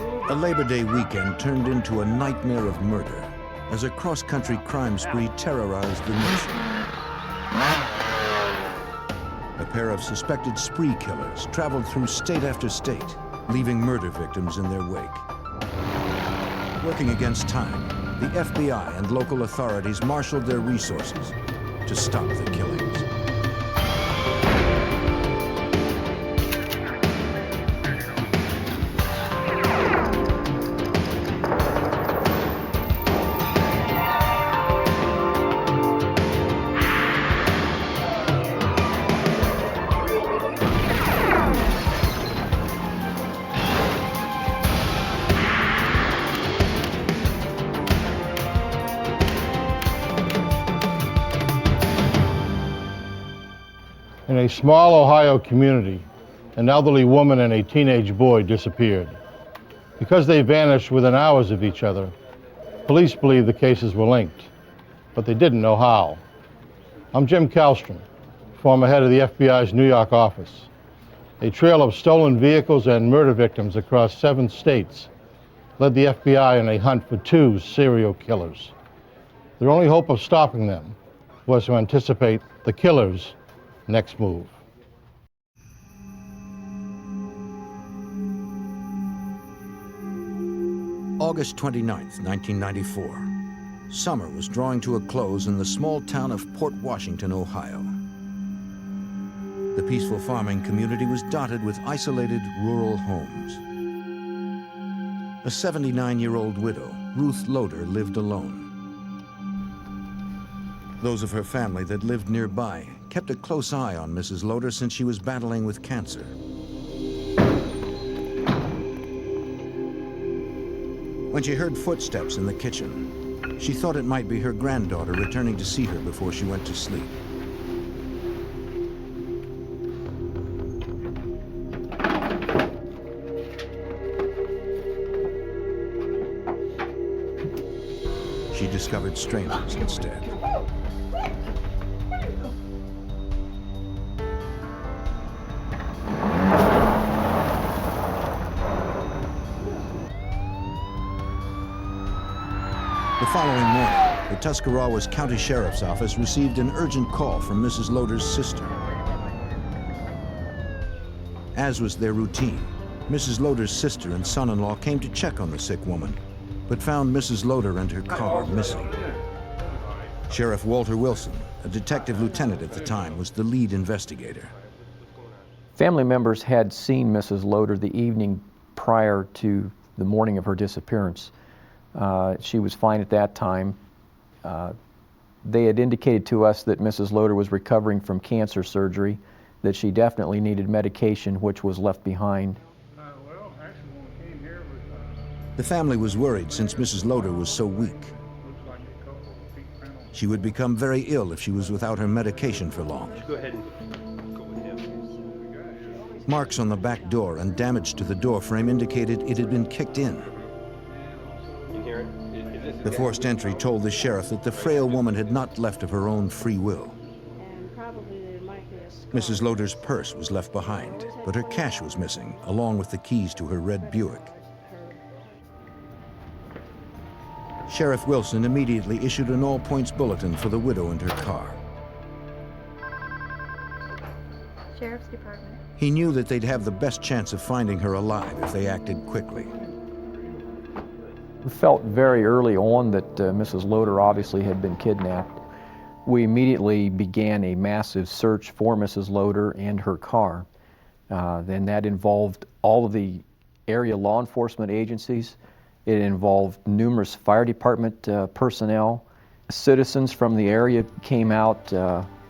A Labor Day weekend turned into a nightmare of murder as a cross-country crime spree terrorized the nation. A pair of suspected spree killers traveled through state after state, leaving murder victims in their wake. Working against time, the FBI and local authorities marshaled their resources to stop the killings. In a small Ohio community, an elderly woman and a teenage boy disappeared. Because they vanished within hours of each other, police believe the cases were linked, but they didn't know how. I'm Jim Kallstrom, former head of the FBI's New York office. A trail of stolen vehicles and murder victims across 7 states led the FBI on a hunt for 2 serial killers. Their only hope of stopping them was to anticipate the killer's next move. August 29th, 1994. Summer was drawing to a close in the small town of Port Washington, Ohio. The peaceful farming community was dotted with isolated rural homes. A 79-year-old widow, Ruth Loader, lived alone. Those of her family that lived nearby kept a close eye on Mrs. Loader since she was battling with cancer. When she heard footsteps in the kitchen, she thought it might be her granddaughter returning to see her before she went to sleep. She discovered strangers instead. The following morning, the Tuscarawas County Sheriff's Office received an urgent call from Mrs. Loader's sister. As was their routine, Mrs. Loader's sister and son-in-law came to check on the sick woman, but found Mrs. Loader and her car missing. Sheriff Walter Wilson, a detective lieutenant at the time, was the lead investigator. Family members had seen Mrs. Loader the evening prior to the morning of her disappearance. She was fine at that time. They had indicated to us that Mrs. Loader was recovering from cancer surgery, that she definitely needed medication, which was left behind. The family was worried since Mrs. Loader was so weak. She would become very ill if she was without her medication for long. Marks on the back door and damage to the door frame indicated it had been kicked in. The forced entry told the sheriff that the frail woman had not left of her own free will. Mrs. Loader's purse was left behind, but her cash was missing, along with the keys to her red Buick. Sheriff Wilson immediately issued an all-points bulletin for the widow and her car. Sheriff's Department. He knew that they'd have the best chance of finding her alive if they acted quickly. We felt very early on that Mrs. Loader obviously had been kidnapped. We immediately began a massive search for Mrs. Loader and her car. Then that involved all of the area law enforcement agencies. It involved numerous fire department personnel. Citizens from the area came out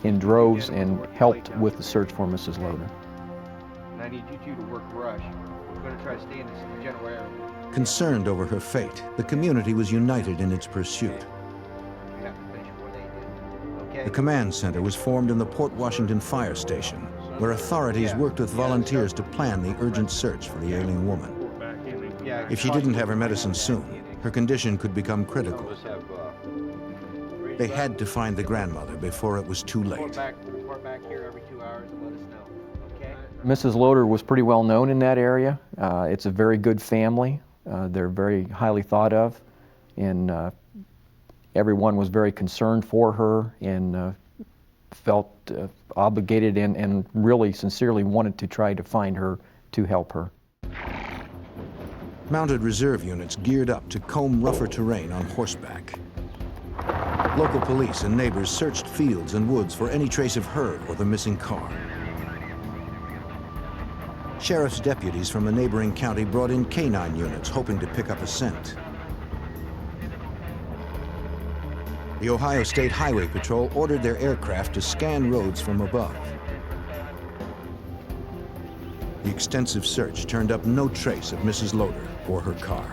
in droves and helped with the search for Mrs. Loader. And I need you two to work rush. We're going to try to stay in this general area. Concerned over her fate, the community was united in its pursuit. The command center was formed in the Port Washington Fire Station, where authorities worked with volunteers to plan the urgent search for the ailing woman. If she didn't have her medicine soon, her condition could become critical. They had to find the grandmother before it was too late. Report back here every 2 hours and let us know, okay? Mrs. Loader was pretty well known in that area. It's a very good family. They're very highly thought of, and everyone was very concerned for her and felt obligated and really sincerely wanted to try to find her to help her. Mounted reserve units geared up to comb rougher terrain on horseback. Local police and neighbors searched fields and woods for any trace of her or the missing car. Sheriff's deputies from a neighboring county brought in canine units hoping to pick up a scent. The Ohio State Highway Patrol ordered their aircraft to scan roads from above. The extensive search turned up no trace of Mrs. Loader or her car.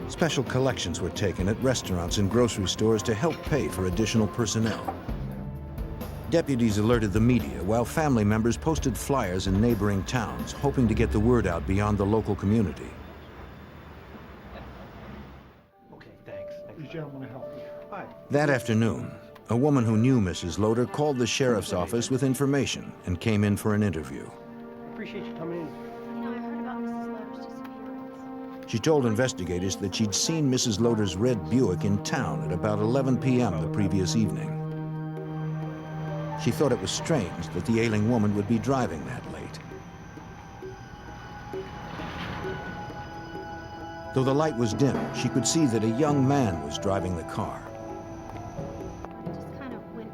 Special collections were taken at restaurants and grocery stores to help pay for additional personnel. Deputies alerted the media while family members posted flyers in neighboring towns, hoping to get the word out beyond the local community. Okay, thanks. These gentlemen will help you. Hi. That afternoon, a woman who knew Mrs. Loader called the sheriff's office with information and came in for an interview. Appreciate you coming in. You know, I heard about Mrs. Loader's disappearance. She told investigators that she'd seen Mrs. Loader's red Buick in town at about 11 p.m. the previous evening. She thought it was strange that the ailing woman would be driving that late. Though the light was dim, she could see that a young man was driving the car. Just kind of went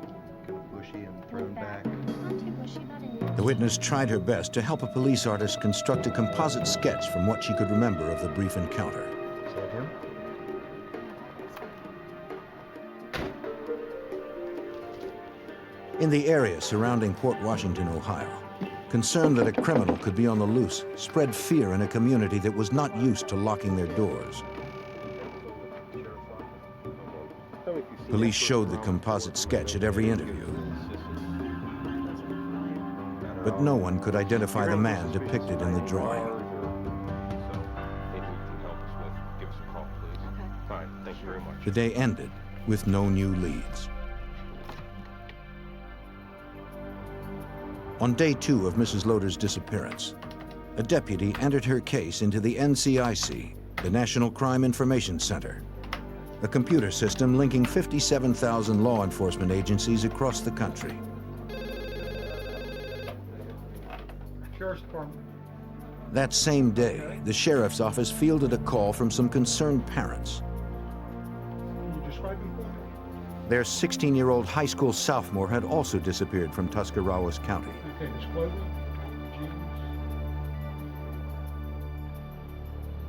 Bushy and thrown back. not too bushy, not in The witness tried her best to help a police artist construct a composite sketch from what she could remember of the brief encounter. Is that him? In the area surrounding Port Washington, Ohio, concern that a criminal could be on the loose spread fear in a community that was not used to locking their doors. Police showed the composite sketch at every interview, but no one could identify the man depicted in the drawing. So anything you can help us with, give us a call, please. Okay. All right, thank you very much. The day ended with no new leads. On day 2 of Mrs. Loader's disappearance, a deputy entered her case into the NCIC, the National Crime Information Center, a computer system linking 57,000 law enforcement agencies across the country. Sheriff's Department. That same day, the sheriff's office fielded a call from some concerned parents. Can you describe him for me? Their 16-year-old high school sophomore had also disappeared from Tuscarawas County. Okay, his clothing, jeans.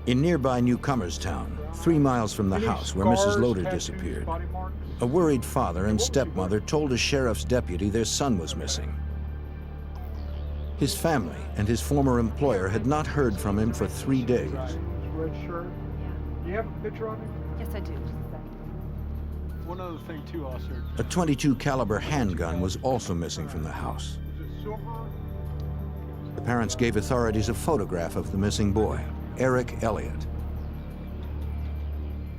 In nearby Newcomerstown, 3 miles from the Any house where Mrs. scars, Loader tattoos, disappeared, body marks? a worried father and stepmother told a sheriff's deputy their son was missing. His family and his former employer had not heard from him for 3 days. His red shirt. Do you have a picture of him? Yes, I do. One other thing too, officer. A .22 caliber handgun was also missing from the house. Is it silver? The parents gave authorities a photograph of the missing boy, Eric Elliott.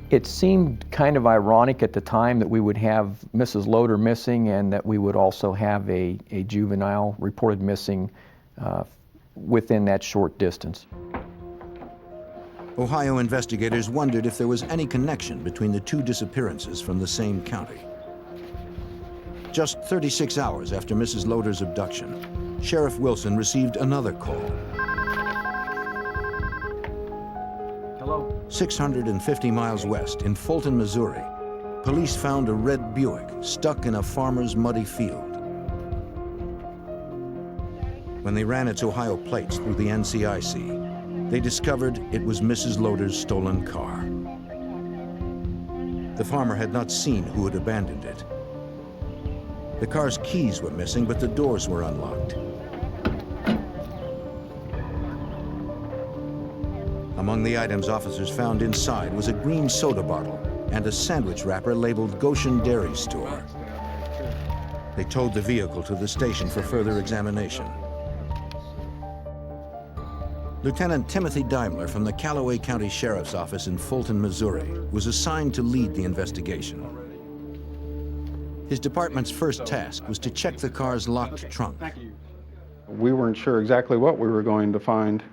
It seemed kind of ironic at the time that we would have Mrs. Loader missing and that we would also have a juvenile reported missing within that short distance. Ohio investigators wondered if there was any connection between the 2 disappearances from the same county. Just 36 hours after Mrs. Loader's abduction, Sheriff Wilson received another call. Hello? 650 miles west in Fulton, Missouri, police found a red Buick stuck in a farmer's muddy field. When they ran its Ohio plates through the NCIC, they discovered it was Mrs. Loader's stolen car. The farmer had not seen who had abandoned it. The car's keys were missing, but the doors were unlocked. Among the items officers found inside was a green soda bottle and a sandwich wrapper labeled Goshen Dairy Store. They towed the vehicle to the station for further examination. Lieutenant Timothy Daimler from the Callaway County Sheriff's Office in Fulton, Missouri, was assigned to lead the investigation. His department's first task was to check the car's locked trunk. Thank you. We weren't sure exactly what we were going to find,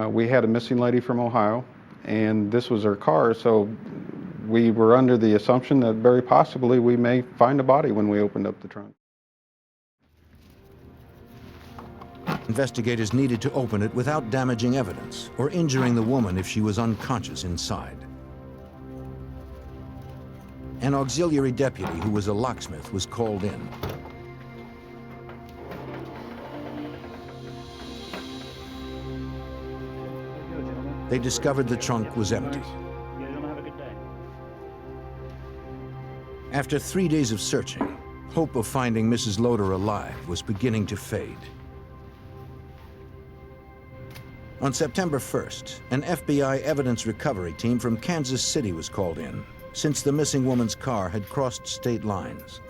We had a missing lady from Ohio, and this was her car, so we were under the assumption that very possibly we may find a body when we opened up the trunk. Investigators needed to open it without damaging evidence or injuring the woman if she was unconscious inside. An auxiliary deputy who was a locksmith was called in. They discovered the trunk was empty. After 3 days of searching, hope of finding Mrs. Loader alive was beginning to fade. On September 1st, an FBI evidence recovery team from Kansas City was called in, since the missing woman's car had crossed state lines.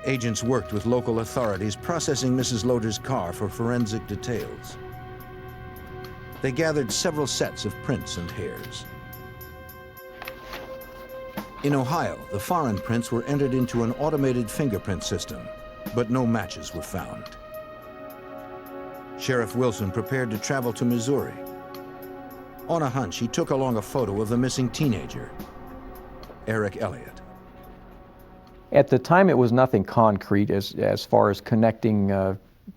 Agents worked with local authorities processing Mrs. Loader's car for forensic details. They gathered several sets of prints and hairs. In Ohio, the foreign prints were entered into an automated fingerprint system, but no matches were found. Sheriff Wilson prepared to travel to Missouri. On a hunch, he took along a photo of the missing teenager, Eric Elliott. At the time, it was nothing concrete as far as connecting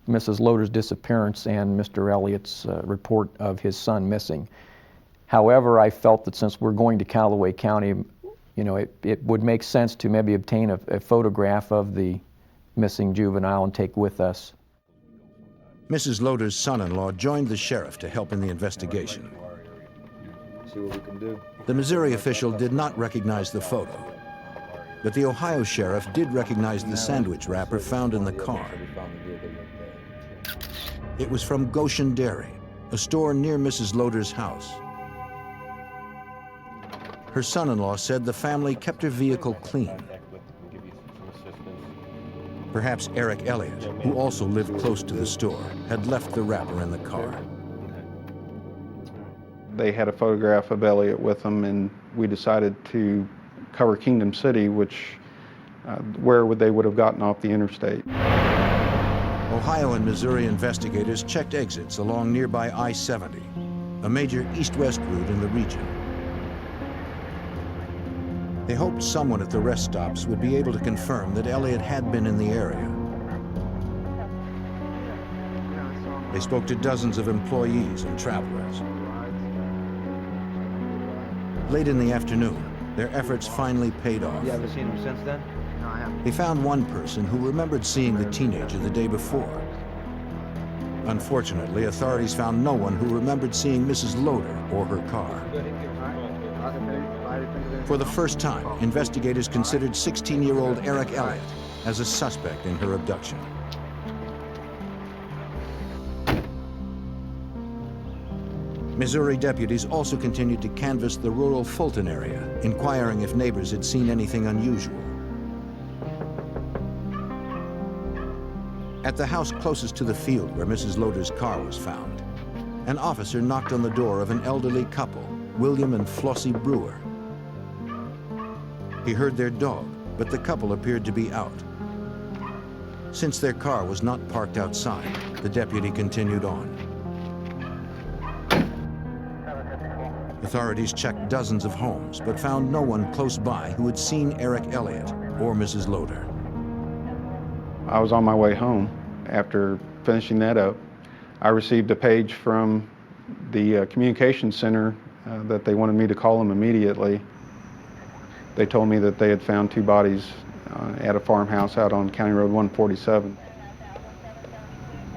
Mrs. Loader's disappearance and Mr. Elliott's report of his son missing. However, I felt that since we're going to Callaway County, you know, it would make sense to maybe obtain a photograph of the missing juvenile and take with us. Mrs. Loader's son-in-law joined the sheriff to help in the investigation. See what we can do. The Missouri official did not recognize the photo, but the Ohio sheriff did recognize the sandwich wrapper found in the car. It was from Goshen Dairy, a store near Mrs. Loader's house. Her son-in-law said the family kept her vehicle clean. Perhaps Eric Elliott, who also lived close to the store, had left the wrapper in the car. They had a photograph of Elliott with them, and we decided to cover Kingdom City, where they would have gotten off the interstate. Ohio and Missouri investigators checked exits along nearby I-70, a major east-west route in the region. They hoped someone at the rest stops would be able to confirm that Elliott had been in the area. They spoke to dozens of employees and travelers. Late in the afternoon, their efforts finally paid off. You haven't seen him since then? No, I haven't. They found one person who remembered seeing the teenager the day before. Unfortunately, authorities found no one who remembered seeing Mrs. Loader or her car. For the first time, investigators considered 16-year-old Eric Elliott as a suspect in her abduction. Missouri deputies also continued to canvass the rural Fulton area, inquiring if neighbors had seen anything unusual. At the house closest to the field where Mrs. Loader's car was found, an officer knocked on the door of an elderly couple, William and Flossie Brewer. He heard their dog, but the couple appeared to be out. Since their car was not parked outside, the deputy continued on. Authorities checked dozens of homes, but found no one close by who had seen Eric Elliott or Mrs. Loader. I was on my way home. After finishing that up, I received a page from the communications center that they wanted me to call them immediately. They told me that they had found two bodies at a farmhouse out on County Road 147.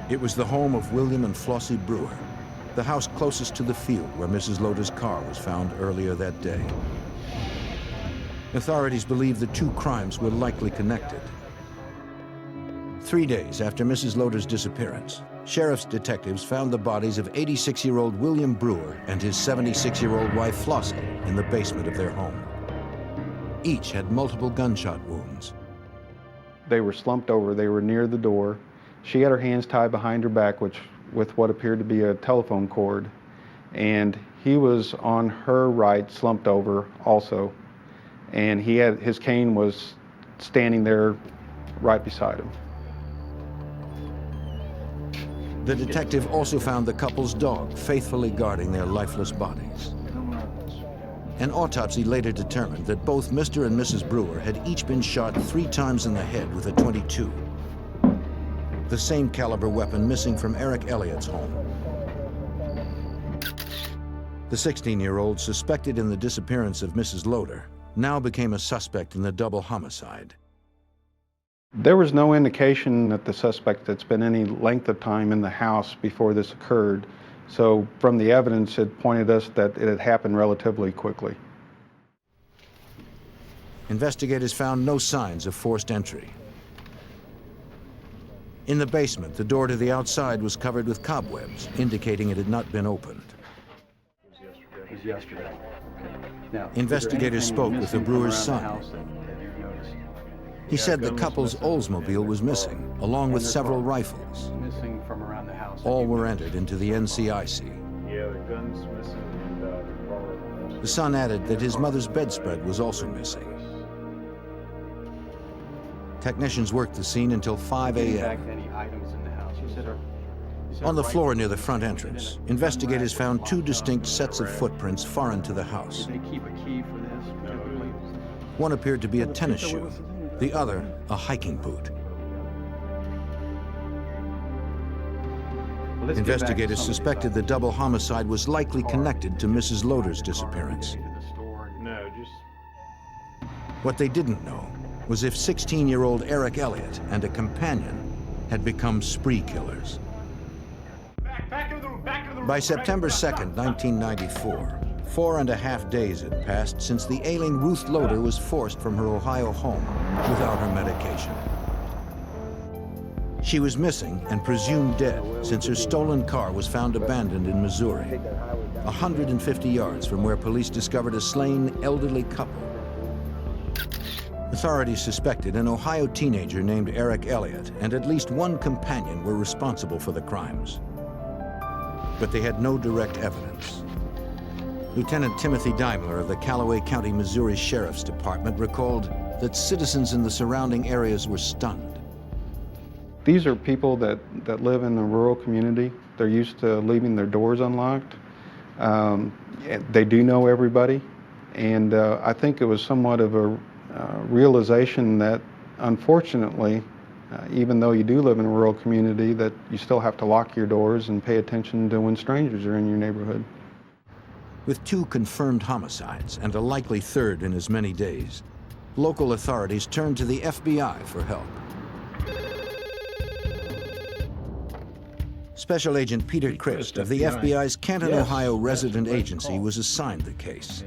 It was the home of William and Flossie Brewer, the house closest to the field where Mrs. Loader's car was found earlier that day. Authorities believe the two crimes were likely connected. 3 days after Mrs. Loader's disappearance, sheriff's detectives found the bodies of 86-year-old William Brewer and his 76-year-old wife Flossie in the basement of their home. Each had multiple gunshot wounds. They were slumped over. They were near the door. She had her hands tied behind her back, with what appeared to be a telephone cord. And he was on her right, slumped over also. And his cane was standing there right beside him. The detective also found the couple's dog faithfully guarding their lifeless bodies. An autopsy later determined that both Mr. and Mrs. Brewer had each been shot 3 times in the head with a .22, the same caliber weapon missing from Eric Elliott's home. The 16-year-old suspected in the disappearance of Mrs. Loader now became a suspect in the double homicide. There was no indication that the suspect had spent any length of time in the house before this occurred. So from the evidence, it pointed us that it had happened relatively quickly. Investigators found no signs of forced entry. In the basement, the door to the outside was covered with cobwebs, indicating it had not been opened. It was yesterday. Now, Investigators spoke with the Brewer's son. He said the couple's Oldsmobile was missing, along with several rifles. Missing from around the house. All were entered into the NCIC. Yeah, the gun's missing and the car. The son added that his mother's bedspread was also missing. Technicians worked the scene until 5 a.m. Any items in the house? You said On the floor near the front entrance, investigators found 2 distinct sets of footprints foreign to the house. Did they keep a key for this? Typically? One appeared to be a tennis shoe, the other a hiking boot. Well, Investigators suspected the double homicide was likely connected to Mrs. Loader's disappearance. No, just What they didn't know was if 16-year-old Eric Elliott and a companion had become spree killers. By September 2nd, 1994, 4.5 days had passed since the ailing Ruth Loader was forced from her Ohio home without her medication. She was missing and presumed dead since her stolen car was found abandoned in Missouri, 150 yards from where police discovered a slain elderly couple. Authorities suspected an Ohio teenager named Eric Elliott and at least one companion were responsible for the crimes. But they had no direct evidence. Lieutenant Timothy Daimler of the Callaway County, Missouri Sheriff's Department recalled that citizens in the surrounding areas were stunned. These are people that live in the rural community. They're used to leaving their doors unlocked. They do know everybody. And I think it was somewhat of a realization that, unfortunately, even though you do live in a rural community, that you still have to lock your doors and pay attention to when strangers are in your neighborhood. With 2 confirmed homicides and a likely third in as many days, local authorities turned to the FBI for help. Special Agent Peter Christ of the FBI's Canton, Ohio resident agency was assigned the case.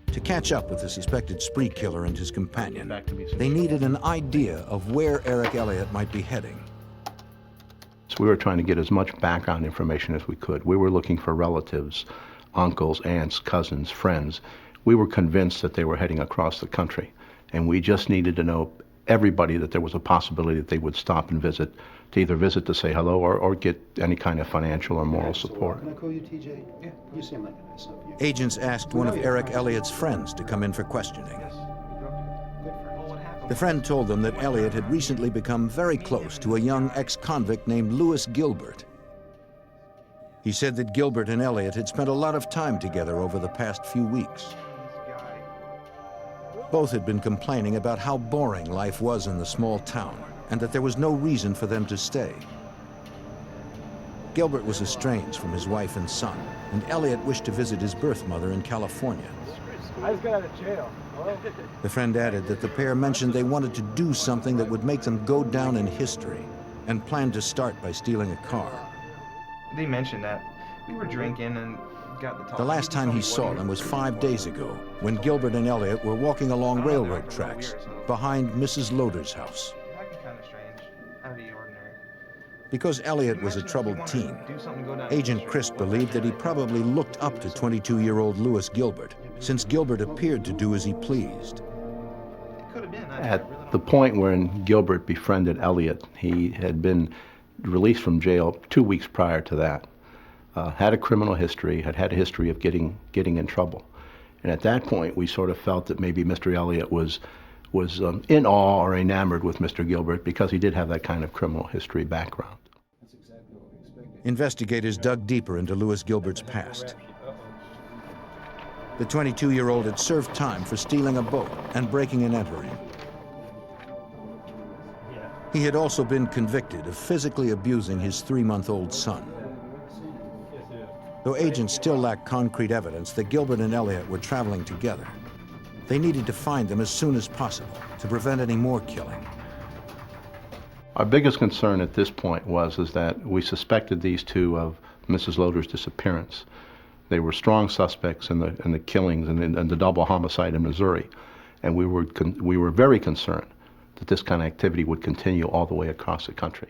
To catch up with the suspected spree killer and his companion, they needed an idea of where Eric Elliott might be heading. So we were trying to get as much background information as we could. We were looking for relatives, uncles, aunts, cousins, friends. We were convinced that they were heading across the country, and we just needed to know everybody that there was a possibility that they would stop and visit, to either visit to say hello or get any kind of financial or moral support. Can I call you TJ? Yeah, you seem like a nice enough. Agents asked one of Eric Elliott's friends to come in for questioning. The friend told them that Elliott had recently become very close to a young ex-convict named Lewis Gilbert. He said that Gilbert and Elliott had spent a lot of time together over the past few weeks. Both had been complaining about how boring life was in the small town and that there was no reason for them to stay. Gilbert was estranged from his wife and son, and Elliott wished to visit his birth mother in California. I just got out of jail. Hello? The friend added that the pair mentioned they wanted to do something that would make them go down in history and planned to start by stealing a car. They mentioned that. We were drinking and got the talk. The last time he saw them was 5 days ago, when Gilbert and Elliott were walking along railroad tracks behind Mrs. Loader's house. Acting kind of strange, out of the ordinary. Because Elliott was a troubled teen, Agent Christ believed that he probably looked up to 22-year-old Lewis Gilbert, since Gilbert appeared to do as he pleased. At the point when Gilbert befriended Elliott, he had been released from jail 2 weeks prior to that. Had a criminal history, had a history of getting in trouble. And at that point, we sort of felt that maybe Mr. Elliott was in awe or enamored with Mr. Gilbert because he did have that kind of criminal history background. Investigators dug deeper into Lewis Gilbert's past. The 22-year-old had served time for stealing a boat and breaking and entering. He had also been convicted of physically abusing his 3-month-old son. Though agents still lacked concrete evidence that Gilbert and Elliott were traveling together, they needed to find them as soon as possible to prevent any more killing. Our biggest concern at this point was that we suspected these two of Mrs. Loader's disappearance. They were strong suspects in the killings and the double homicide in Missouri, and we were very concerned that this kind of activity would continue all the way across the country.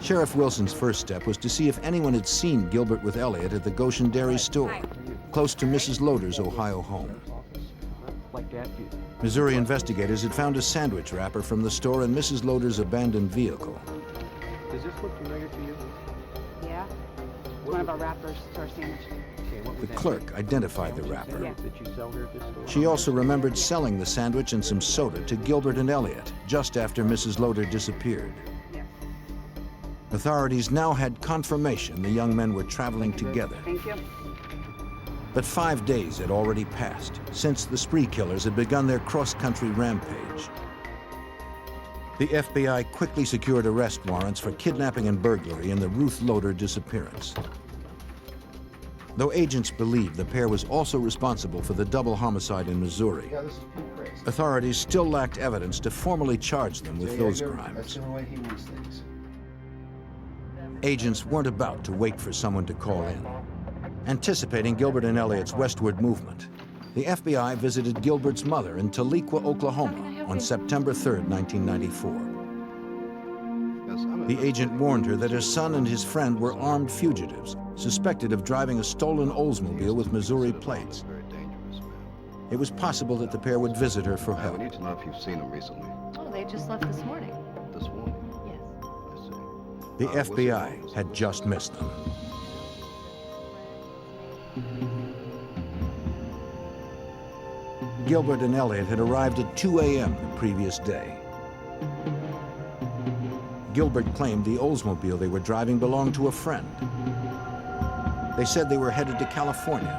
Sheriff Wilson's first step was to see if anyone had seen Gilbert with Elliott at the Goshen Dairy store, close to Mrs. Loader's Ohio home. Missouri investigators had found a sandwich wrapper from the store in Mrs. Loader's abandoned vehicle. Does this look familiar to you? Yeah. One of our wrappers to our sandwich. The clerk identified the wrapper. Yeah. That you sell here at this store? She also remembered selling the sandwich and some soda to Gilbert and Elliott just after Mrs. Loader disappeared. Yeah. Authorities now had confirmation the young men were traveling together. Thank you. But 5 days had already passed since the spree killers had begun their cross-country rampage. The FBI quickly secured arrest warrants for kidnapping and burglary in the Ruth Loader disappearance. Though agents believed the pair was also responsible for the double homicide in Missouri, authorities still lacked evidence to formally charge them with those crimes. Agents weren't about to wait for someone to call in. Anticipating Gilbert and Elliott's westward movement, the FBI visited Gilbert's mother in Tahlequah, Oklahoma on September 3, 1994. The agent warned her that her son and his friend were armed fugitives, suspected of driving a stolen Oldsmobile with Missouri plates. It was possible that the pair would visit her for help. I need to know if you've seen them recently. Oh, they just left this morning. This morning? Yes. The FBI had just missed them. Gilbert and Elliott had arrived at 2 a.m. the previous day. Gilbert claimed the Oldsmobile they were driving belonged to a friend. They said they were headed to California.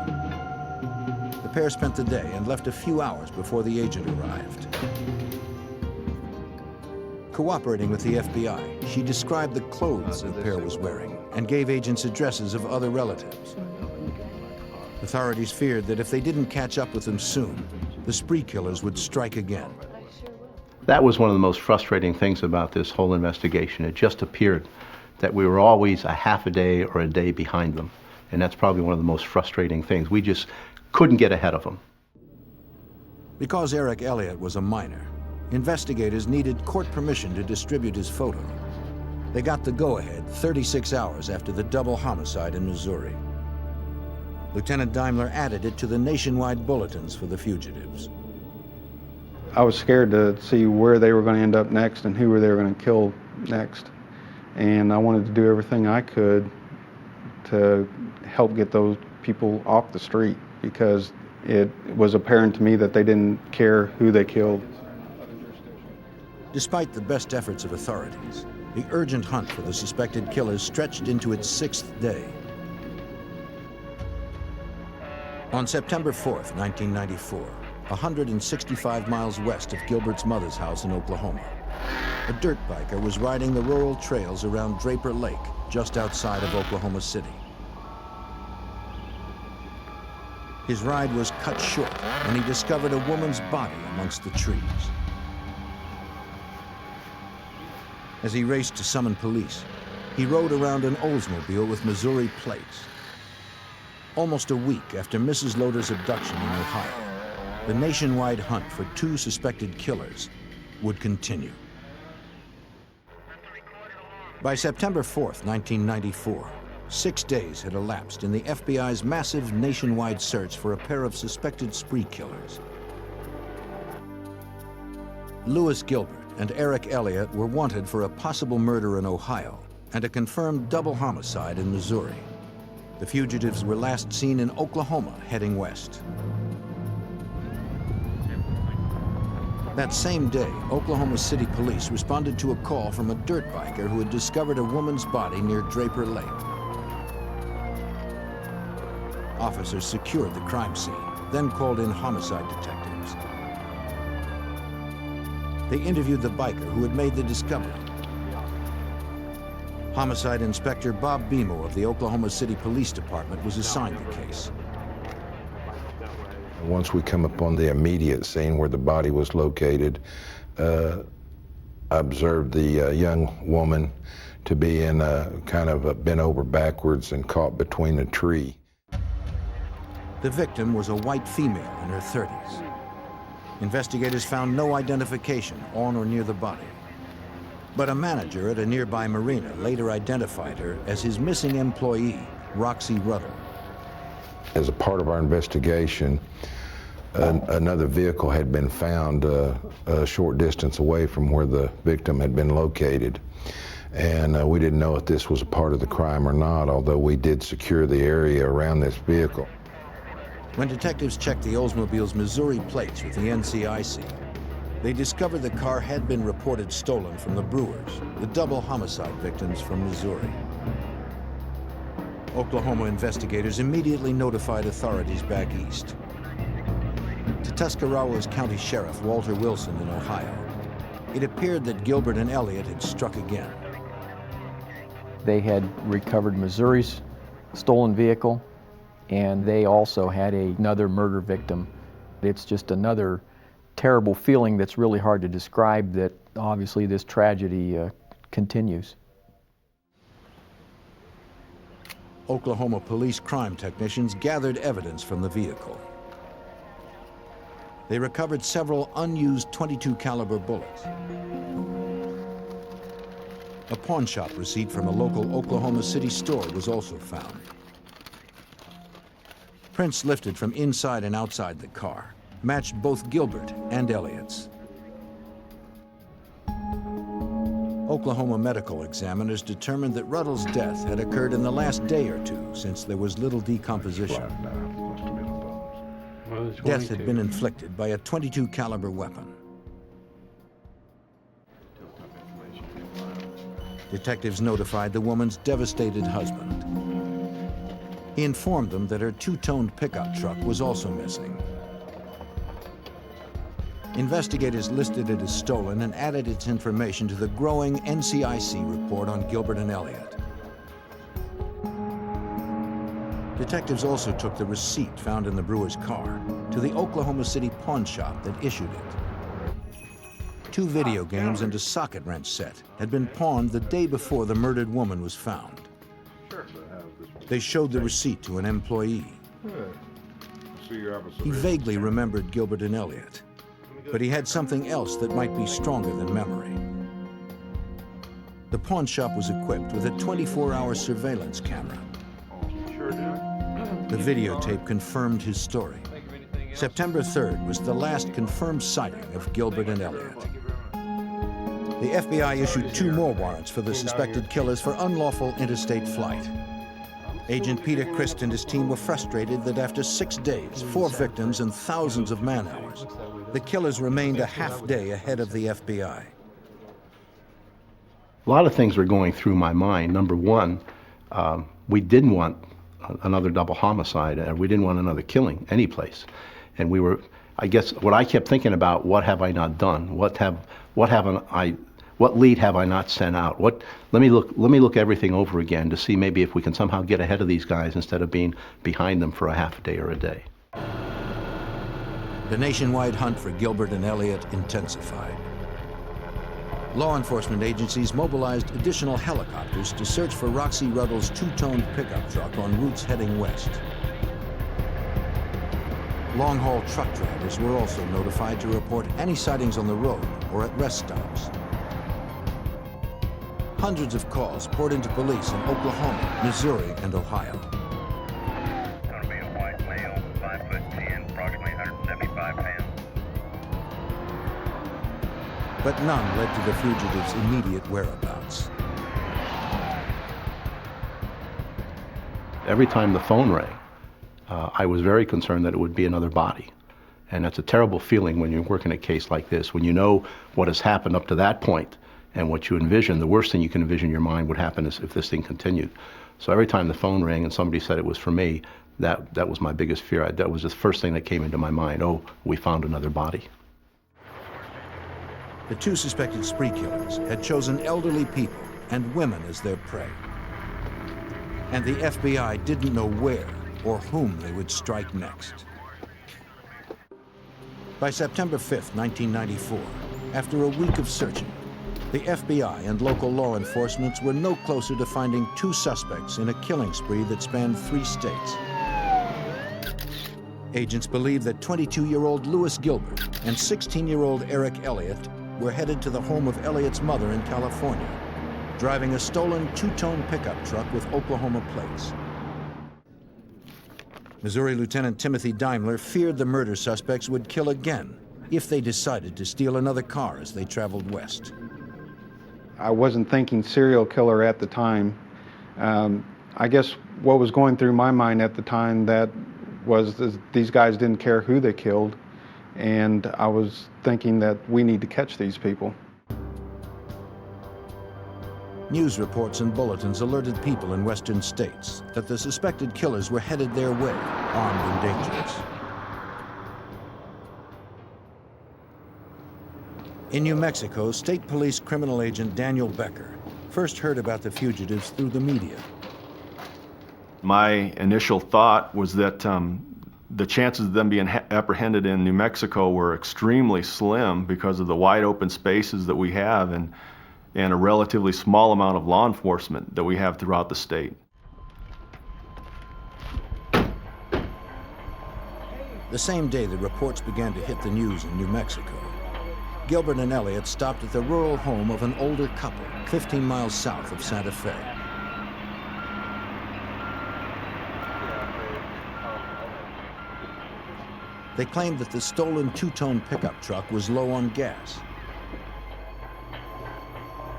The pair spent the day and left a few hours before the agent arrived. Cooperating with the FBI, she described the clothes the pair was wearing and gave agents addresses of other relatives. Authorities feared that if they didn't catch up with them soon, the spree killers would strike again. That was one of the most frustrating things about this whole investigation. It just appeared that we were always a half a day or a day behind them. And that's probably one of the most frustrating things. We just couldn't get ahead of them. Because Eric Elliott was a minor, investigators needed court permission to distribute his photo. They got the go-ahead 36 hours after the double homicide in Missouri. Lieutenant Daimler added it to the nationwide bulletins for the fugitives. I was scared to see where they were going to end up next and who they were going to kill next. And I wanted to do everything I could to help get those people off the street, because it was apparent to me that they didn't care who they killed. Despite the best efforts of authorities, the urgent hunt for the suspected killers stretched into its 6th day. On September 4th, 1994, 165 miles west of Gilbert's mother's house in Oklahoma, a dirt biker was riding the rural trails around Draper Lake, just outside of Oklahoma City. His ride was cut short when he discovered a woman's body amongst the trees. As he raced to summon police, he rode around an Oldsmobile with Missouri plates. Almost a week after Mrs. Loader's abduction in Ohio, the nationwide hunt for 2 suspected killers would continue. By September 4th, 1994, 6 days had elapsed in the FBI's massive nationwide search for a pair of suspected spree killers. Lewis Gilbert and Eric Elliott were wanted for a possible murder in Ohio and a confirmed double homicide in Missouri. The fugitives were last seen in Oklahoma, heading west. That same day, Oklahoma City police responded to a call from a dirt biker who had discovered a woman's body near Draper Lake. Officers secured the crime scene, then called in homicide detectives. They interviewed the biker who had made the discovery. Homicide Inspector Bob Bemo of the Oklahoma City Police Department was assigned the case. Once we come upon the immediate scene where the body was located, I observed the young woman to be in a kind of a bent over backwards and caught between a tree. The victim was a white female in her 30s. Investigators found no identification on or near the body. But a manager at a nearby marina later identified her as his missing employee, Roxy Ruddle. As a part of our investigation, another vehicle had been found a short distance away from where the victim had been located. And we didn't know if this was a part of the crime or not, although we did secure the area around this vehicle. When detectives checked the Oldsmobile's Missouri plates with the NCIC, they discovered the car had been reported stolen from the Brewers, the double homicide victims from Missouri. Oklahoma investigators immediately notified authorities back east. To Tuscarawas County Sheriff Walter Wilson in Ohio, it appeared that Gilbert and Elliott had struck again. They had recovered Missouri's stolen vehicle, and they also had another murder victim. It's just another terrible feeling that's really hard to describe, that obviously this tragedy continues. Oklahoma police crime technicians gathered evidence from the vehicle. They recovered several unused .22 caliber bullets. A pawn shop receipt from a local Oklahoma City store was also found. Prints lifted from inside and outside the car matched both Gilbert and Elliott's. Oklahoma medical examiners determined that Ruddle's death had occurred in the last day or two, since there was little decomposition. Death had been inflicted by a .22 caliber weapon. Detectives notified the woman's devastated husband. He informed them that her two-toned pickup truck was also missing. Investigators listed it as stolen and added its information to the growing NCIC report on Gilbert and Elliott. Detectives also took the receipt found in the Brewer's car to the Oklahoma City pawn shop that issued it. 2 video games and a socket wrench set had been pawned the day before the murdered woman was found. They showed the receipt to an employee. He vaguely remembered Gilbert and Elliott, but he had something else that might be stronger than memory. The pawn shop was equipped with a 24-hour surveillance camera. The videotape confirmed his story. September 3rd was the last confirmed sighting of Gilbert and Elliott. The FBI issued 2 more warrants for the suspected killers for unlawful interstate flight. Agent Peter Christ and his team were frustrated that after 6 days, 4 victims, and thousands of man-hours, the killers remained a half day ahead of the FBI. A lot of things were going through my mind. Number one, we didn't want another double homicide, and we didn't want another killing anyplace. And we were, I guess, what I kept thinking about, what have I not done? What lead have I not sent out? Let me look everything over again to see maybe if we can somehow get ahead of these guys instead of being behind them for a half a day or a day. The nationwide hunt for Gilbert and Elliott intensified. Law enforcement agencies mobilized additional helicopters to search for Roxy Ruddle's 2-toned pickup truck on routes heading west. Long-haul truck drivers were also notified to report any sightings on the road or at rest stops. Hundreds of calls poured into police in Oklahoma, Missouri, and Ohio. Going to be a white male, 5'10", approximately 175 pounds. But none led to the fugitives' immediate whereabouts. Every time the phone rang, I was very concerned that it would be another body. And that's a terrible feeling when you're working a case like this, when you know what has happened up to that point and what you envision. The worst thing you can envision in your mind would happen is if this thing continued. So every time the phone rang and somebody said it was for me, that was my biggest fear. That was the first thing that came into my mind. Oh, we found another body. The two suspected spree killers had chosen elderly people and women as their prey. And the FBI didn't know where or whom they would strike next. By September 5th, 1994, after a week of searching, the FBI and local law enforcement were no closer to finding two suspects in a killing spree that spanned 3 states. Agents believe that 22-year-old Lewis Gilbert and 16-year-old Eric Elliott were headed to the home of Elliott's mother in California, driving a stolen 2-tone pickup truck with Oklahoma plates. Missouri Lieutenant Timothy Daimler feared the murder suspects would kill again if they decided to steal another car as they traveled west. I wasn't thinking serial killer at the time. I guess what was going through my mind at the time that was these guys didn't care who they killed, and I was thinking that we need to catch these people. News reports and bulletins alerted people in western states that the suspected killers were headed their way, armed and dangerous. In New Mexico, State Police criminal agent Daniel Becker first heard about the fugitives through the media. My initial thought was that the chances of them being apprehended in New Mexico were extremely slim because of the wide open spaces that we have and a relatively small amount of law enforcement that we have throughout the state. The same day the reports began to hit the news in New Mexico, Gilbert and Elliott stopped at the rural home of an older couple 15 miles south of Santa Fe. They claimed that the stolen 2-tone pickup truck was low on gas.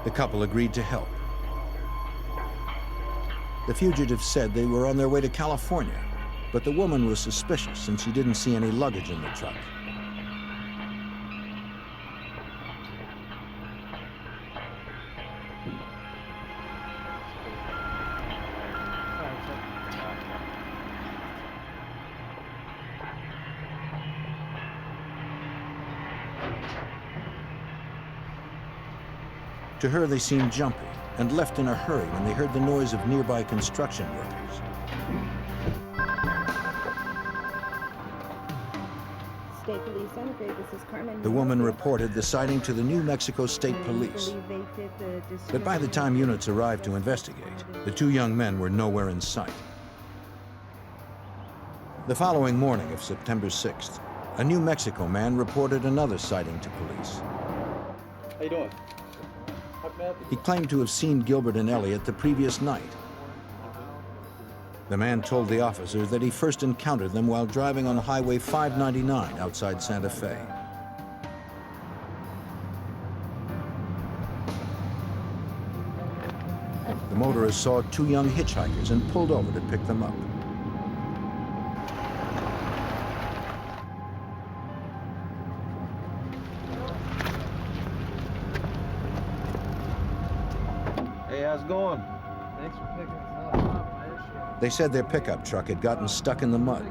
The couple agreed to help. The fugitives said they were on their way to California, but the woman was suspicious since she didn't see any luggage in the truck. To her, they seemed jumpy and left in a hurry when they heard the noise of nearby construction workers. State Police Center, this is Carmen. The woman reported the sighting to the New Mexico State Police. But by the time units arrived to investigate, the two young men were nowhere in sight. The following morning of September 6th, a New Mexico man reported another sighting to police. How you doing? He claimed to have seen Gilbert and Elliott the previous night. The man told the officers that he first encountered them while driving on Highway 599 outside Santa Fe. The motorist saw two young hitchhikers and pulled over to pick them up. Hey, how's it going? Thanks for picking us up. They said their pickup truck had gotten stuck in the mud.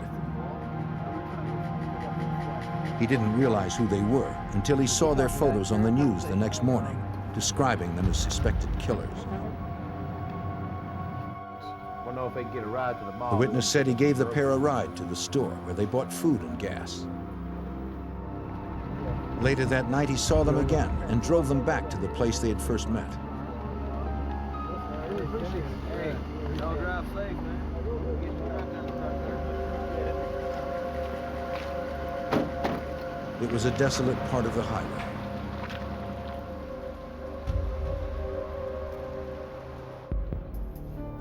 He didn't realize who they were until he saw their photos on the news the next morning, describing them as suspected killers. I don't know if they can get a ride to the mall. The witness said he gave the pair a ride to the store where they bought food and gas. Later that night, he saw them again and drove them back to the place they had first met. Hey, y'all drive safe, man. It was a desolate part of the highway.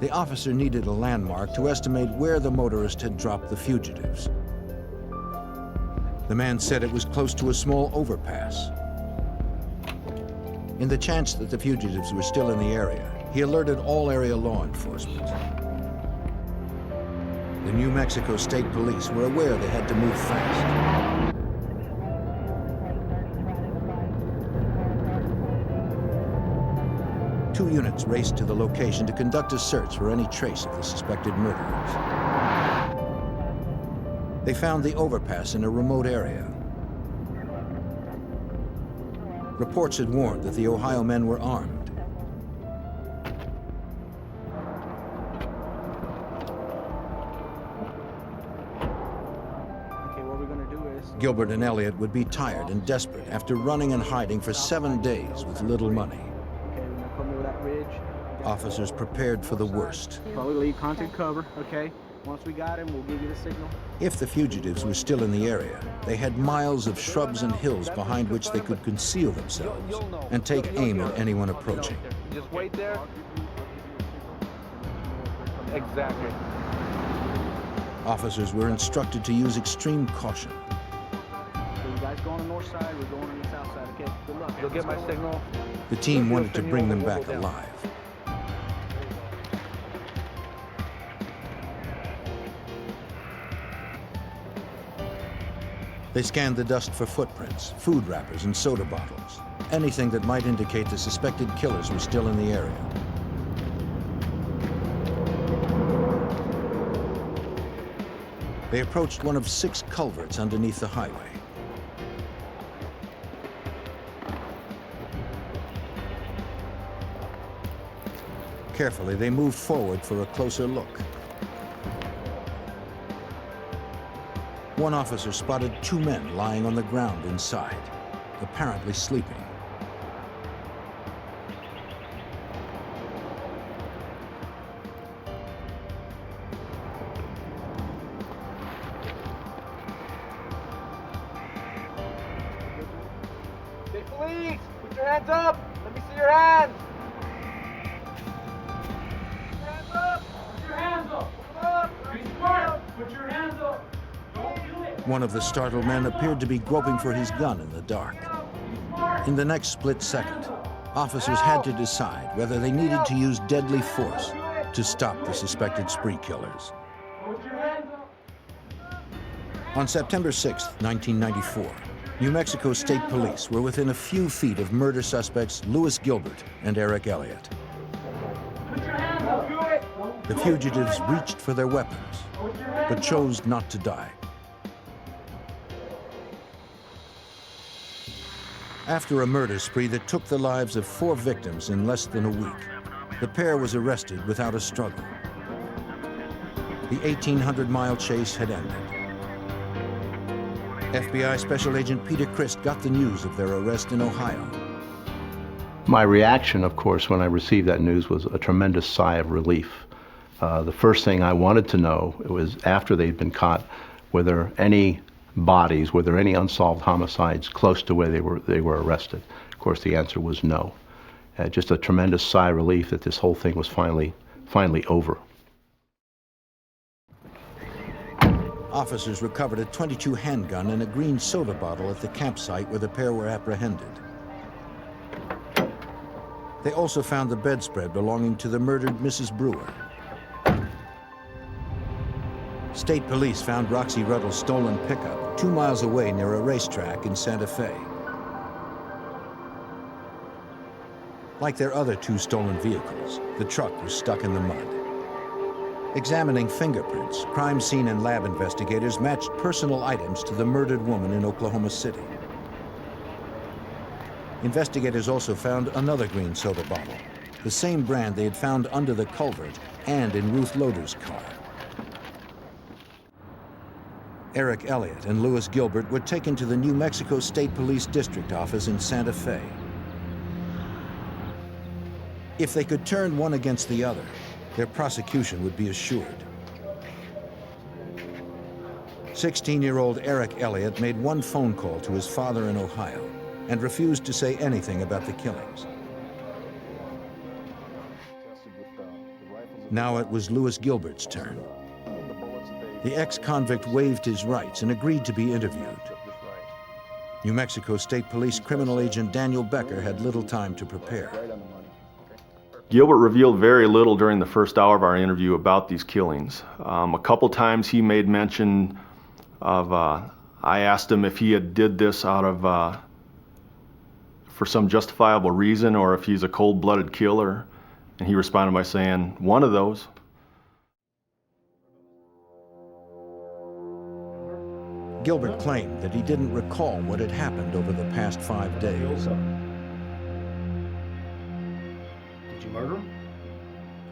The officer needed a landmark to estimate where the motorist had dropped the fugitives. The man said it was close to a small overpass. In the chance that the fugitives were still in the area, he alerted all area law enforcement. The New Mexico State Police were aware they had to move fast. 2 units raced to the location to conduct a search for any trace of the suspected murderers. They found the overpass in a remote area. Reports had warned that the Ohio men were armed. Gilbert and Elliott would be tired and desperate after running and hiding for 7 days with little money. Officers prepared for the worst. Probably leave contact cover, okay? Once we got him, we'll give you the signal. If the fugitives were still in the area, they had miles of shrubs and hills behind which they could conceal themselves and take aim at anyone approaching. Just wait there. Exactly. Officers were instructed to use extreme caution. So you guys go on the north side, we're going on the south side, okay? Good luck. You'll get my signal. The team wanted to bring them back alive. They scanned the dust for footprints, food wrappers, and soda bottles. Anything that might indicate the suspected killers were still in the area. They approached one of 6 culverts underneath the highway. Carefully, they moved forward for a closer look. One officer spotted 2 men lying on the ground inside, apparently sleeping. Hey, police! Put your hands up! Let me see your hands! Put your hands up! Put your hands up! Come on! Be smart! Put your hands up! One of the startled men appeared to be groping for his gun in the dark. In the next split second, officers had to decide whether they needed to use deadly force to stop the suspected spree killers. On September 6, 1994, New Mexico State Police were within a few feet of murder suspects Lewis Gilbert and Eric Elliott. The fugitives reached for their weapons, but chose not to die. After a murder spree that took the lives of 4 victims in less than a week, the pair was arrested without a struggle. The 1,800-mile chase had ended. FBI Special Agent Peter Christ got the news of their arrest in Ohio. My reaction, of course, when I received that news was a tremendous sigh of relief. The first thing I wanted to know was, after they'd been caught, were there any bodies, were there any unsolved homicides close to where they were arrested? Of course, the answer was no. Just a tremendous sigh of relief that this whole thing was finally over. Officers recovered a .22 handgun and a green soda bottle at the campsite where the pair were apprehended. They also found the bedspread belonging to the murdered Mrs. Brewer. State police found Roxy Ruddle's stolen pickup 2 miles away near a racetrack in Santa Fe. Like their other 2 stolen vehicles, the truck was stuck in the mud. Examining fingerprints, crime scene and lab investigators matched personal items to the murdered woman in Oklahoma City. Investigators also found another green soda bottle, the same brand they had found under the culvert and in Ruth Loder's car. Eric Elliott and Lewis Gilbert were taken to the New Mexico State Police District Office in Santa Fe. If they could turn one against the other, their prosecution would be assured. 16-year-old Eric Elliott made one phone call to his father in Ohio and refused to say anything about the killings. Now it was Lewis Gilbert's turn. The ex-convict waived his rights and agreed to be interviewed. New Mexico State Police criminal agent Daniel Becker had little time to prepare. Gilbert revealed very little during the first hour of our interview about these killings. A couple times he made mention of, I asked him if he had did this out of for some justifiable reason or if he's a cold-blooded killer. And he responded by saying, one of those. Gilbert claimed that he didn't recall what had happened over the past 5 days. Did you murder him?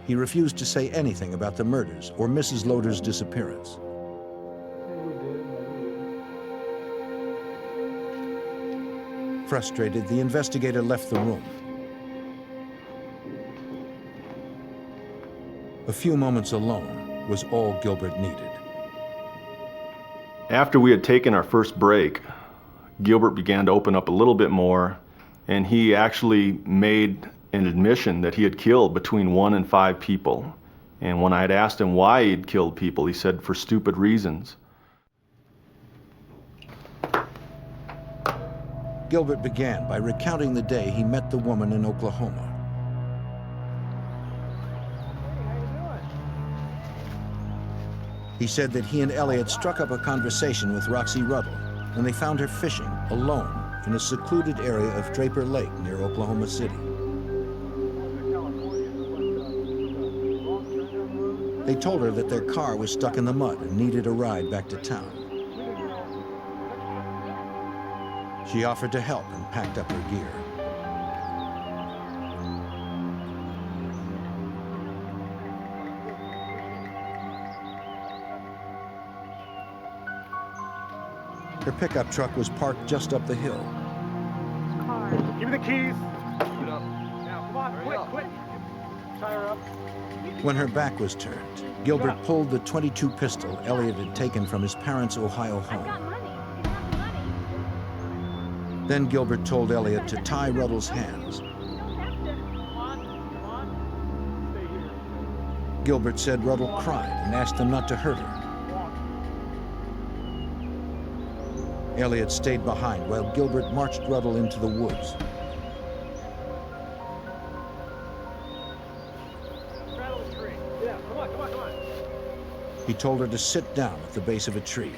He refused to say anything about the murders or Mrs. Loader's disappearance. Frustrated, the investigator left the room. A few moments alone was all Gilbert needed. After we had taken our first break, Gilbert began to open up a little bit more, and he actually made an admission that he had killed between 1 and 5 people. And when I had asked him why he'd killed people, he said for stupid reasons. Gilbert began by recounting the day he met the woman in Oklahoma. He said that he and Elliot struck up a conversation with Roxy Ruddle when they found her fishing alone in a secluded area of Draper Lake near Oklahoma City. They told her that their car was stuck in the mud and needed a ride back to town. She offered to help and packed up her gear. Her pickup truck was parked just up the hill. Give me the keys. Now, come on, quick. Tie her up. When her back was turned, Gilbert pulled the .22 pistol Elliot had taken from his parents' Ohio home. Then Gilbert told Elliot to tie Ruddle's hands. Gilbert said Ruddle cried and asked them not to hurt her. Elliot stayed behind while Gilbert marched Ruddle into the woods. He told her to sit down at the base of a tree.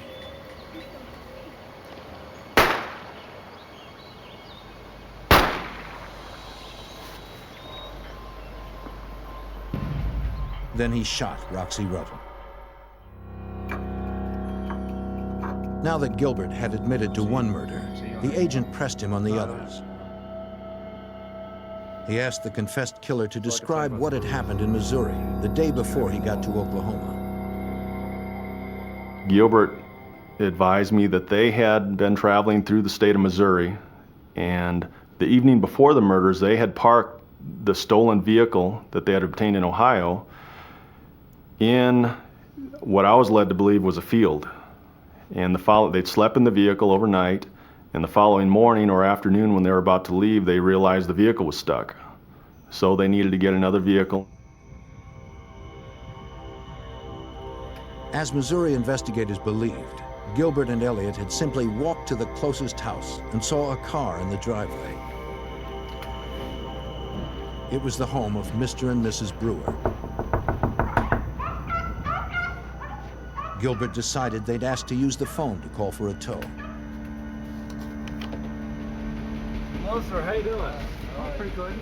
Then he shot Roxy Ruddle. Now that Gilbert had admitted to one murder, the agent pressed him on the others. He asked the confessed killer to describe what had happened in Missouri the day before he got to Oklahoma. Gilbert advised me that they had been traveling through the state of Missouri, and the evening before the murders, they had parked the stolen vehicle that they had obtained in Ohio in what I was led to believe was a field. And they'd slept in the vehicle overnight, and the following morning or afternoon when they were about to leave, they realized the vehicle was stuck. So they needed to get another vehicle. As Missouri investigators believed, Gilbert and Elliot had simply walked to the closest house and saw a car in the driveway. It was the home of Mr. and Mrs. Brewer. Gilbert decided they'd ask to use the phone to call for a tow. Hello, sir. How you doing? Oh, pretty good.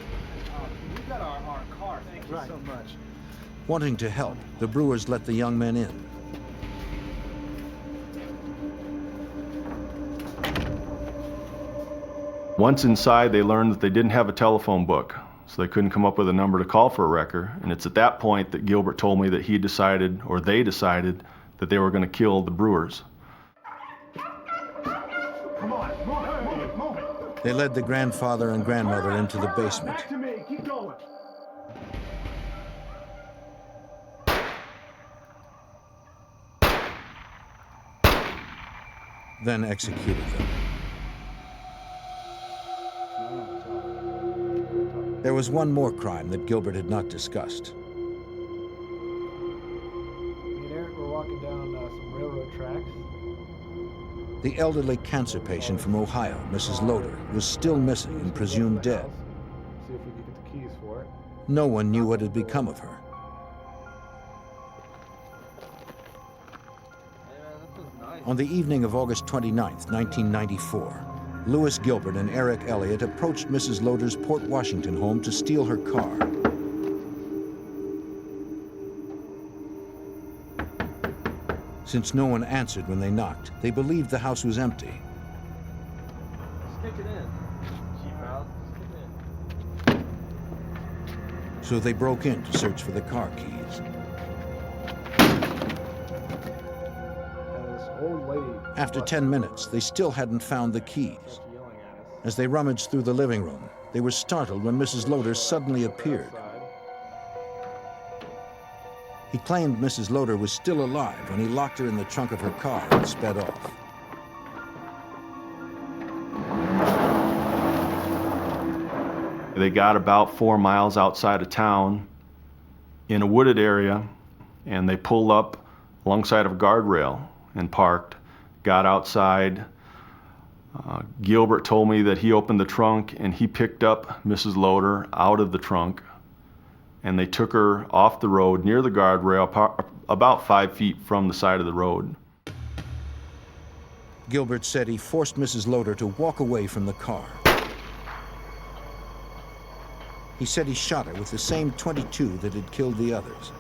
We got our car. Thank you so much. Wanting to help, the Brewers let the young men in. Once inside, they learned that they didn't have a telephone book, so they couldn't come up with a number to call for a wrecker. And it's at that point that Gilbert told me that he decided, or they decided, that they were going to kill the Brewers. Come on, move it. They led the grandfather and grandmother into the basement. Back to me. Keep going. Then executed them. There was one more crime that Gilbert had not discussed. We're walking down some railroad tracks. The elderly cancer patient from Ohio, Mrs. Loader, was still missing and presumed dead. See if we can get the keys for it. No one knew what had become of her. On the evening of August 29, 1994, Lewis Gilbert and Eric Elliott approached Mrs. Loader's Port Washington home to steal her car. Since no one answered when they knocked, they believed the house was empty. Stick it in. Cheap house, stick it in. So they broke in to search for the car keys. This old lady. After 10 minutes, they still hadn't found the keys. As they rummaged through the living room, they were startled when Mrs. Loader suddenly appeared. He claimed Mrs. Loader was still alive when he locked her in the trunk of her car and sped off. They got about 4 miles outside of town in a wooded area, and they pulled up alongside of a guardrail and parked, got outside. Gilbert told me that he opened the trunk and he picked up Mrs. Loader out of the trunk, and they took her off the road near the guardrail, about 5 feet from the side of the road. Gilbert said he forced Mrs. Loader to walk away from the car. He said he shot her with the same .22 that had killed the others.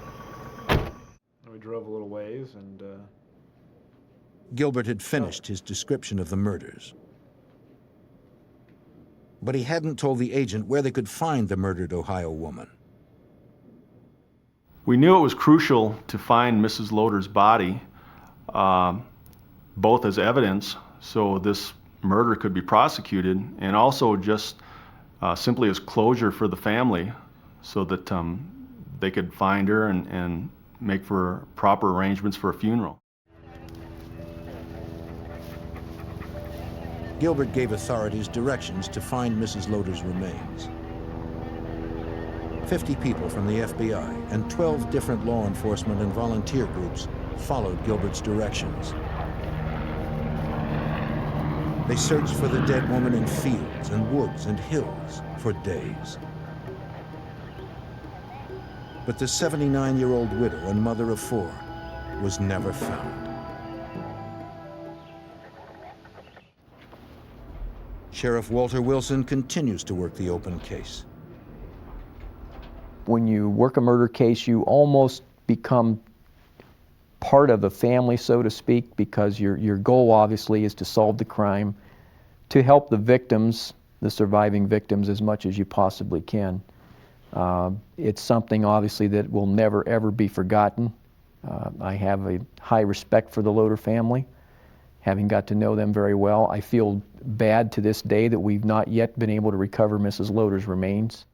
We drove a little ways and... Gilbert had finished his description of the murders. But he hadn't told the agent where they could find the murdered Ohio woman. We knew it was crucial to find Mrs. Loader's body, both as evidence, so this murder could be prosecuted, and also just simply as closure for the family, so that they could find her and make for proper arrangements for a funeral. Gilbert gave authorities directions to find Mrs. Loader's remains. 50 people from the FBI and 12 different law enforcement and volunteer groups followed Gilbert's directions. They searched for the dead woman in fields and woods and hills for days. But the 79-year-old widow and mother of 4 was never found. Sheriff Walter Wilson continues to work the open case. When you work a murder case, you almost become part of the family, so to speak, because your goal obviously is to solve the crime, to help the victims, the surviving victims, as much as you possibly can. It's something obviously that will never ever be forgotten. I have a high respect for the Loader family, having got to know them very well. I feel bad to this day that we've not yet been able to recover Mrs. Loader's remains.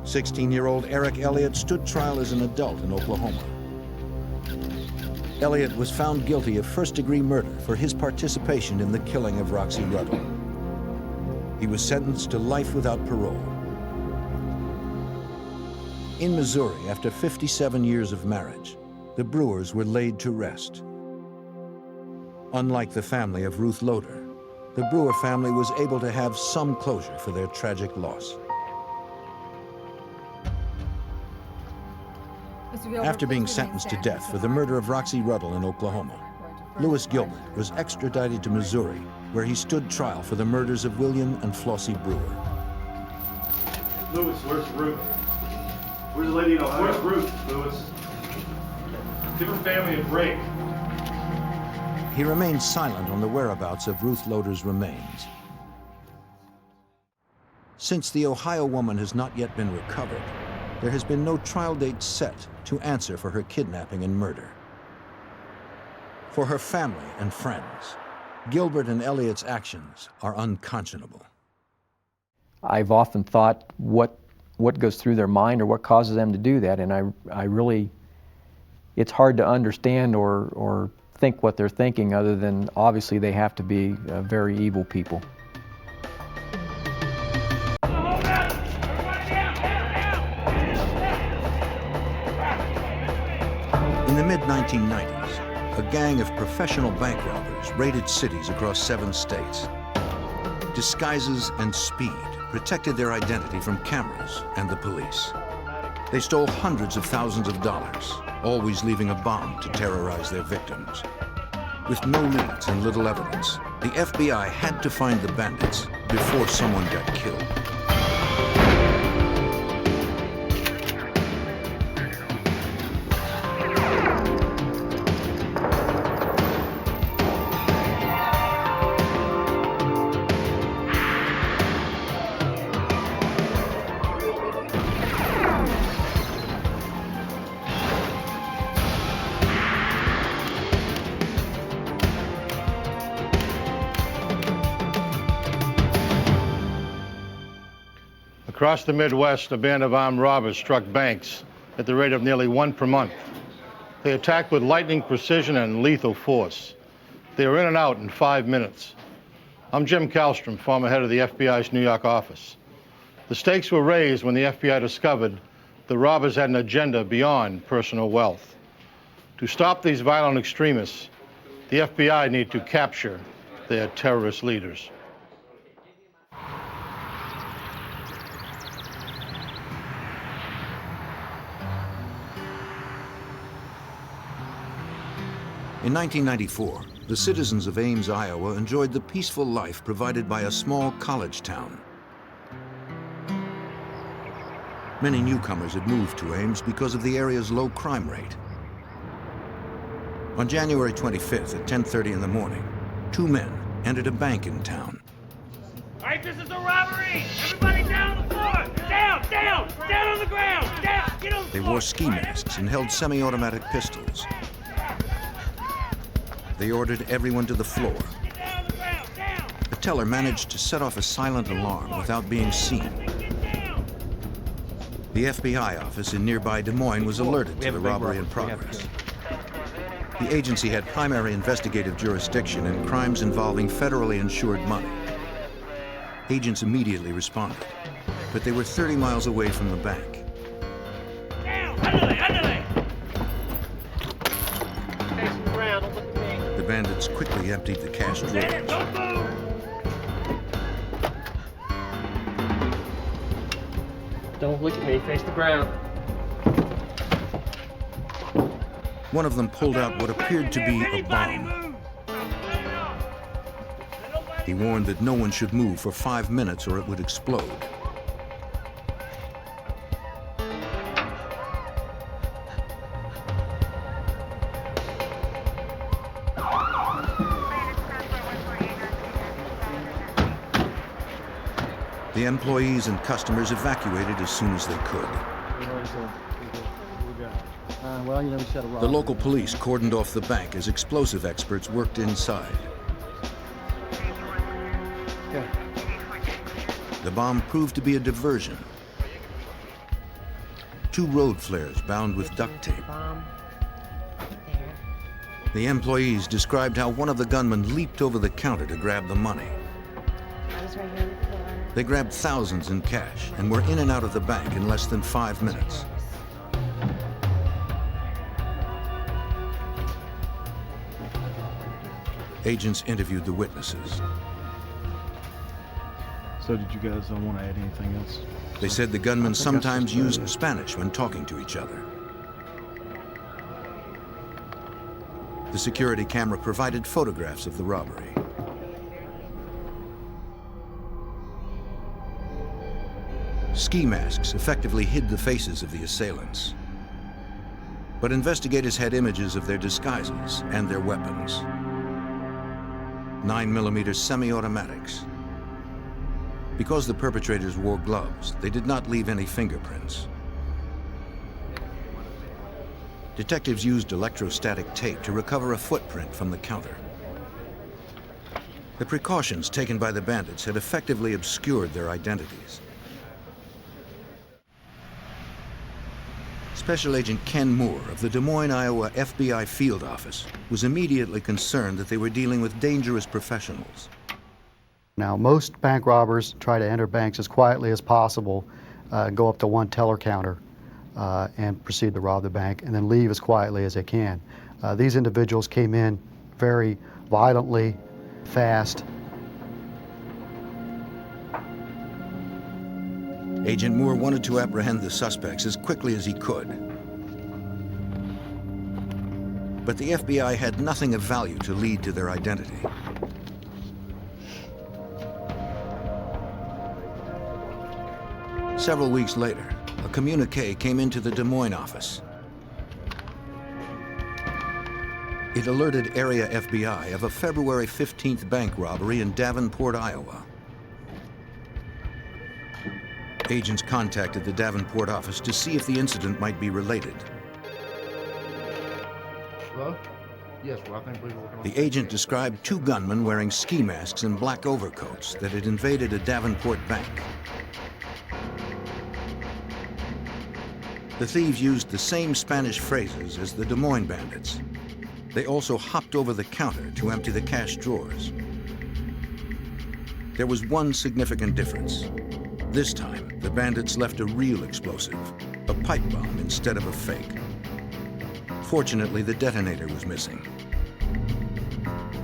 16-year-old Eric Elliott stood trial as an adult in Oklahoma. Elliott was found guilty of first-degree murder for his participation in the killing of Roxy Ruddle. He was sentenced to life without parole. In Missouri, after 57 years of marriage, the Brewers were laid to rest. Unlike the family of Ruth Loader, the Brewer family was able to have some closure for their tragic loss. After being sentenced to death for the murder of Roxy Ruddle in Oklahoma, Lewis Gilbert was extradited to Missouri, where he stood trial for the murders of William and Flossie Brewer. Lewis, where's Ruth? Where's the lady in Ohio? Where's Ruth, Lewis? Give her family a break. He remained silent on the whereabouts of Ruth Loader's remains. Since the Ohio woman has not yet been recovered, there has been no trial date set to answer for her kidnapping and murder. For her family and friends, Gilbert and Elliott's actions are unconscionable. I've often thought what goes through their mind or what causes them to do that, and I really, it's hard to understand or think what they're thinking, other than obviously they have to be very evil people. In the mid-1990s, a gang of professional bank robbers raided cities across 7 states. Disguises and speed protected their identity from cameras and the police. They stole hundreds of thousands of dollars, always leaving a bomb to terrorize their victims. With no leads and little evidence, the FBI had to find the bandits before someone got killed. Across the Midwest, a band of armed robbers struck banks at the rate of nearly one per month. They attacked with lightning precision and lethal force. They were in and out in 5 minutes. I'm Jim Kallstrom, former head of the FBI's New York office. The stakes were raised when the FBI discovered the robbers had an agenda beyond personal wealth. To stop these violent extremists, the FBI need to capture their terrorist leaders. In 1994, the citizens of Ames, Iowa enjoyed the peaceful life provided by a small college town. Many newcomers had moved to Ames because of the area's low crime rate. On January 25th at 10:30 in the morning, 2 men entered a bank in town. All right, this is a robbery! Everybody down on the floor! Down, down, down on the ground! Down, get on the They floor! wore ski masks and held semi-automatic pistols. They ordered everyone to the floor. The teller managed to set off a silent alarm without being seen. The FBI office in nearby Des Moines was alerted to the robbery in progress. The agency had primary investigative jurisdiction in crimes involving federally insured money. Agents immediately responded, but they were 30 miles away from the bank. The bandits quickly emptied the cash drawers. Don't look at me, face the ground. One of them pulled out what appeared to be a bomb. He warned that no one should move for 5 minutes or it would explode. The employees and customers evacuated as soon as they could. The local police cordoned off the bank as explosive experts worked inside. The bomb proved to be a diversion. 2 road flares bound with duct tape. The employees described how one of the gunmen leaped over the counter to grab the money. They grabbed thousands in cash and were in and out of the bank in less than 5 minutes. Agents interviewed the witnesses. So did you guys want to add anything else? They said the gunmen sometimes used Spanish when talking to each other. The security camera provided photographs of the robbery. Ski masks effectively hid the faces of the assailants. But investigators had images of their disguises and their weapons. 9mm semi-automatics. Because the perpetrators wore gloves, they did not leave any fingerprints. Detectives used electrostatic tape to recover a footprint from the counter. The precautions taken by the bandits had effectively obscured their identities. Special Agent Ken Moore of the Des Moines, Iowa FBI field office was immediately concerned that they were dealing with dangerous professionals. Now, most bank robbers try to enter banks as quietly as possible, go up to one teller counter and proceed to rob the bank, and then leave as quietly as they can. These individuals came in very violently, fast. Agent Moore wanted to apprehend the suspects as quickly as he could. but the FBI had nothing of value to lead to their identity. Several weeks later, a communique came into the Des Moines office. It alerted area FBI of a February 15th bank robbery in Davenport, Iowa. Agents contacted the Davenport office to see if the incident might be related. Hello? Yes, well, I think we're working on The agent described two gunmen wearing ski masks and black overcoats that had invaded a Davenport bank. The thieves used the same Spanish phrases as the Des Moines bandits. They also hopped over the counter to empty the cash drawers. There was one significant difference. This time, the bandits left a real explosive, a pipe bomb instead of a fake. Fortunately, the detonator was missing.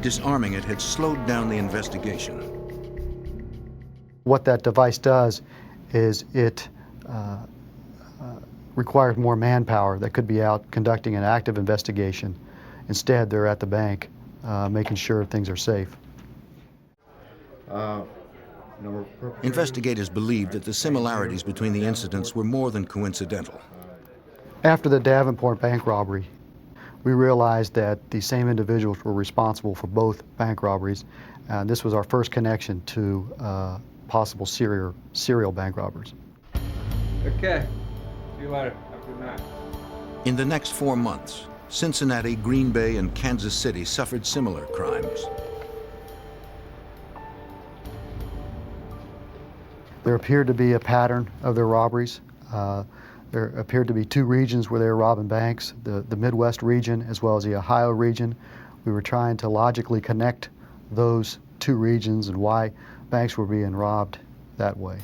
Disarming it had slowed down the investigation. What that device does is it requires more manpower that could be out conducting an active investigation. Instead, they're at the bank making sure things are safe. Investigators believed that the similarities between the incidents were more than coincidental. After the Davenport bank robbery, we realized that the same individuals were responsible for both bank robberies. This was our first connection to possible serial bank robbers. Okay. See you later. Have a good night. In the next 4 months, Cincinnati, Green Bay, and Kansas City suffered similar crimes. There appeared to be a pattern of their robberies. There appeared to be two regions where they were robbing banks, the Midwest region as well as the Ohio region. We were trying to logically connect those two regions and why banks were being robbed that way.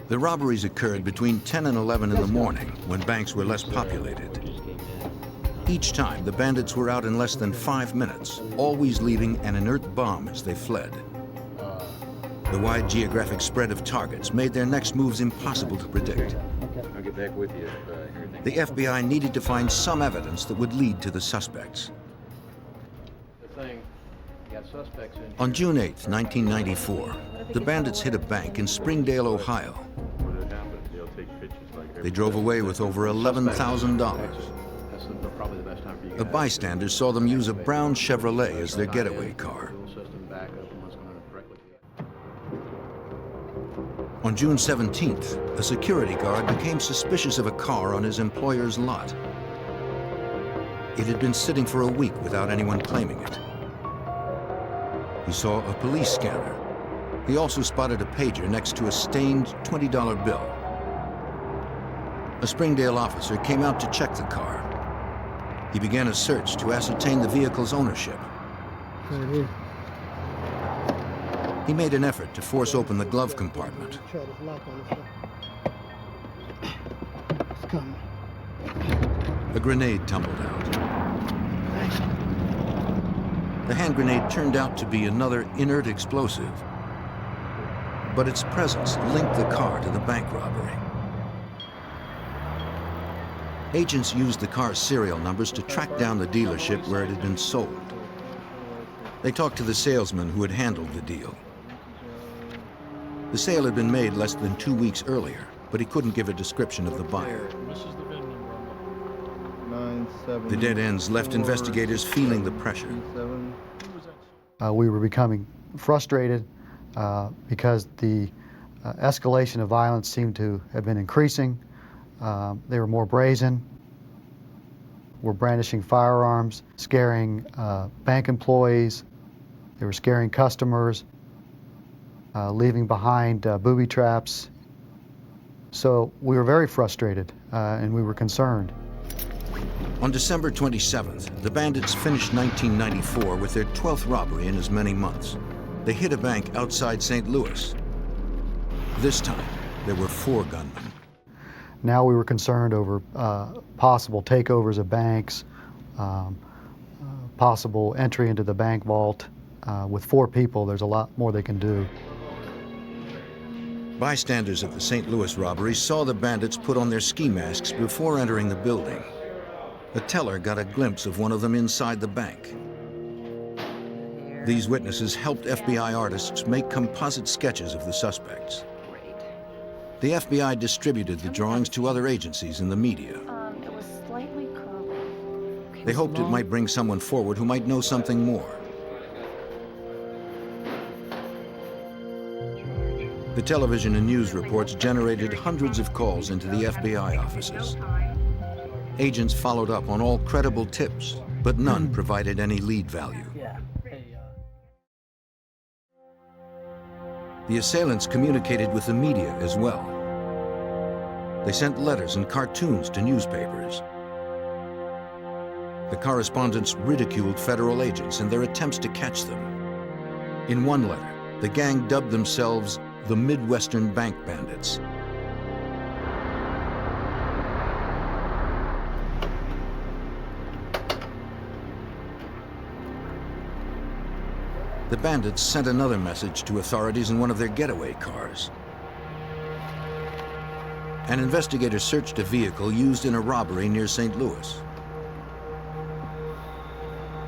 The robberies occurred between 10 and 11 in the morning when banks were less populated. Each time, the bandits were out in less than 5 minutes, always leaving an inert bomb as they fled. The wide geographic spread of targets made their next moves impossible to predict. I'll get back with you. The FBI needed to find some evidence that would lead to the suspects. On June 8, 1994, the bandits hit a bank in Springdale, Ohio. They drove away with over $11,000. A bystander saw them use a brown Chevrolet as their getaway car. On June 17th, a security guard became suspicious of a car on his employer's lot. It had been sitting for a week without anyone claiming it. He saw a police scanner. He also spotted a pager next to a stained $20 bill. A Springdale officer came out to check the car. He began a search to ascertain the vehicle's ownership. He made an effort to force open the glove compartment. A grenade tumbled out. The hand grenade turned out to be another inert explosive, but its presence linked the car to the bank robbery. Agents used the car's serial numbers to track down the dealership where it had been sold. They talked to the salesman who had handled the deal. The sale had been made less than 2 weeks earlier, but he couldn't give a description of the buyer. The dead ends left investigators feeling the pressure. We were becoming frustrated because the escalation of violence seemed to have been increasing. They were more brazen, were brandishing firearms, scaring bank employees. They were scaring customers, leaving behind booby traps. So we were very frustrated and we were concerned. On December 27th, the bandits finished 1994 with their 12th robbery in as many months. They hit a bank outside St. Louis. This time, there were 4 gunmen. Now we were concerned over possible takeovers of banks, possible entry into the bank vault. With 4 people, there's a lot more they can do. Bystanders at the St. Louis robbery saw the bandits put on their ski masks before entering the building. A teller got a glimpse of one of them inside the bank. These witnesses helped FBI artists make composite sketches of the suspects. The FBI distributed the drawings to other agencies and the media. It was slightly curved. They hoped it might bring someone forward who might know something more. The television and news reports generated hundreds of calls into the FBI offices. Agents followed up on all credible tips, but none provided any lead value. The assailants communicated with the media as well. They sent letters and cartoons to newspapers. The correspondents ridiculed federal agents and their attempts to catch them. In one letter, the gang dubbed themselves the Midwestern Bank Bandits. The bandits sent another message to authorities in one of their getaway cars. An investigator searched a vehicle used in a robbery near St. Louis.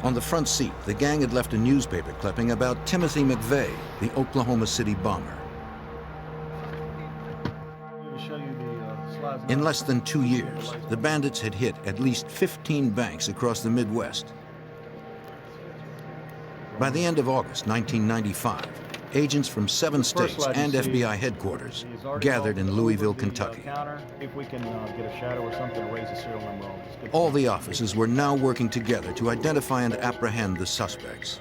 On the front seat, the gang had left a newspaper clipping about Timothy McVeigh, the Oklahoma City bomber. In less than 2 years, the bandits had hit at least 15 banks across the Midwest. By the end of August 1995, agents from 7 states and FBI headquarters gathered in Louisville, Kentucky. All the offices were now working together to identify and apprehend the suspects.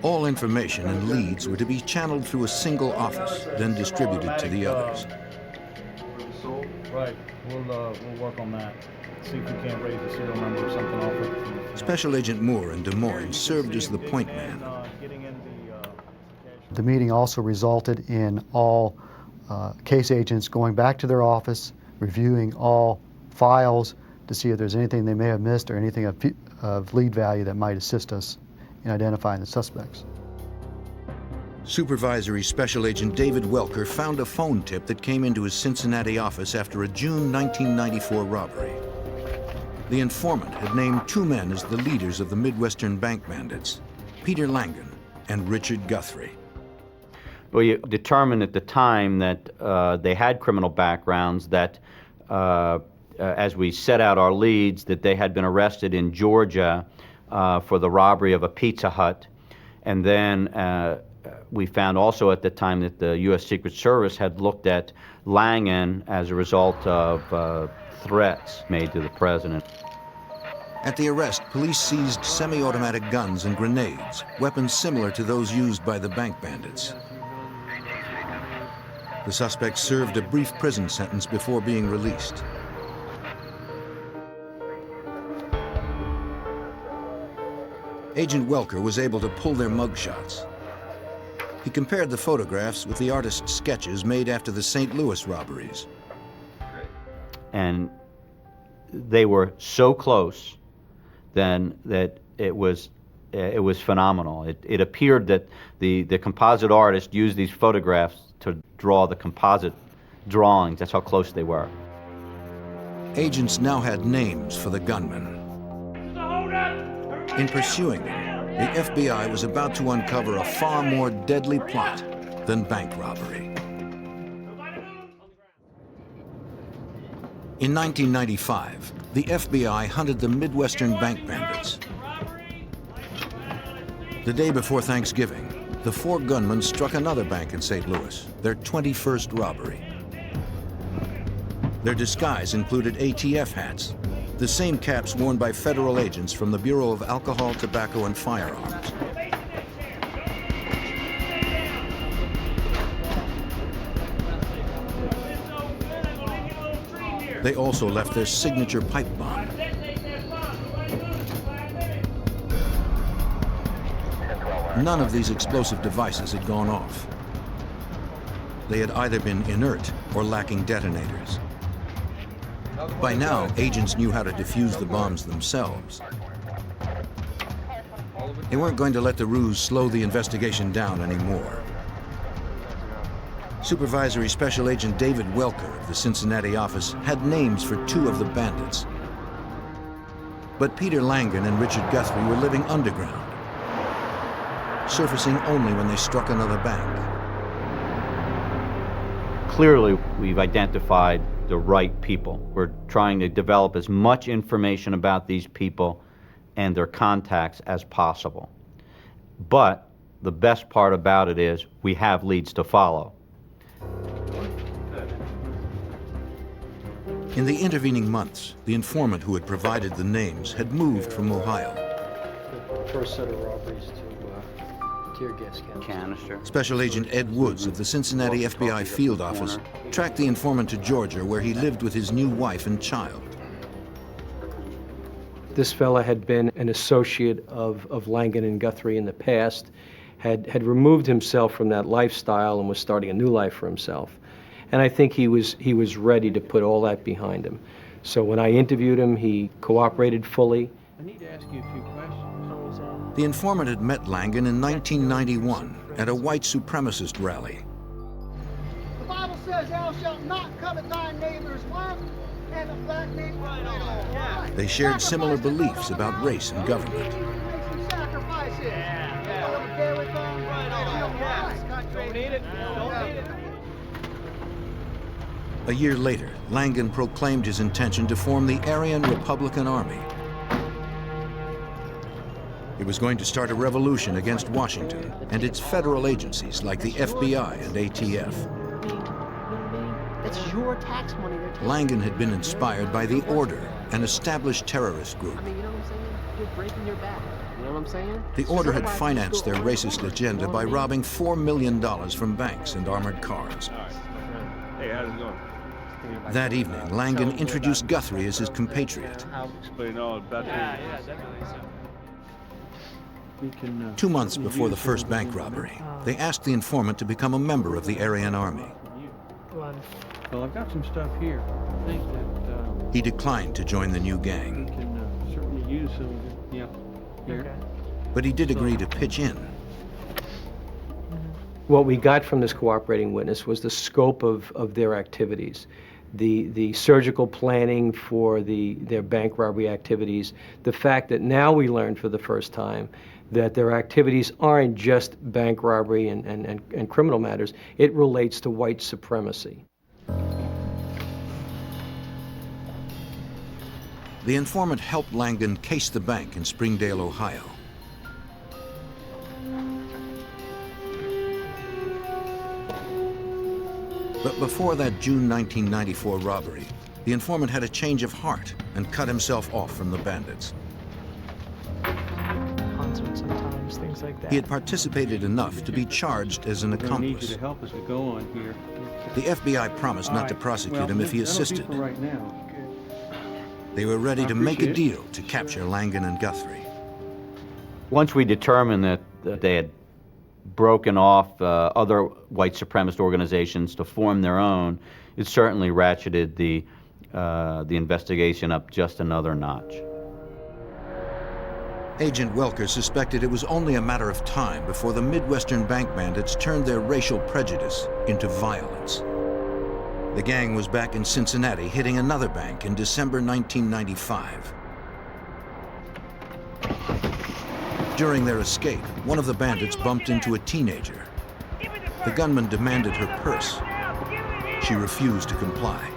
All information and leads were to be channeled through a single office, then distributed to the others. Right, we'll work on that. See if we can't raise the serial number or something off it. Special Agent Moore in Des Moines served as the point man. The meeting also resulted in all case agents going back to their office, reviewing all files to see if there's anything they may have missed or anything of lead value that might assist us in identifying the suspects. Supervisory Special Agent David Welker found a phone tip that came into his Cincinnati office after a June 1994 robbery. The informant had named 2 men as the leaders of the Midwestern Bank Bandits, Peter Langan and Richard Guthrie. We determined at the time that they had criminal backgrounds, that as we set out our leads, that they had been arrested in Georgia for the robbery of a Pizza Hut. And then we found also at the time that the U.S. Secret Service had looked at Langan as a result of threats made to the president. At the arrest, police seized semi-automatic guns and grenades, weapons similar to those used by the bank bandits. The suspects served a brief prison sentence before being released. Agent Welker was able to pull their mugshots. He compared the photographs with the artist's sketches made after the St. Louis robberies. And they were so close then that it was phenomenal. It appeared that the composite artist used these photographs to draw the composite drawings. That's how close they were. Agents now had names for the gunmen. In pursuing them, the FBI was about to uncover a far more deadly plot than bank robbery. In 1995, the FBI hunted the Midwestern Bank Bandits. The day before Thanksgiving, the 4 gunmen struck another bank in St. Louis, their 21st robbery. Their disguise included ATF hats, the same caps worn by federal agents from the Bureau of Alcohol, Tobacco, and Firearms. They also left their signature pipe bomb. None of these explosive devices had gone off. They had either been inert or lacking detonators. By now, agents knew how to defuse the bombs themselves. They weren't going to let the ruse slow the investigation down anymore. Supervisory Special Agent David Welker of the Cincinnati office had names for 2 of the bandits. But Peter Langan and Richard Guthrie were living underground, surfacing only when they struck another bank. Clearly, we've identified the right people. We're trying to develop as much information about these people and their contacts as possible. But the best part about it is we have leads to follow. In the intervening months, the informant who had provided the names had moved from Ohio. The first set of robberies to tear gas canister. Special Agent Ed Woods of the Cincinnati FBI field office tracked the informant to Georgia, where he lived with his new wife and child. This fella had been an associate of Langan and Guthrie in the past, had removed himself from that lifestyle and was starting a new life for himself. And I think he was ready to put all that behind him. So when I interviewed him, he cooperated fully. I need to ask you a few questions. The informant had met Langan in 1991 at a white supremacist rally. The Bible says, "Thou shalt not covet thy neighbor's wife and a black neighbor's widow." They shared similar beliefs about race and government. Make some sacrifices. Okay with them? Don't need it. Don't need it. A year later, Langan proclaimed his intention to form the Aryan Republican Army. It was going to start a revolution against Washington and its federal agencies like the FBI and ATF. It's your tax money they're taking. Langan had been inspired by the Order, an established terrorist group. I mean, you know what I'm saying? You're breaking your back. You know what I'm saying? The Order had financed their racist agenda by robbing $4 million from banks and armored cars. Hey, how's it going? That evening, Langan introduced Guthrie as his compatriot. Explain all about that. Yeah, definitely. 2 months before the first bank robbery, they asked the informant to become a member of the Aryan Army. Well, I've got some stuff here. I think that He declined to join the new gang, we can certainly use some of it. Yeah, here. but he did agree to pitch in. What we got from this cooperating witness was the scope of their activities, the surgical planning for their bank robbery activities, the fact that now we learned for the first time that their activities aren't just bank robbery and criminal matters. It relates to white supremacy. The informant helped Langan case the bank in Springdale, Ohio. But before that June 1994 robbery, the informant had a change of heart and cut himself off from the bandits. Concerts sometimes, things like that. He had participated enough to be charged as an I need you accomplice. to help as we go on here. The FBI promised not to prosecute him if he assisted. That'll be for right now. They were ready I to make a appreciate it. deal to capture Langan and Guthrie. Once we determined that they had broken off other white supremacist organizations to form their own, it certainly ratcheted the investigation up just another notch. Agent Welker suspected it was only a matter of time before the Midwestern bank bandits turned their racial prejudice into violence. The gang was back in Cincinnati, hitting another bank in December 1995. During their escape, one of the bandits bumped into a teenager. The gunman demanded her purse. She refused to comply.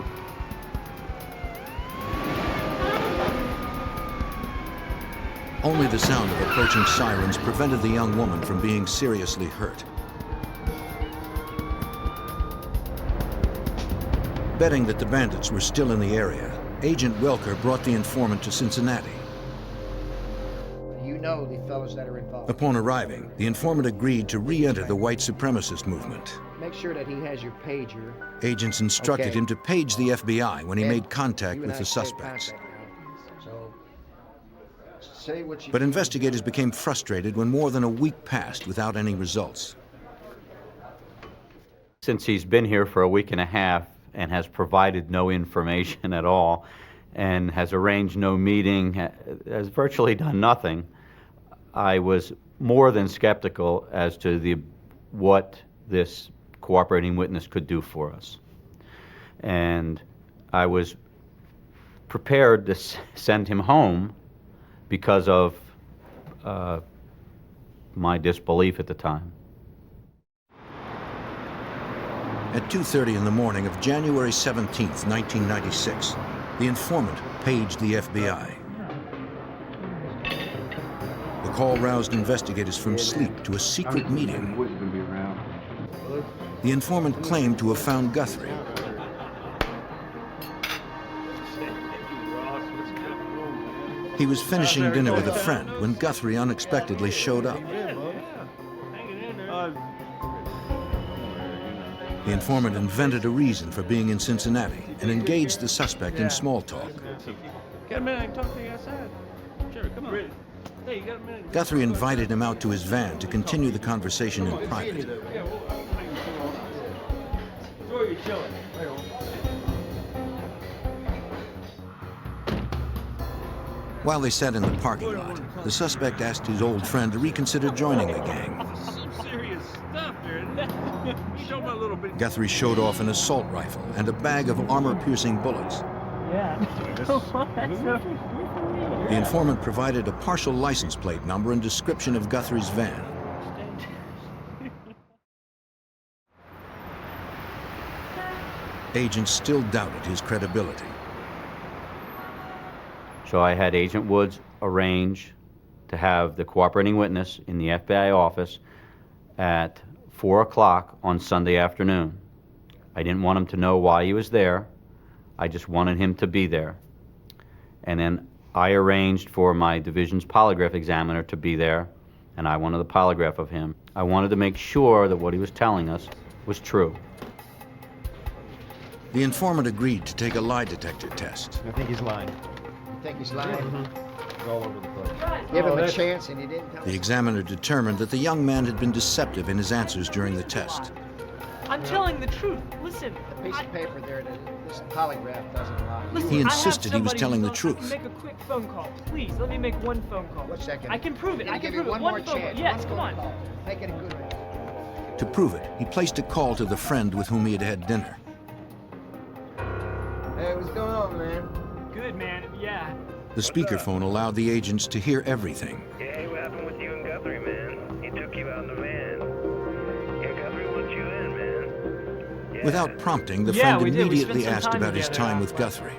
Only the sound of approaching sirens prevented the young woman from being seriously hurt. Betting that the bandits were still in the area, Agent Welker brought the informant to Cincinnati. You know the fellows that are involved. Upon arriving, the informant agreed to re-enter the white supremacist movement. Make sure that he has your pager. Agents instructed Okay. him to page the FBI when he Ed, made contact you and with I the stay in suspects. contact now. So, say what you But do. investigators became frustrated when more than a week passed without any results. Since he's been here for a week and a half and has provided no information at all and has arranged no meeting, has virtually done nothing, I was more than skeptical as to what this cooperating witness could do for us. And I was prepared to send him home because of my disbelief at the time. At 2:30 in the morning of January 17th, 1996, the informant paged the FBI. The call roused investigators from sleep to a secret meeting. The informant claimed to have found Guthrie. He was finishing dinner with a friend when Guthrie unexpectedly showed up. The informant invented a reason for being in Cincinnati and engaged the suspect in small talk. Got a minute, I can talk to you outside. Sure, come on. Hey, you got a minute? Guthrie invited him out to his van to continue the conversation in private. Where are you chilling? While they sat in the parking lot, the suspect asked his old friend to reconsider joining the gang. Some serious stuff here, isn't it? You talking about a little bit. Guthrie showed off an assault rifle and a bag of armor-piercing bullets. Yeah. The informant provided a partial license plate number and description of Guthrie's van. Agents still doubted his credibility. So I had Agent Woods arrange to have the cooperating witness in the FBI office at 4 o'clock on Sunday afternoon. I didn't want him to know why he was there. I just wanted him to be there. And then I arranged for my division's polygraph examiner to be there, and I wanted the polygraph of him. I wanted to make sure that what he was telling us was true. The informant agreed to take a lie detector test. I think he's lying. You think he's lying? He's all over the place. Give him a chance and he didn't tell The examiner determined that the young man had been deceptive in his answers during the test. I'm telling the truth. Listen. The piece of paper there, this polygraph doesn't lie. Listen, He I have insisted he was somebody telling the who's truth. Make a quick phone call, please. Let me make one phone call. What's that? I can prove it. I can give you prove it. one more phone chance. call. Yes, One come on. phone call. Make it a good one. To prove it, he placed a call to the friend with whom he had had dinner. Hey, what's going on, man? Good, man. Yeah. The speakerphone allowed the agents to hear everything. Hey, what happened with you and Guthrie, man? He took you out in the van. Yeah, Guthrie wants you in, man. Yeah. Without prompting, the Yeah, friend we did. We immediately spent some asked time about his together. time with Guthrie.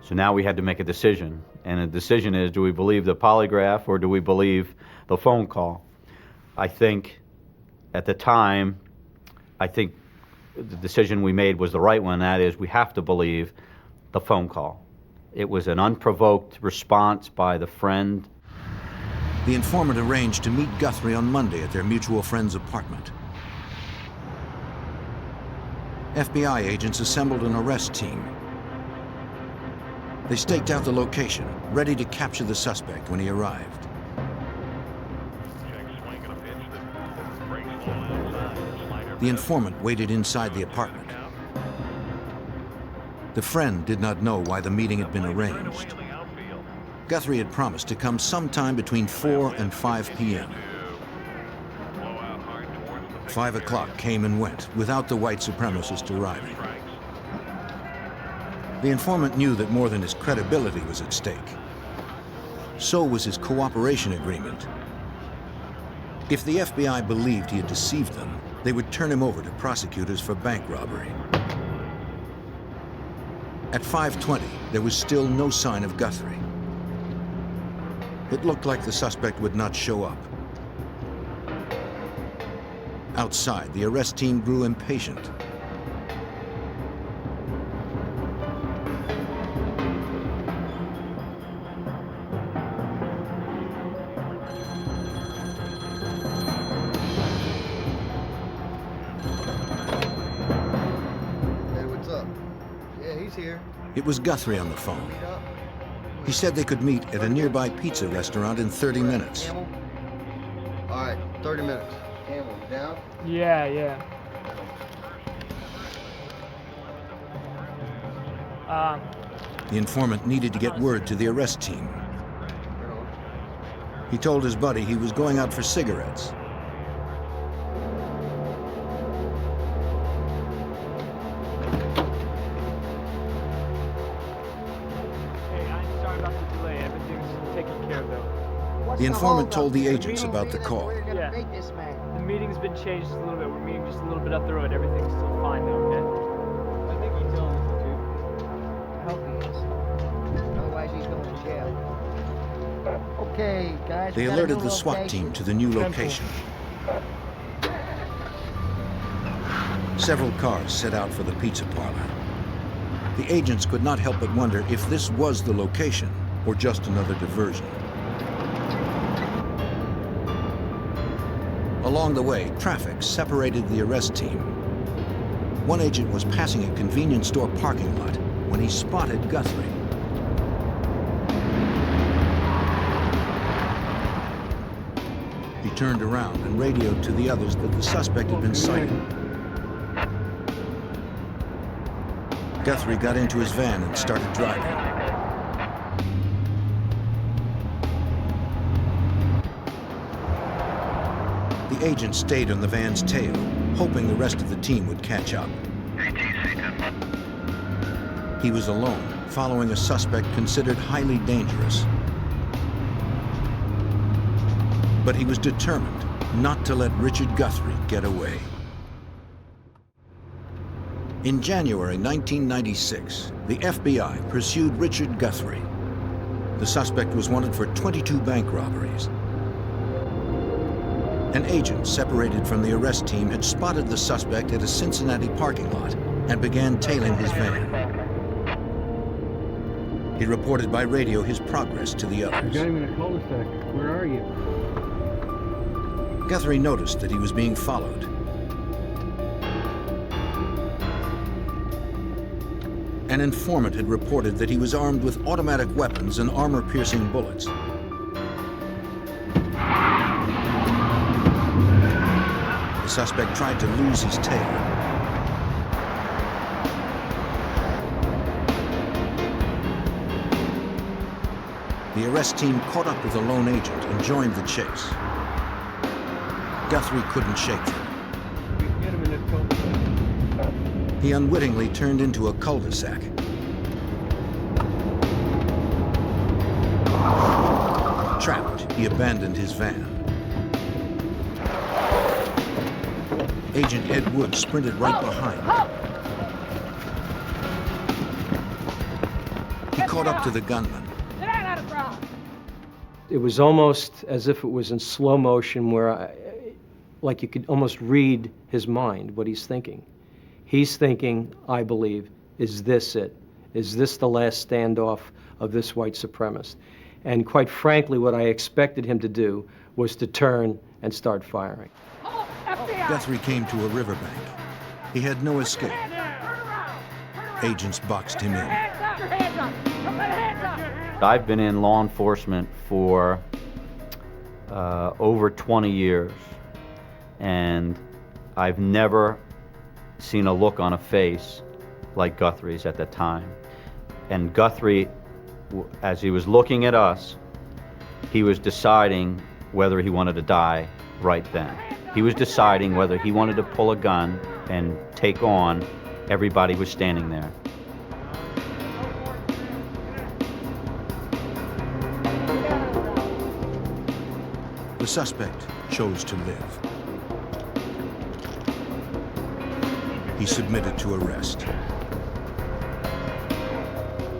So now we had to make a decision, and the decision is, do we believe the polygraph or do we believe the phone call? I think at the time, I think the decision we made was the right one. That is, we have to believe the phone call. It was an unprovoked response by the friend. The informant arranged to meet Guthrie on Monday at their mutual friend's apartment. FBI agents assembled an arrest team. They staked out the location, ready to capture the suspect when he arrived. The informant waited inside the apartment. The friend did not know why the meeting had been arranged. Guthrie had promised to come sometime between 4 and 5 p.m. 5 o'clock came and went without the white supremacist arriving. The informant knew that more than his credibility was at stake. So was his cooperation agreement. If the FBI believed he had deceived them, they would turn him over to prosecutors for bank robbery. At 5:20, there was still no sign of Guthrie. It looked like the suspect would not show up. Outside, the arrest team grew impatient. Hey, what's up? Yeah, he's here. It was Guthrie on the phone. He said they could meet at a nearby pizza restaurant in 30 minutes. Camel? All right, 30 minutes. Camel, you down? Yeah. The informant needed to get word to the arrest team. He told his buddy he was going out for cigarettes. The informant told the agents about the call. Yeah. The meeting's been changed just a little bit. We're meeting just a little bit up the road. Everything's still fine though, okay? I think he's telling us the truth. I hope he is. Otherwise, he's going to jail. Okay, guys. They alerted the SWAT team to the new location. Several cars set out for the pizza parlor. The agents could not help but wonder if this was the location or just another diversion. Along the way, traffic separated the arrest team. One agent was passing a convenience store parking lot when he spotted Guthrie. He turned around and radioed to the others that the suspect had been sighted. Guthrie got into his van and started driving. The agent stayed on the van's tail, hoping the rest of the team would catch up. He was alone, following a suspect considered highly dangerous. But he was determined not to let Richard Guthrie get away. In January 1996, the FBI pursued Richard Guthrie. The suspect was wanted for 22 bank robberies. An agent separated from the arrest team had spotted the suspect at a Cincinnati parking lot and began tailing his van. He reported by radio his progress to the others. You got him in a cul-de-sac. Where are you? Guthrie noticed that he was being followed. An informant had reported that he was armed with automatic weapons and armor-piercing bullets. The suspect tried to lose his tail. The arrest team caught up with the lone agent and joined the chase. Guthrie couldn't shake them. Get him in that cul-de-sac. He unwittingly turned into a cul-de-sac. Trapped, he abandoned his van. Agent Ed Wood sprinted right behind. He caught up to the gunman. It was almost as if it was in slow motion where like you could almost read his mind, what he's thinking. He's thinking, I believe, is this it? Is this the last standoff of this white supremacist? And quite frankly, what I expected him to do was to turn and start firing. Guthrie came to a riverbank. He had no escape. Agents boxed him in. I've been in law enforcement for over 20 years, and I've never seen a look on a face like Guthrie's at the time. And Guthrie, as he was looking at us, he was deciding whether he wanted to die right then. He was deciding whether he wanted to pull a gun and take on everybody who was standing there. The suspect chose to live. He submitted to arrest.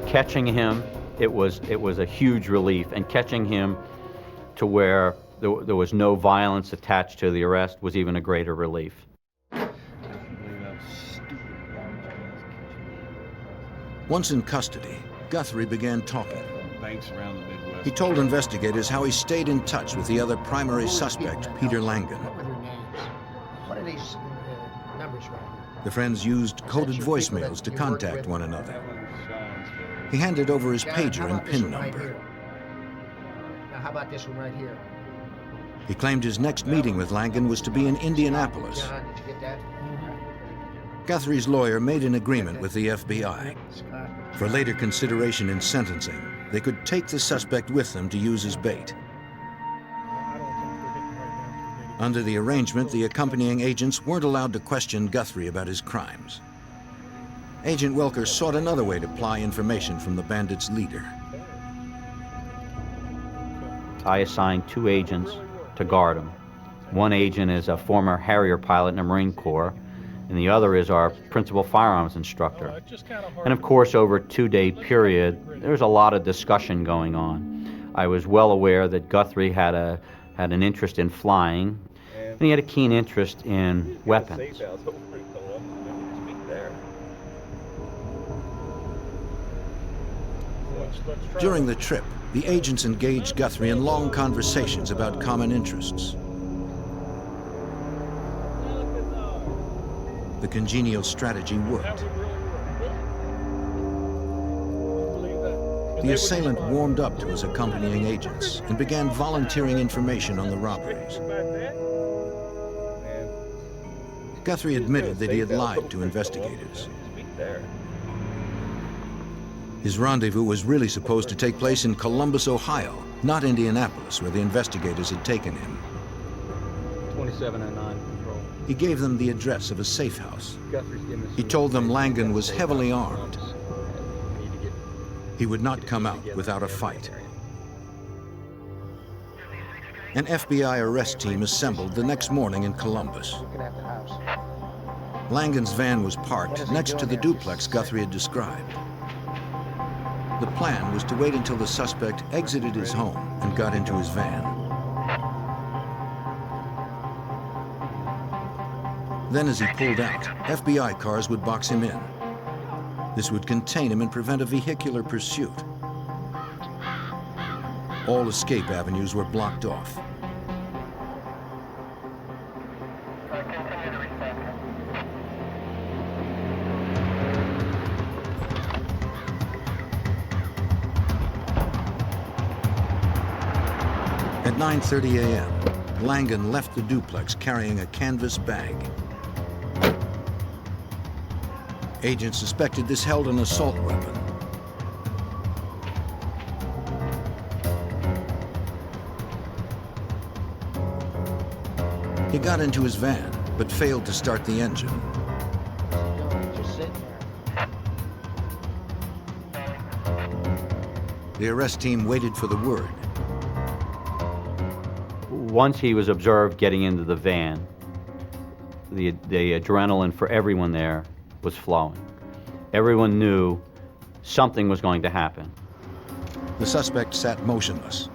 Catching him, it was a huge relief, and catching him to where there was no violence attached to the arrest was even a greater relief. Once in custody, Guthrie began talking. He told investigators how he stayed in touch with the other primary suspect, Peter Langan. What are these numbers right? The friends used coded voicemails to contact one another. He handed over his pager and PIN number. Now, how about this one right here? He claimed his next meeting with Langan was to be in Indianapolis. John, did you get that? Guthrie's lawyer made an agreement with the FBI. For later consideration in sentencing, they could take the suspect with them to use as bait. Under the arrangement, the accompanying agents weren't allowed to question Guthrie about his crimes. Agent Welker sought another way to ply information from the bandits' leader. I assigned 2 agents to guard them. One agent is a former Harrier pilot in the Marine Corps, and the other is our principal firearms instructor. And of course, over a 2-day period, there was a lot of discussion going on. I was well aware that Guthrie had an interest in flying, and he had a keen interest in weapons. During the trip, the agents engaged Guthrie in long conversations about common interests. The congenial strategy worked. The assailant warmed up to his accompanying agents and began volunteering information on the robberies. Guthrie admitted that he had lied to investigators. His rendezvous was really supposed to take place in Columbus, Ohio, not Indianapolis, where the investigators had taken him. 2709 control. He gave them the address of a safe house. He told them Langan was heavily armed. He would not come out without a fight. An FBI arrest team assembled the next morning in Columbus. Langan's van was parked next to the duplex Guthrie had described. The plan was to wait until the suspect exited his home and got into his van. Then as he pulled out, FBI cars would box him in. This would contain him and prevent a vehicular pursuit. All escape avenues were blocked off. At 9:30 a.m., Langan left the duplex carrying a canvas bag. Agents suspected this held an assault weapon. He got into his van, but failed to start the engine. Just sitting there. The arrest team waited for the word. Once he was observed getting into the van, the adrenaline for everyone there was flowing. Everyone knew something was going to happen. The suspect sat motionless.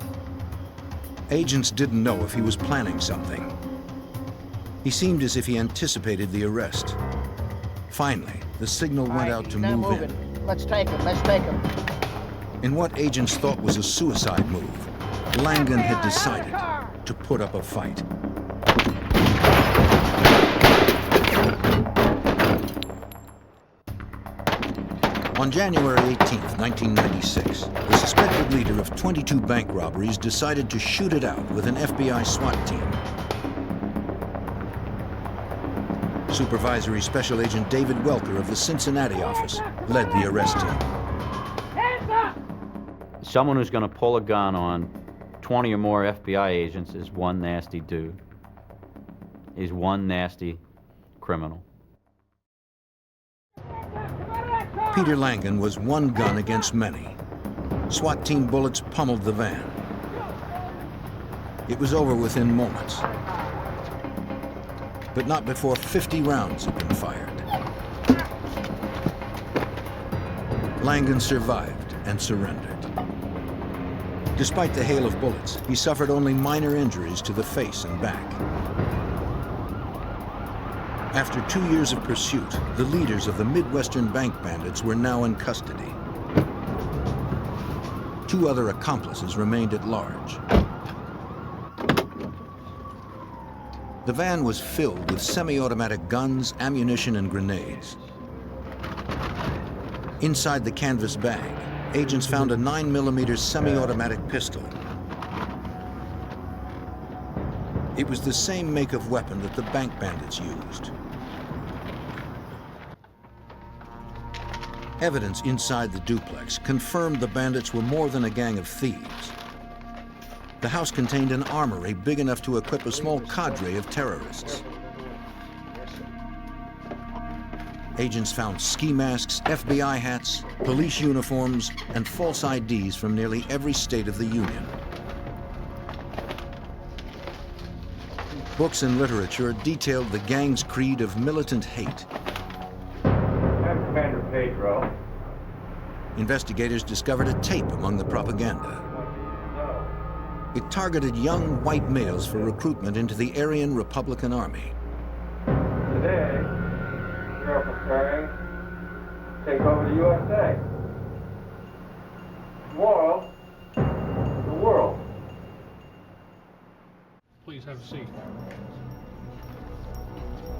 Agents didn't know if he was planning something. He seemed as if he anticipated the arrest. Finally, the signal went out to move in. Let's take him. Let's take him. In what agents thought was a suicide move, Langan had decided to put up a fight. On January 18, 1996, the suspected leader of 22 bank robberies decided to shoot it out with an FBI SWAT team. Supervisory Special Agent David Welker of the Cincinnati office led the arrest team. Someone who's going to pull a gun on 20 or more FBI agents is one nasty dude. He's one nasty criminal. Peter Langan was one gun against many. SWAT team bullets pummeled the van. It was over within moments, but not before 50 rounds had been fired. Langan survived and surrendered. Despite the hail of bullets, he suffered only minor injuries to the face and back. After 2 years of pursuit, the leaders of the Midwestern bank bandits were now in custody. 2 other accomplices remained at large. The van was filled with semi-automatic guns, ammunition, and grenades. Inside the canvas bag, agents found a 9mm semi-automatic pistol. It was the same make of weapon that the bank bandits used. Evidence inside the duplex confirmed the bandits were more than a gang of thieves. The house contained an armory big enough to equip a small cadre of terrorists. Agents found ski masks, FBI hats, police uniforms, and false IDs from nearly every state of the Union. Books and literature detailed the gang's creed of militant hate. I'm Commander Pedro. Investigators discovered a tape among the propaganda. It targeted young white males for recruitment into the Aryan Republican Army. Today, we are preparing to take over the USA. Tomorrow, the world. Please have a seat.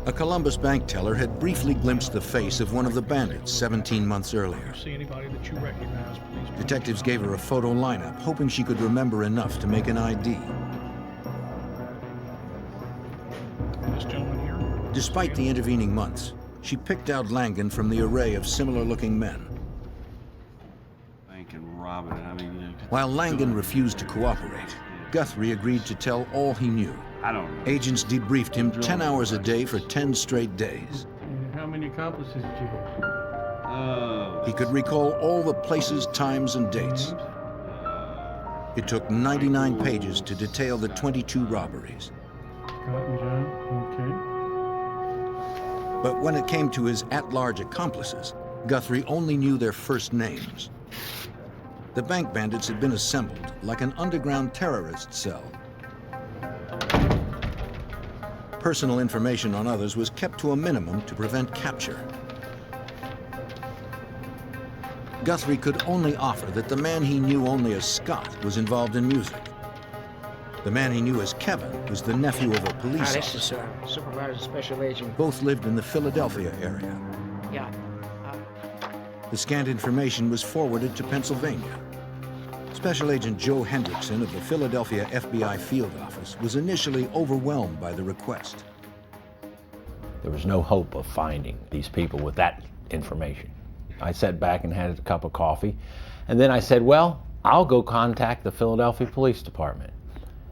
A Columbus bank teller had briefly glimpsed the face of one of the bandits 17 months earlier. See anybody that you recognize, please. Detectives gave her a photo lineup, hoping she could remember enough to make an ID. This gentleman here. Despite the intervening months, she picked out Langan from the array of similar-looking men. Bank and robbing. I mean, While Langan refused to cooperate, Guthrie agreed to tell all he knew. I don't know. Agents debriefed him 10 hours a day for 10 straight days. How many accomplices did you have? He could recall all the places, times, and dates. It took 99 pages to detail the 22 robberies. Cotton John, okay. But when it came to his at-large accomplices, Guthrie only knew their first names. The bank bandits had been assembled like an underground terrorist cell. Personal information on others was kept to a minimum to prevent capture. Guthrie could only offer that the man he knew only as Scott was involved in music. The man he knew as Kevin was the nephew of a police officer. This is Supervisor Special Agent. Both lived in the Philadelphia area. Yeah. The scant information was forwarded to Pennsylvania. Special Agent Joe Hendrickson of the Philadelphia FBI field office was initially overwhelmed by the request. There was no hope of finding these people with that information. I sat back and had a cup of coffee, and then I said, well, I'll go contact the Philadelphia Police Department.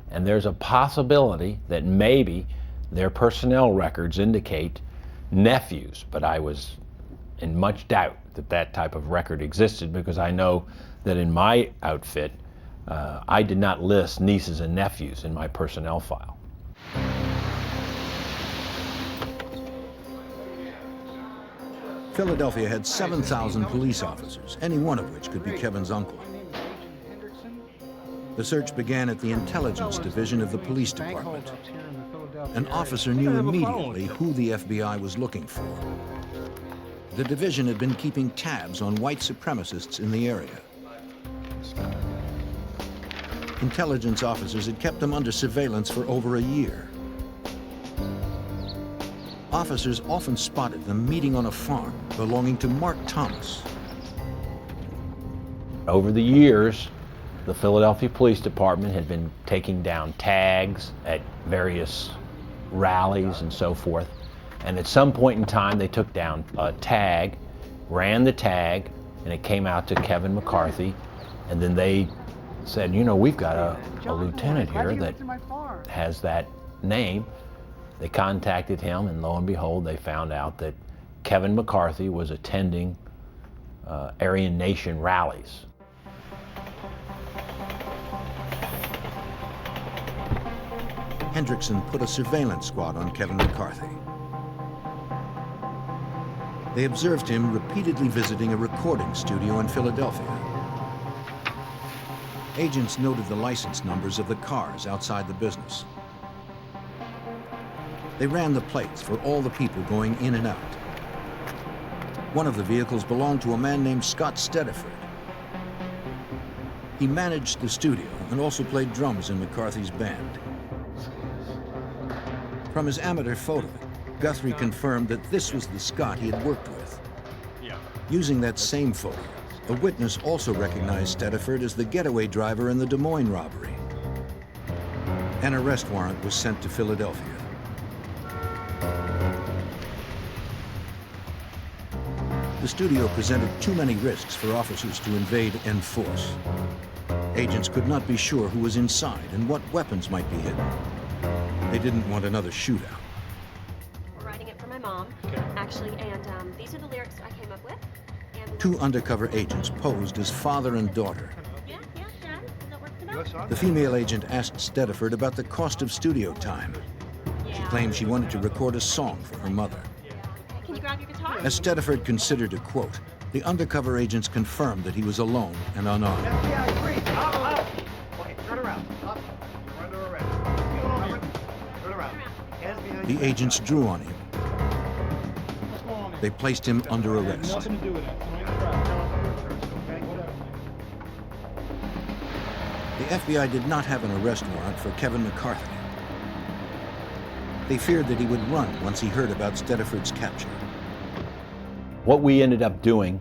And there's a possibility that maybe their personnel records indicate nephews, but I was in much doubt that that type of record existed, because I know that in my outfit, I did not list nieces and nephews in my personnel file. Philadelphia had 7,000 police officers, any one of which could be Kevin's uncle. The search began at the intelligence division of the police department. An officer knew immediately who the FBI was looking for. The division had been keeping tabs on white supremacists in the area. Intelligence officers had kept them under surveillance for over a year. Officers often spotted them meeting on a farm belonging to Mark Thomas. Over the years, the Philadelphia Police Department had been taking down tags at various rallies and so forth. And at some point in time, they took down a tag, ran the tag, and it came out to Kevin McCarthy. And then they said, you know, we've got a lieutenant here that has that name. They contacted him, and lo and behold, they found out that Kevin McCarthy was attending Aryan Nation rallies. Hendrickson put a surveillance squad on Kevin McCarthy. They observed him repeatedly visiting a recording studio in Philadelphia. Agents noted the license numbers of the cars outside the business. They ran the plates for all the people going in and out. One of the vehicles belonged to a man named Scott Stediford. He managed the studio and also played drums in McCarthy's band. From his amateur photo, Guthrie confirmed that this was the Scott he had worked with. Using that same photo, a witness also recognized Stediford as the getaway driver in the Des Moines robbery. An arrest warrant was sent to Philadelphia. The studio presented too many risks for officers to invade and force. Agents could not be sure who was inside and what weapons might be hidden. They didn't want another shootout. We're writing it for my mom, actually, and these are the lyrics I came up with. And Two undercover agents posed as father and daughter. Yeah, Dad, does that work for that? The female agent asked Stediford about the cost of studio time. She claimed she wanted to record a song for her mother. Can you grab your guitar? As Stediford considered a quote, the undercover agents confirmed that he was alone and unarmed. FBI, freeze! Up! Okay, turn around. Up. You're under arrest. Turn around. Hands behind The your agents back. drew on him. They placed him under arrest. Nothing to do with that. The FBI did not have an arrest warrant for Kevin McCarthy. They feared that he would run once he heard about Stediford's capture. What we ended up doing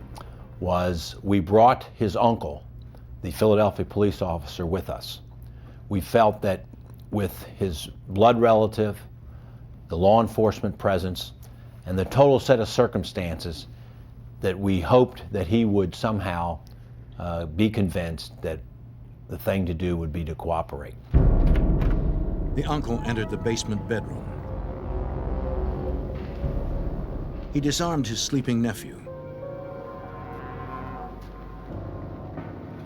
was we brought his uncle, the Philadelphia police officer, with us. We felt that with his blood relative, the law enforcement presence, and the total set of circumstances, that we hoped that he would somehow be convinced that the thing to do would be to cooperate. The uncle entered the basement bedroom. He disarmed his sleeping nephew.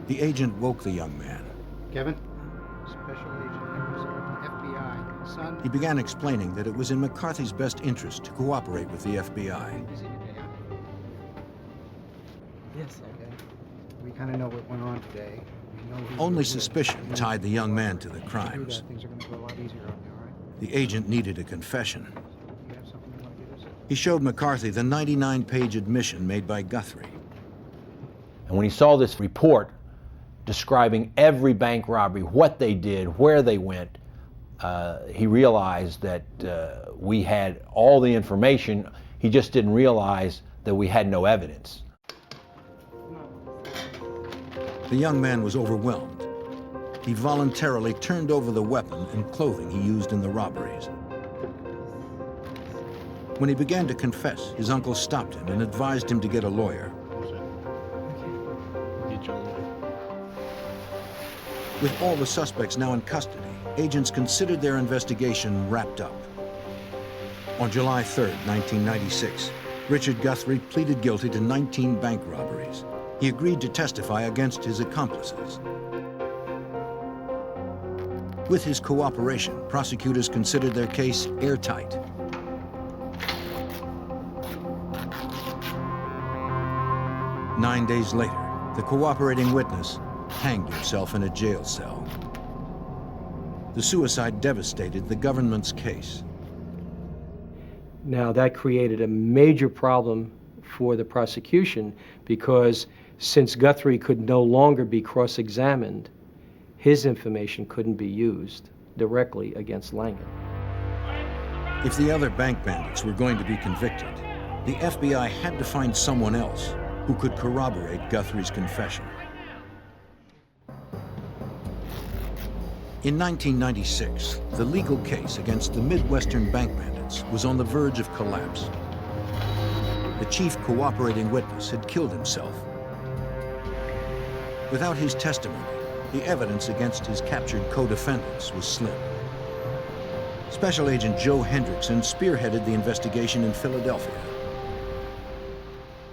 The agent woke the young man. Kevin? Special Agent Henderson, FBI. Son? He began explaining that it was in McCarthy's best interest to cooperate with the FBI. Yes, okay. We kind of know what went on today. We know who Only was suspicion with. tied the young man to the If you do crimes. that, things are going to go a lot easier out there, all right? The agent needed a confession. You have something you want to give us? He showed McCarthy the 99-page admission made by Guthrie. And when he saw this report describing every bank robbery, what they did, where they went, he realized that we had all the information. He just didn't realize that we had no evidence. The young man was overwhelmed. He voluntarily turned over the weapon and clothing he used in the robberies. When he began to confess, his uncle stopped him and advised him to get a lawyer. With all the suspects now in custody, agents considered their investigation wrapped up. On July 3rd, 1996, Richard Guthrie pleaded guilty to 19 bank robberies. He agreed to testify against his accomplices. With his cooperation, prosecutors considered their case airtight. Nine days later, the cooperating witness hanged himself in a jail cell. The suicide devastated the government's case. Now, that created a major problem for the prosecution because since Guthrie could no longer be cross-examined, his information couldn't be used directly against Langan. If the other bank bandits were going to be convicted, the FBI had to find someone else who could corroborate Guthrie's confession. In 1996, the legal case against the Midwestern bank bandits was on the verge of collapse. The chief cooperating witness had killed himself. Without his testimony, the evidence against his captured co-defendants was slim. Special Agent Joe Hendrickson spearheaded the investigation in Philadelphia.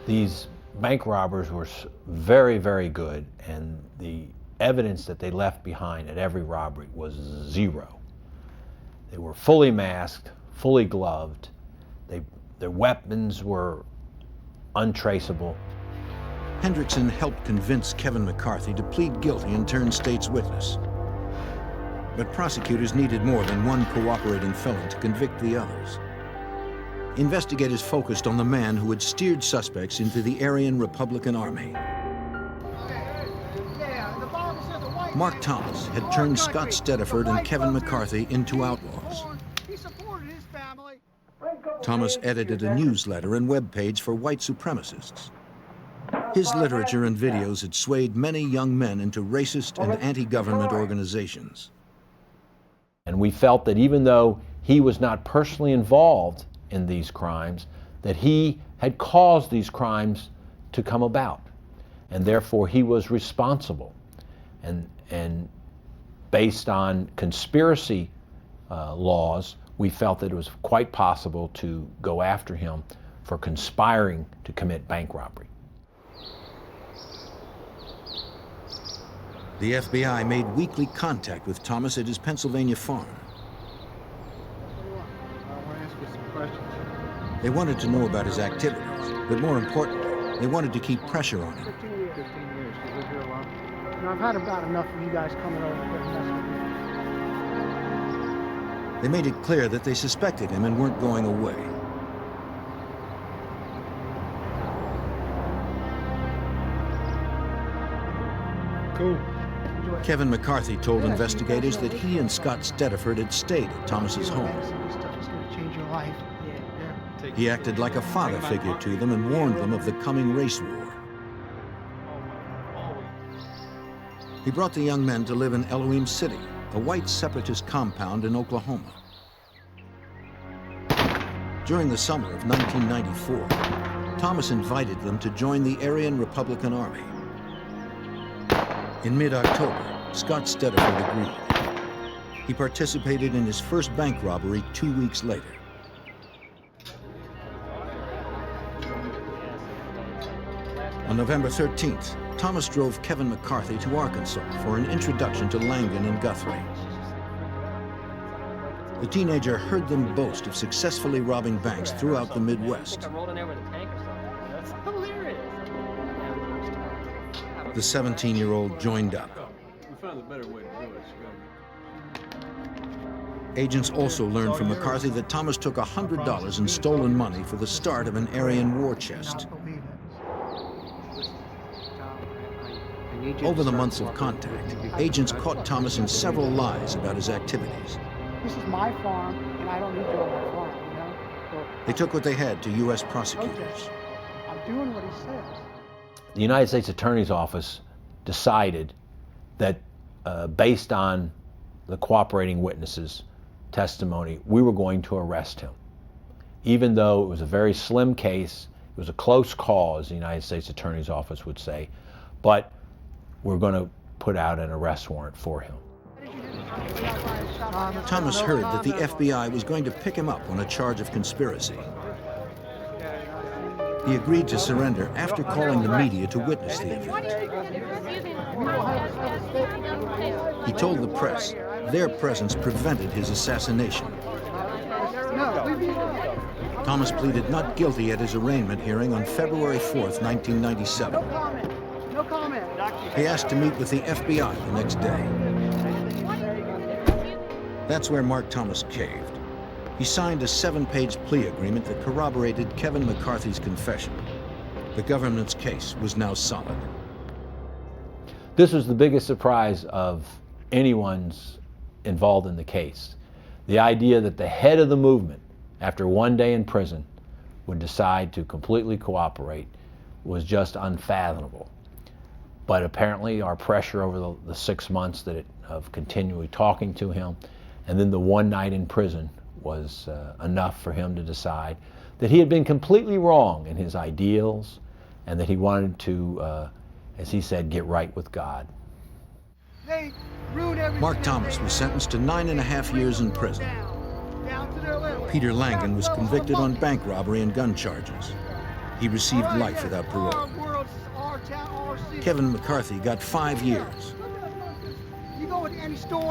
These bank robbers were very, very good, and the evidence that they left behind at every robbery was zero. They were fully masked, fully gloved. Their weapons were untraceable. Hendrickson helped convince Kevin McCarthy to plead guilty and turn state's witness. But prosecutors needed more than one cooperating felon to convict the others. Investigators focused on the man who had steered suspects into the Aryan Republican Army. Mark Thomas had turned Scott Stediford and Kevin McCarthy into outlaws. Thomas edited a newsletter and webpage for white supremacists. His literature and videos had swayed many young men into racist and anti-government organizations. And we felt that even though he was not personally involved in these crimes, that he had caused these crimes to come about, and therefore he was responsible. And based on conspiracy laws, we felt that it was quite possible to go after him for conspiring to commit bank robbery. The FBI made weekly contact with Thomas at his Pennsylvania farm. questions. They wanted to know about his activities, but more importantly, they wanted to keep pressure on him. 15 years. 15 years. You live here alone? And I've had about enough of you guys coming over here and messing with me. They made it clear that they suspected him and weren't going away. Cool. Kevin McCarthy told investigators that he and Scott Stediford had stayed at Thomas's home. Stuff is going to change your life. Yeah. He acted like a father figure to them and warned them of the coming race war. He brought the young men to live in Elohim City, a white separatist compound in Oklahoma. During the summer of 1994, Thomas invited them to join the Aryan Republican Army. In mid-October, Scott Stediford agreed. He participated in his first bank robbery 2 weeks later. On November 13th, Thomas drove Kevin McCarthy to Arkansas for an introduction to Langan and Guthrie. The teenager heard them boast of successfully robbing banks throughout the Midwest. That's hilarious. The 17-year-old joined up. We found a better way to do it. Agents also learned from McCarthy that Thomas took $100 in stolen money for the start of an Aryan war chest. Over the months of contact, agents caught Thomas in several lies about his activities. This is my farm, and I don't need you on my farm, you know? So, They took what they had to U.S. prosecutors. okay, I'm doing what he says. The United States Attorney's Office decided that based on the cooperating witnesses' testimony, we were going to arrest him. Even though it was a very slim case, it was a close call, as the United States Attorney's Office would say, but we're going to put out an arrest warrant for him. Thomas heard that the FBI was going to pick him up on a charge of conspiracy. He agreed to surrender after calling the media to witness the event. He told the press their presence prevented his assassination. Thomas pleaded not guilty at his arraignment hearing on February 4th, 1997. No comment. He asked to meet with the FBI the next day. That's where Mark Thomas caved. He signed a 7-page plea agreement that corroborated Kevin McCarthy's confession. The government's case was now solid. This was the biggest surprise of anyone's involved in the case. The idea that the head of the movement, after one day in prison, would decide to completely cooperate was just unfathomable. But apparently our pressure over the 6 months of continually talking to him, and then the one night in prison, was enough for him to decide that he had been completely wrong in his ideals and that he wanted to, as he said, get right with God. Mark Thomas was sentenced to 9.5 years in prison. Peter Langan was convicted on bank robbery and gun charges. He received life without parole. Kevin McCarthy got 5 years.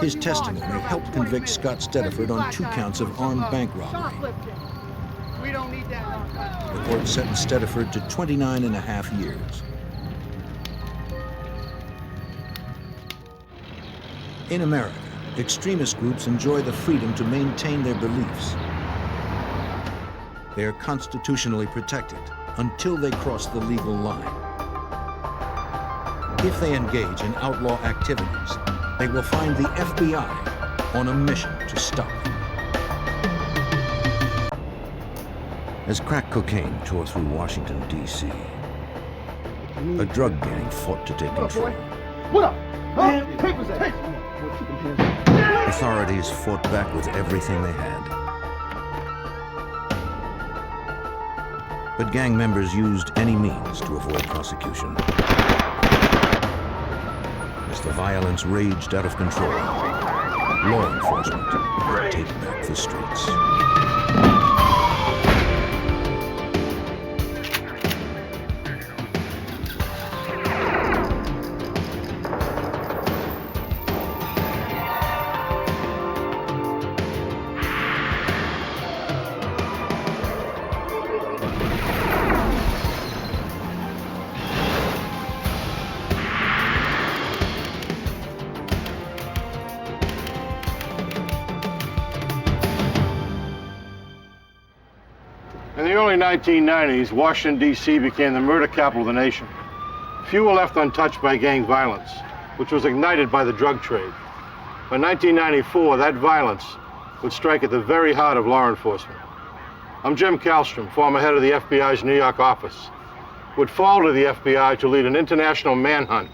His testimony helped convict Scott Stediford on 2 counts of armed bank robbery. The court sentenced Stediford to 29.5 years. In America, extremist groups enjoy the freedom to maintain their beliefs. They are constitutionally protected until they cross the legal line. If they engage in outlaw activities, they will find the FBI on a mission to stop them. As crack cocaine tore through Washington, D.C., a drug gang fought to take control. What up? Man, papers at. Authorities fought back with everything they had. But gang members used any means to avoid prosecution. As the violence raged out of control, law enforcement would take back the streets. In the early 1990s, Washington, D.C. became the murder capital of the nation. Few were left untouched by gang violence, which was ignited by the drug trade. By 1994, that violence would strike at the very heart of law enforcement. I'm Jim Kallstrom, former head of the FBI's New York office. Would fall to the FBI to lead an international manhunt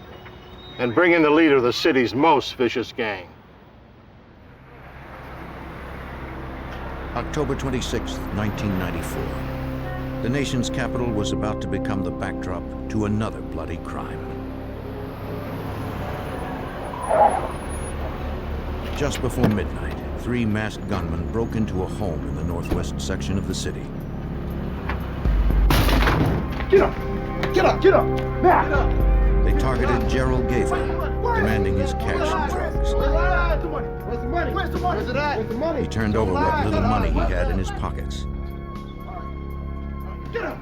and bring in the leader of the city's most vicious gang. October 26, 1994. The nation's capital was about to become the backdrop to another bloody crime. Just before midnight, 3 masked gunmen broke into a home in the northwest section of the city. Get up! Get up! Get up! Now! Get up! They targeted Gerald Gaither, demanding his cash and drugs. Where's the money? Where's the money? Where's the money? Where's it at? Where's the money? He turned over what little money he had in his pockets. Get up!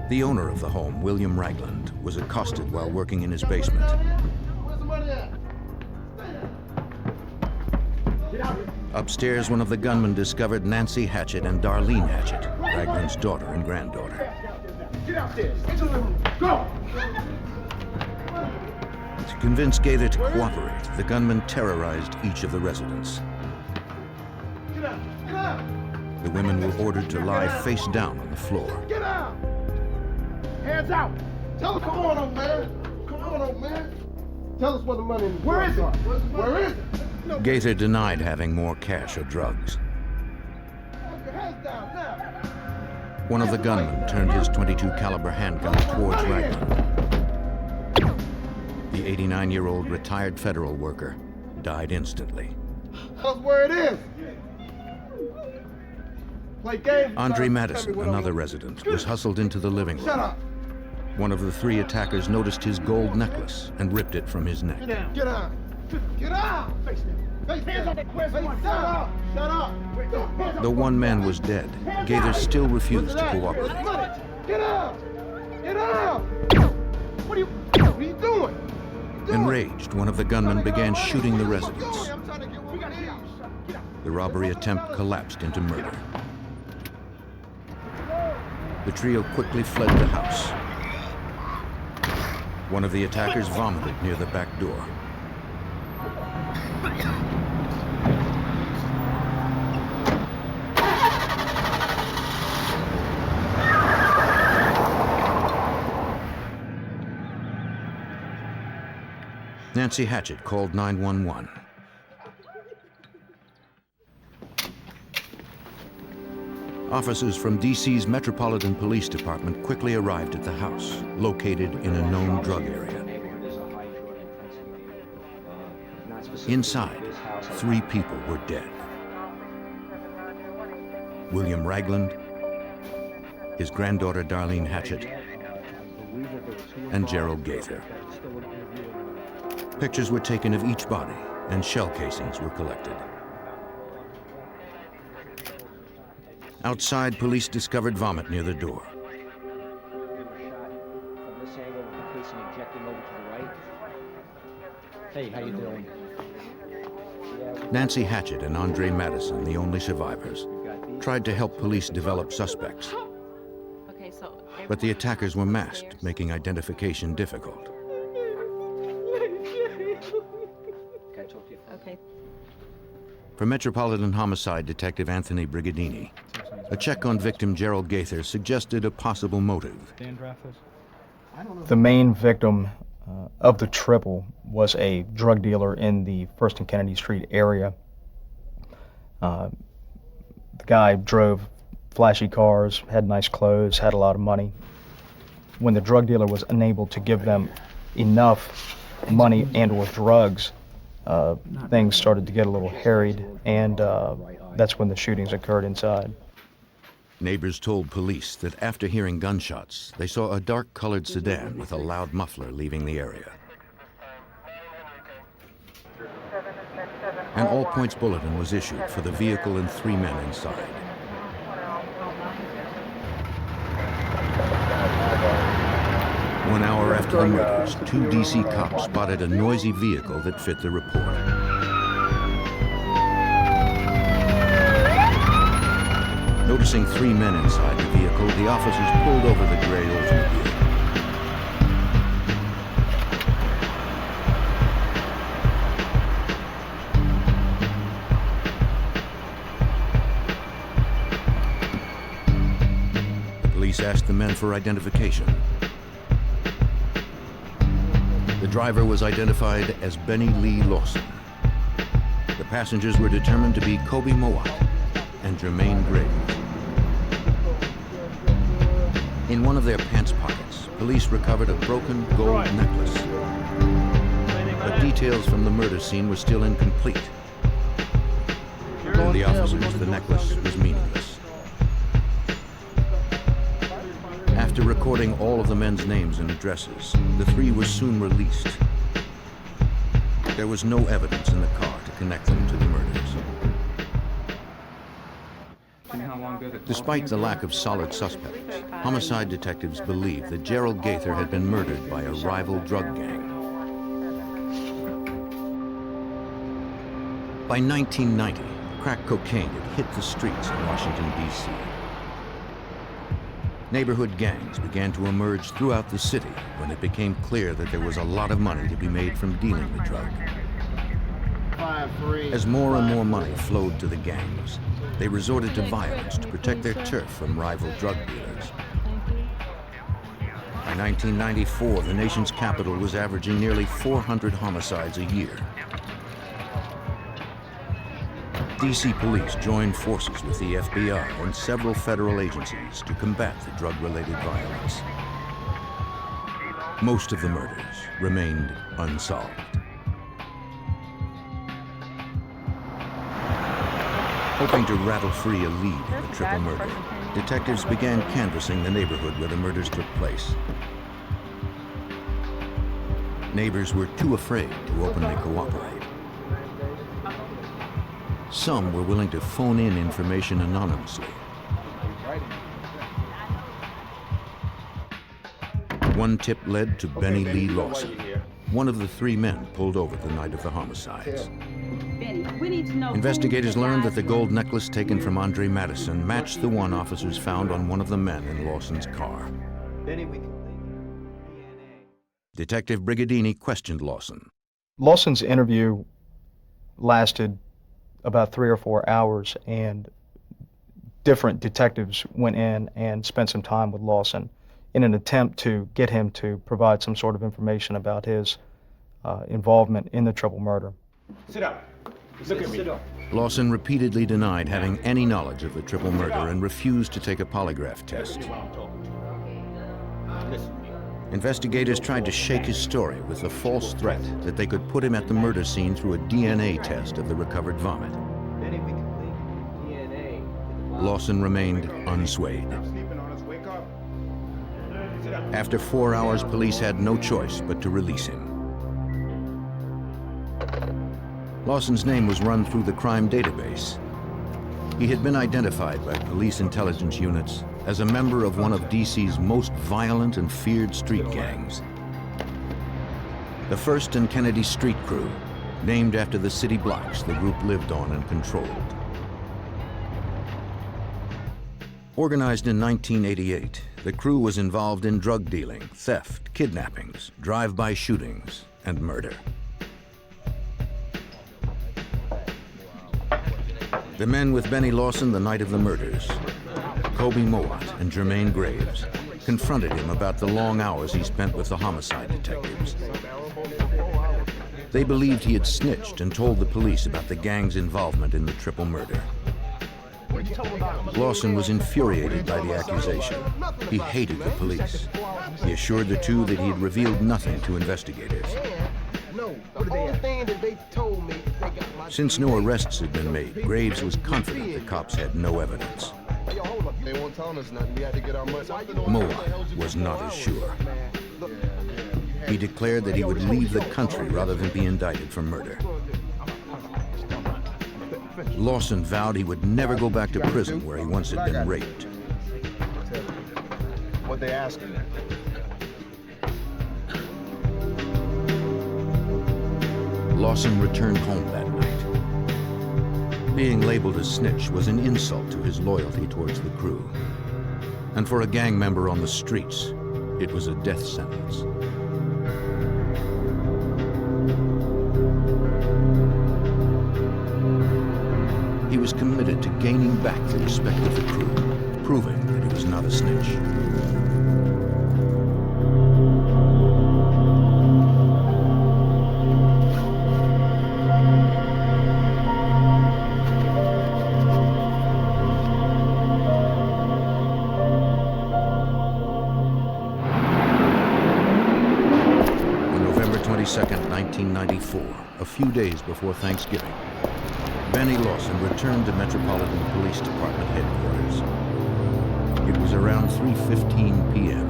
The owner of the home, William Ragland, was accosted while working in his basement. Where's the money at? Get out! Upstairs, one of the gunmen discovered Nancy Hatchett and Darlene Hatchett, Ragland's daughter and granddaughter. Get out there! Go! To convince Gaither to cooperate, the gunmen terrorized each of the residents. Get out! Get out! The women were ordered to lie face down on the floor. Get out! Hands out! Tell us, come on, old man! Come on, old man! Tell us where the money is. Where is it? Where is it? Gaither denied having more cash or drugs. One of the gunmen turned his .22 caliber handgun towards Ragland. The 89-year-old retired federal worker died instantly. Tell us where it is. Play games. Andre Madison, another resident, was hustled into the living room. Shut up. One of the 3 attackers noticed his gold necklace and ripped it from his neck. Get down. Get out. Get out. Face down. Face down. Shut up. Shut up. Though one man was dead, Gaither still refused to cooperate. Get out. Get out. What are you doing? Enraged, one of the gunmen began shooting the residents. The robbery attempt collapsed into murder. The trio quickly fled the house. One of the attackers vomited near the back door. Nancy Hatchett called 911. Officers from D.C.'s Metropolitan Police Department quickly arrived at the house, located in a known drug area. Inside, 3 people were dead. William Ragland, his granddaughter Darlene Hatchett, and Gerald Gaither. Pictures were taken of each body, and shell casings were collected. Outside, police discovered vomit near the door. Hey, how you doing? Nancy Hatchett and Andre Madison, the only survivors, tried to help police develop suspects. But the attackers were masked, making identification difficult. Okay. For Metropolitan Homicide Detective Anthony Brigadini, a check on victim Gerald Gaither suggested a possible motive. The main victim of the triple was a drug dealer in the First and Kennedy Street area. The guy drove flashy cars, had nice clothes, had a lot of money. When the drug dealer was unable to give them enough money and or drugs, things started to get a little harried, and that's when the shootings occurred inside. Neighbors told police that after hearing gunshots, they saw a dark-colored sedan with a loud muffler leaving the area. An all-points bulletin was issued for the vehicle and 3 men inside. One hour after the murders, 2 D.C. cops spotted a noisy vehicle that fit the report. Noticing 3 men inside the vehicle, the officers pulled over the gray Oldsmobile. The police asked the men for identification. The driver was identified as Benny Lee Lawson. The passengers were determined to be Kobe Mowat and Jermaine Graves. In one of their pants pockets, police recovered a broken gold necklace. But details from the murder scene were still incomplete. To the officers, the necklace was meaningless. After recording all of the men's names and addresses, the 3 were soon released. There was no evidence in the car to connect them to the murders. Despite the lack of solid suspects, homicide detectives believed that Gerald Gaither had been murdered by a rival drug gang. By 1990, crack cocaine had hit the streets of Washington, D.C. Neighborhood gangs began to emerge throughout the city when it became clear that there was a lot of money to be made from dealing the drug. As more and more money flowed to the gangs, they resorted to violence to protect their turf from rival drug dealers. By 1994, the nation's capital was averaging nearly 400 homicides a year. D.C. police joined forces with the FBI and several federal agencies to combat the drug-related violence. Most of the murders remained unsolved. Hoping to rattle free a lead in the triple murder, detectives began canvassing the neighborhood where the murders took place. Neighbors were too afraid to openly cooperate. Some were willing to phone in information anonymously. One tip led to Benny Lee Lawson, one of the 3 men pulled over the night of the homicides. Investigators learned that the gold necklace taken from Andre Madison matched the one officers found on one of the men in Lawson's car. Detective Brigadini questioned Lawson. Lawson's interview lasted about 3 or 4 hours, and different detectives went in and spent some time with Lawson in an attempt to get him to provide some sort of information about his involvement in the triple murder. Sit up. Look at me. Lawson repeatedly denied having any knowledge of the triple murder and refused to take a polygraph test. Investigators tried to shake his story with the false threat that they could put him at the murder scene through a DNA test of the recovered vomit. Lawson remained unswayed. After 4 hours, police had no choice but to release him. Lawson's name was run through the crime database. He had been identified by police intelligence units as a member of one of D.C.'s most violent and feared street gangs. The 1st and Kennedy Street Crew, named after the city blocks the group lived on and controlled. Organized in 1988, the crew was involved in drug dealing, theft, kidnappings, drive-by shootings, and murder. The men with Benny Lawson the night of the murders, Kobe Mowat and Jermaine Graves, confronted him about the long hours he spent with the homicide detectives. They believed he had snitched and told the police about the gang's involvement in the triple murder. Lawson was infuriated by the accusation. He hated the police. He assured the 2 that he had revealed nothing to investigators. Since no arrests had been made, Graves was confident the cops had no evidence. Mowat was not as sure. He declared that he would leave the country rather than be indicted for murder. Lawson vowed he would never go back to prison where he once had been raped. What they asking? Lawson returned home that night. Being labeled a snitch was an insult to his loyalty towards the crew. And for a gang member on the streets, it was a death sentence. He was committed to gaining back the respect of the crew, proving that he was not a snitch. On November 22nd, 1994, a few days before Thanksgiving, Benny Lawson returned to Metropolitan Police Department headquarters. It was around 3:15 p.m.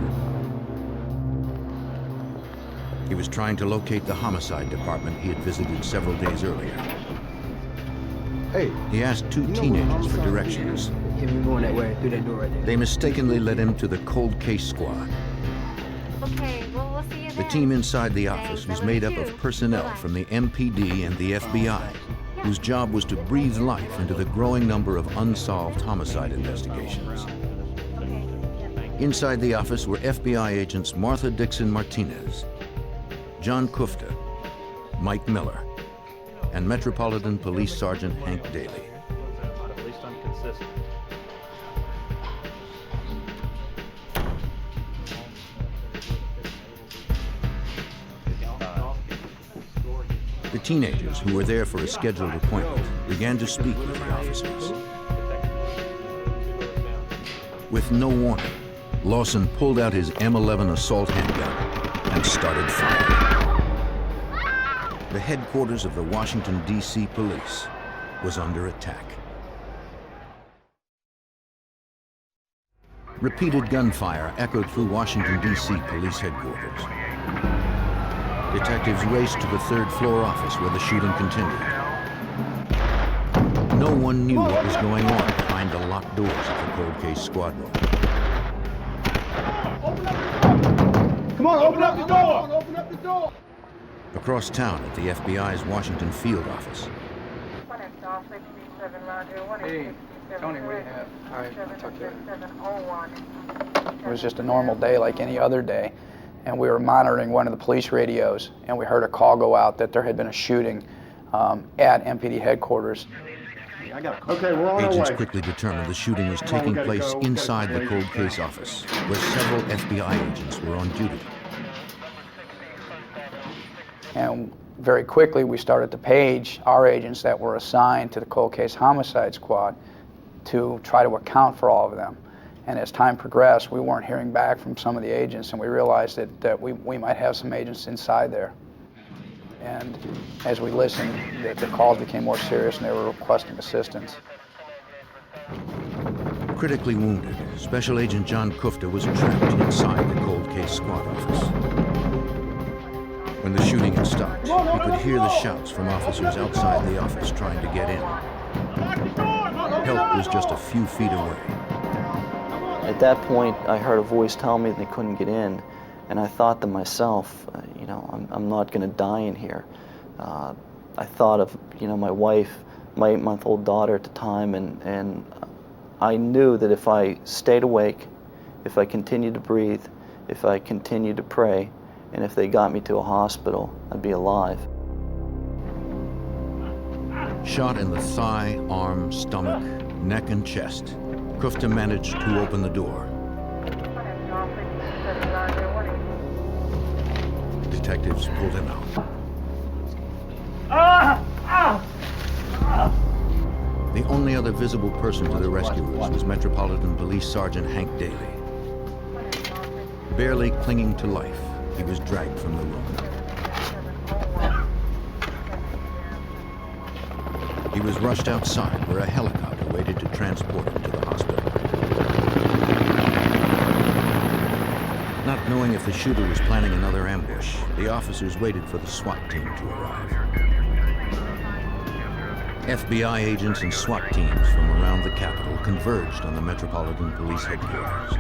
He was trying to locate the homicide department he had visited several days earlier. Hey. He asked two teenagers for directions. Yeah, we're going that way, through that door right there. They mistakenly led him to the cold case squad. Okay, well, we'll see you The then. team inside the office was made up of personnel from the MPD and the FBI, whose job was to breathe life into the growing number of unsolved homicide investigations. Inside the office were FBI agents Martha Dixon Martinez, John Kufta, Mike Miller, and Metropolitan Police Sergeant Hank Daly. At least I'm consistent. The teenagers, who were there for a scheduled appointment, began to speak with the officers. With no warning, Lawson pulled out his M11 assault handgun and started firing. The headquarters of the Washington D.C. police was under attack. Repeated gunfire echoed through Washington D.C. police headquarters. Detectives raced to the third-floor office where the shooting continued. No one knew what was going on behind the locked doors of the cold case squad room. Come on, open up the door! Open up the door! Across town at the FBI's Washington field office, Hey, Tony, what do you have? All right, I'll talk to you. It was just a normal day like any other day, and we were monitoring one of the police radios, and we heard a call go out that there had been a shooting at MPD headquarters. Okay, we're on our agents way. quickly determined the shooting was taking place inside the cold case office, where several FBI agents were on duty. And very quickly we started to page our agents that were assigned to the cold case homicide squad to try to account for all of them. And as time progressed, we weren't hearing back from some of the agents, and we realized that we might have some agents inside there. And as we listened, the calls became more serious and they were requesting assistance. Critically wounded, Special Agent John Kufta was trapped inside the cold case squad office. When the shooting had stopped, he could hear the shouts from officers outside the office trying to get in. Help was just a few feet away. At that point, I heard a voice tell me they couldn't get in, and I thought to myself, you know, I'm not going to die in here. I thought of, you know, my wife, my 8-month-old daughter at the time, and I knew that if I stayed awake, if I continued to breathe, if I continued to pray, and if they got me to a hospital, I'd be alive. Shot in the thigh, arm, stomach, neck, and chest, Kufta managed to open the door. Detectives pulled him out. The only other visible person to the rescuers was Metropolitan Police Sergeant Hank Daly. Barely clinging to life, he was dragged from the room. He was rushed outside where a helicopter waited to transport him to the hospital. Not knowing if the shooter was planning another ambush, the officers waited for the SWAT team to arrive. FBI agents and SWAT teams from around the Capitol converged on the Metropolitan Police headquarters.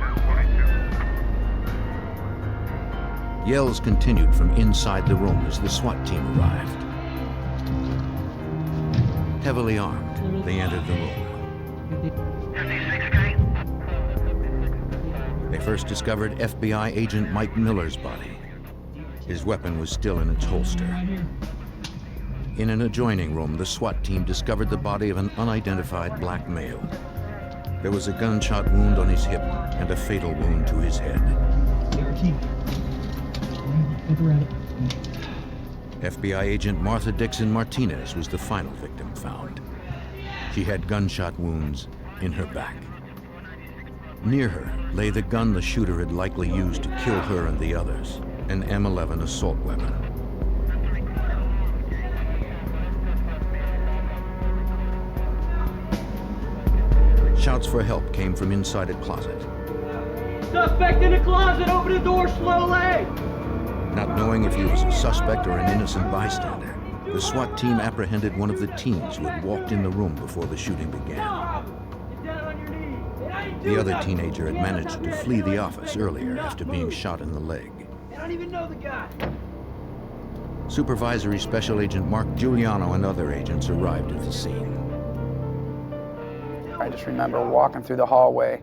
Yells continued from inside the room as the SWAT team arrived. Heavily armed, They entered the room. They first discovered FBI agent Mike Miller's body. His weapon was still in its holster. In an adjoining room, the SWAT team discovered the body of an unidentified black male. There was a gunshot wound on his hip and a fatal wound to his head. FBI agent Martha Dixon Martinez was the final victim found. She had gunshot wounds in her back. Near her lay the gun the shooter had likely used to kill her and the others, an M11 assault weapon. Shouts for help came from inside a closet. Suspect in the closet, open the door slowly! Not knowing if he was a suspect or an innocent bystander, the SWAT team apprehended one of the teens who had walked in the room before the shooting began. The other teenager had managed to flee the office earlier after being shot in the leg. I don't even know the guy. Supervisory Special Agent Mark Giuliano and other agents arrived at the scene. I just remember walking through the hallway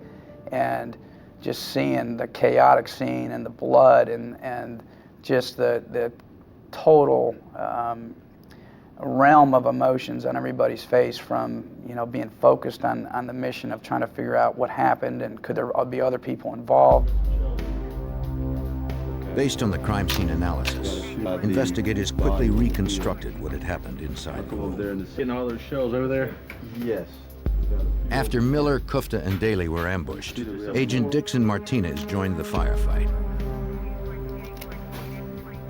and just seeing the chaotic scene and the blood and just the total realm of emotions on everybody's face, from being focused on the mission of trying to figure out what happened and could there be other people involved. Based on the crime scene analysis, investigators quickly reconstructed what had happened inside the room. Getting all those shells over there? Yes. After Miller, Kufta, and Daly were ambushed, Agent Dixon Martinez joined the firefight.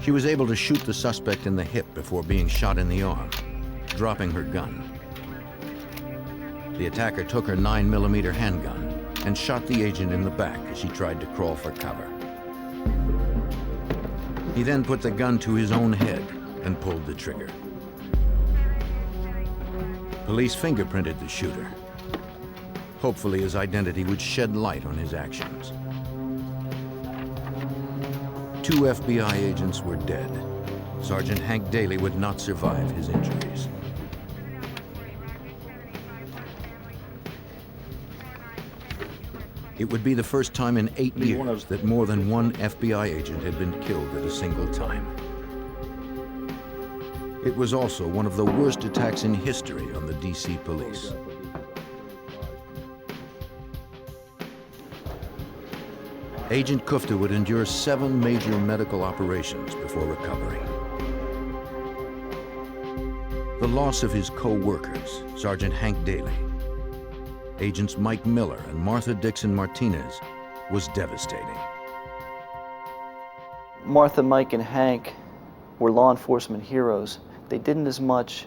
She was able to shoot the suspect in the hip before being shot in the arm, dropping her gun. The attacker took her 9mm handgun and shot the agent in the back as she tried to crawl for cover. He then put the gun to his own head and pulled the trigger. Police fingerprinted the shooter. Hopefully his identity would shed light on his actions. 2 FBI agents were dead. Sergeant Hank Daly would not survive his injuries. It would be the first time in 8 years that more than one FBI agent had been killed at a single time. It was also one of the worst attacks in history on the D.C. police. Agent Kufta would endure 7 major medical operations before recovering. The loss of his co-workers, Sergeant Hank Daly, Agents Mike Miller and Martha Dixon Martinez, was devastating. Martha, Mike, and Hank were law enforcement heroes. They didn't as much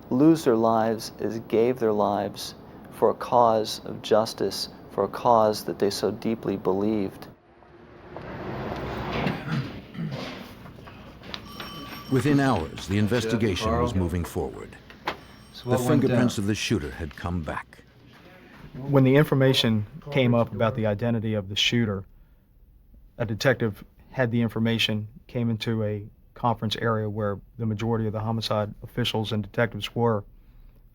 lose their lives as gave their lives for a cause of justice, for a cause that they so deeply believed. Within hours, the investigation was moving forward. The fingerprints of the shooter had come back. When the information came up about the identity of the shooter, a detective had the information, came into a conference area where the majority of the homicide officials and detectives were,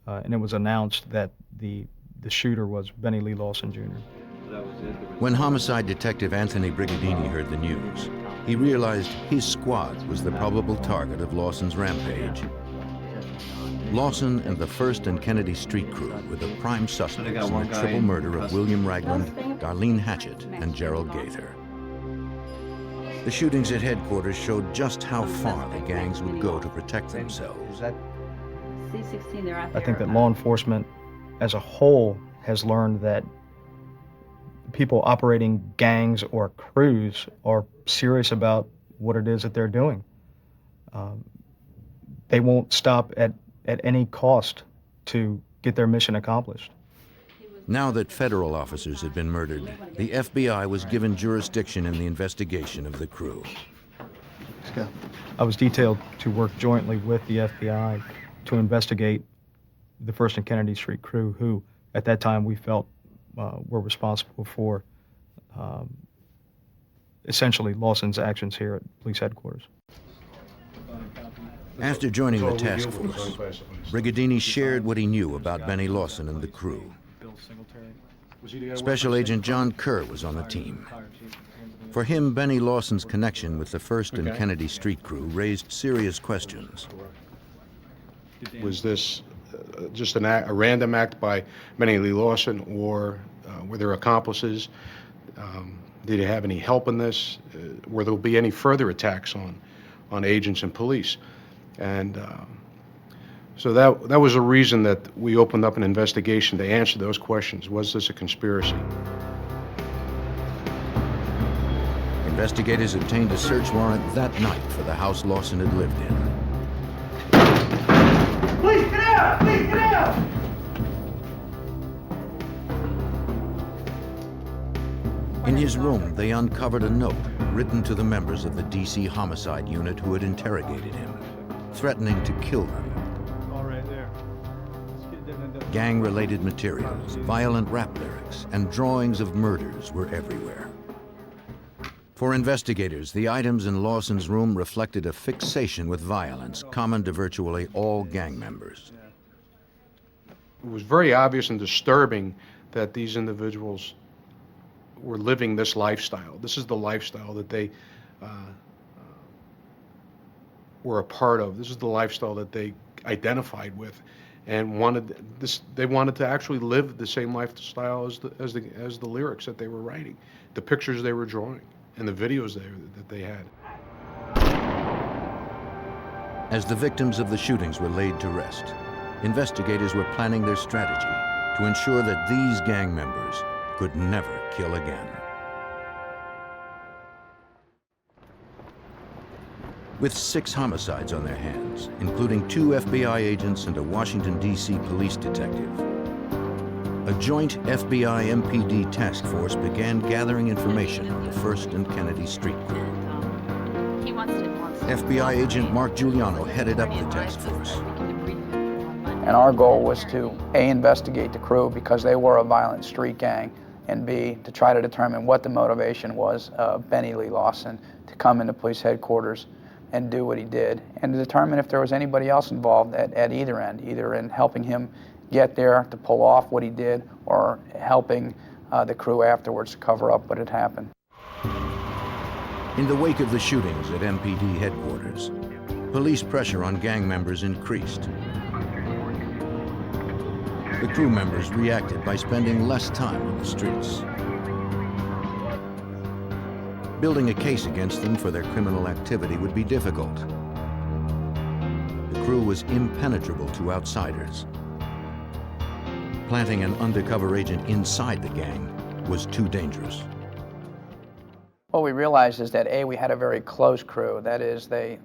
and it was announced that the shooter was Benny Lee Lawson, Jr. When homicide detective Anthony Brigadini heard the news, he realized his squad was the probable target of Lawson's rampage. Lawson and the 1st and Kennedy Street crew were the prime suspects in the triple murder of William Ragland, Darlene Hatchett, and Gerald Gaither. The shootings at headquarters showed just how far the gangs would go to protect themselves. I think that law enforcement as a whole has learned that people operating gangs or crews are serious about what it is that they're doing. They won't stop at any cost to get their mission accomplished. Now that federal officers had been murdered, the FBI was given jurisdiction in the investigation of the crew. Let's go. I was detailed to work jointly with the FBI to investigate the 1st and Kennedy Street crew, who at that time we felt were responsible for essentially Lawson's actions here at police headquarters. After joining the task force, Brigadini shared what he knew about Benny Lawson and the crew. Special Agent John Kerr was on the team. For him, Benny Lawson's connection with the First and Kennedy Street crew raised serious questions. Was this just a random act by Benny Lee Lawson, or were there accomplices? Did he have any help in this? Were there be any further attacks on agents and police? And so that was a reason that we opened up an investigation to answer those questions. Was this a conspiracy? Investigators obtained a search warrant that night for the house Lawson had lived in. Please get out! Please get out! In his room, they uncovered a note written to the members of the D.C. homicide unit who had interrogated him, threatening to kill them. All right, there. Gang-related materials, violent rap lyrics, and drawings of murders were everywhere. For investigators, the items in Lawson's room reflected a fixation with violence common to virtually all gang members. It was very obvious and disturbing that these individuals were living this lifestyle. This is the lifestyle that they were a part of. This is the lifestyle that they identified with, and they wanted to actually live the same lifestyle as the lyrics that they were writing, the pictures they were drawing, and the videos that they had. As the victims of the shootings were laid to rest, investigators were planning their strategy to ensure that these gang members could never kill again. With 6 homicides on their hands, including 2 FBI agents and a Washington, D.C. police detective, a joint FBI MPD task force began gathering information on the First and Kennedy Street crew. FBI agent Mark Giuliano headed up the task force. And our goal was to A, investigate the crew because they were a violent street gang, and B, to try to determine what the motivation was of Benny Lee Lawson to come into police headquarters and do what he did, and to determine if there was anybody else involved at either end, either in helping him get there to pull off what he did or helping the crew afterwards to cover up what had happened. In the wake of the shootings at MPD headquarters, police pressure on gang members increased. The crew members reacted by spending less time on the streets. Building a case against them for their criminal activity would be difficult. The crew was impenetrable to outsiders. Planting an undercover agent inside the gang was too dangerous. What we realized is that A, we had a very close crew. That is, they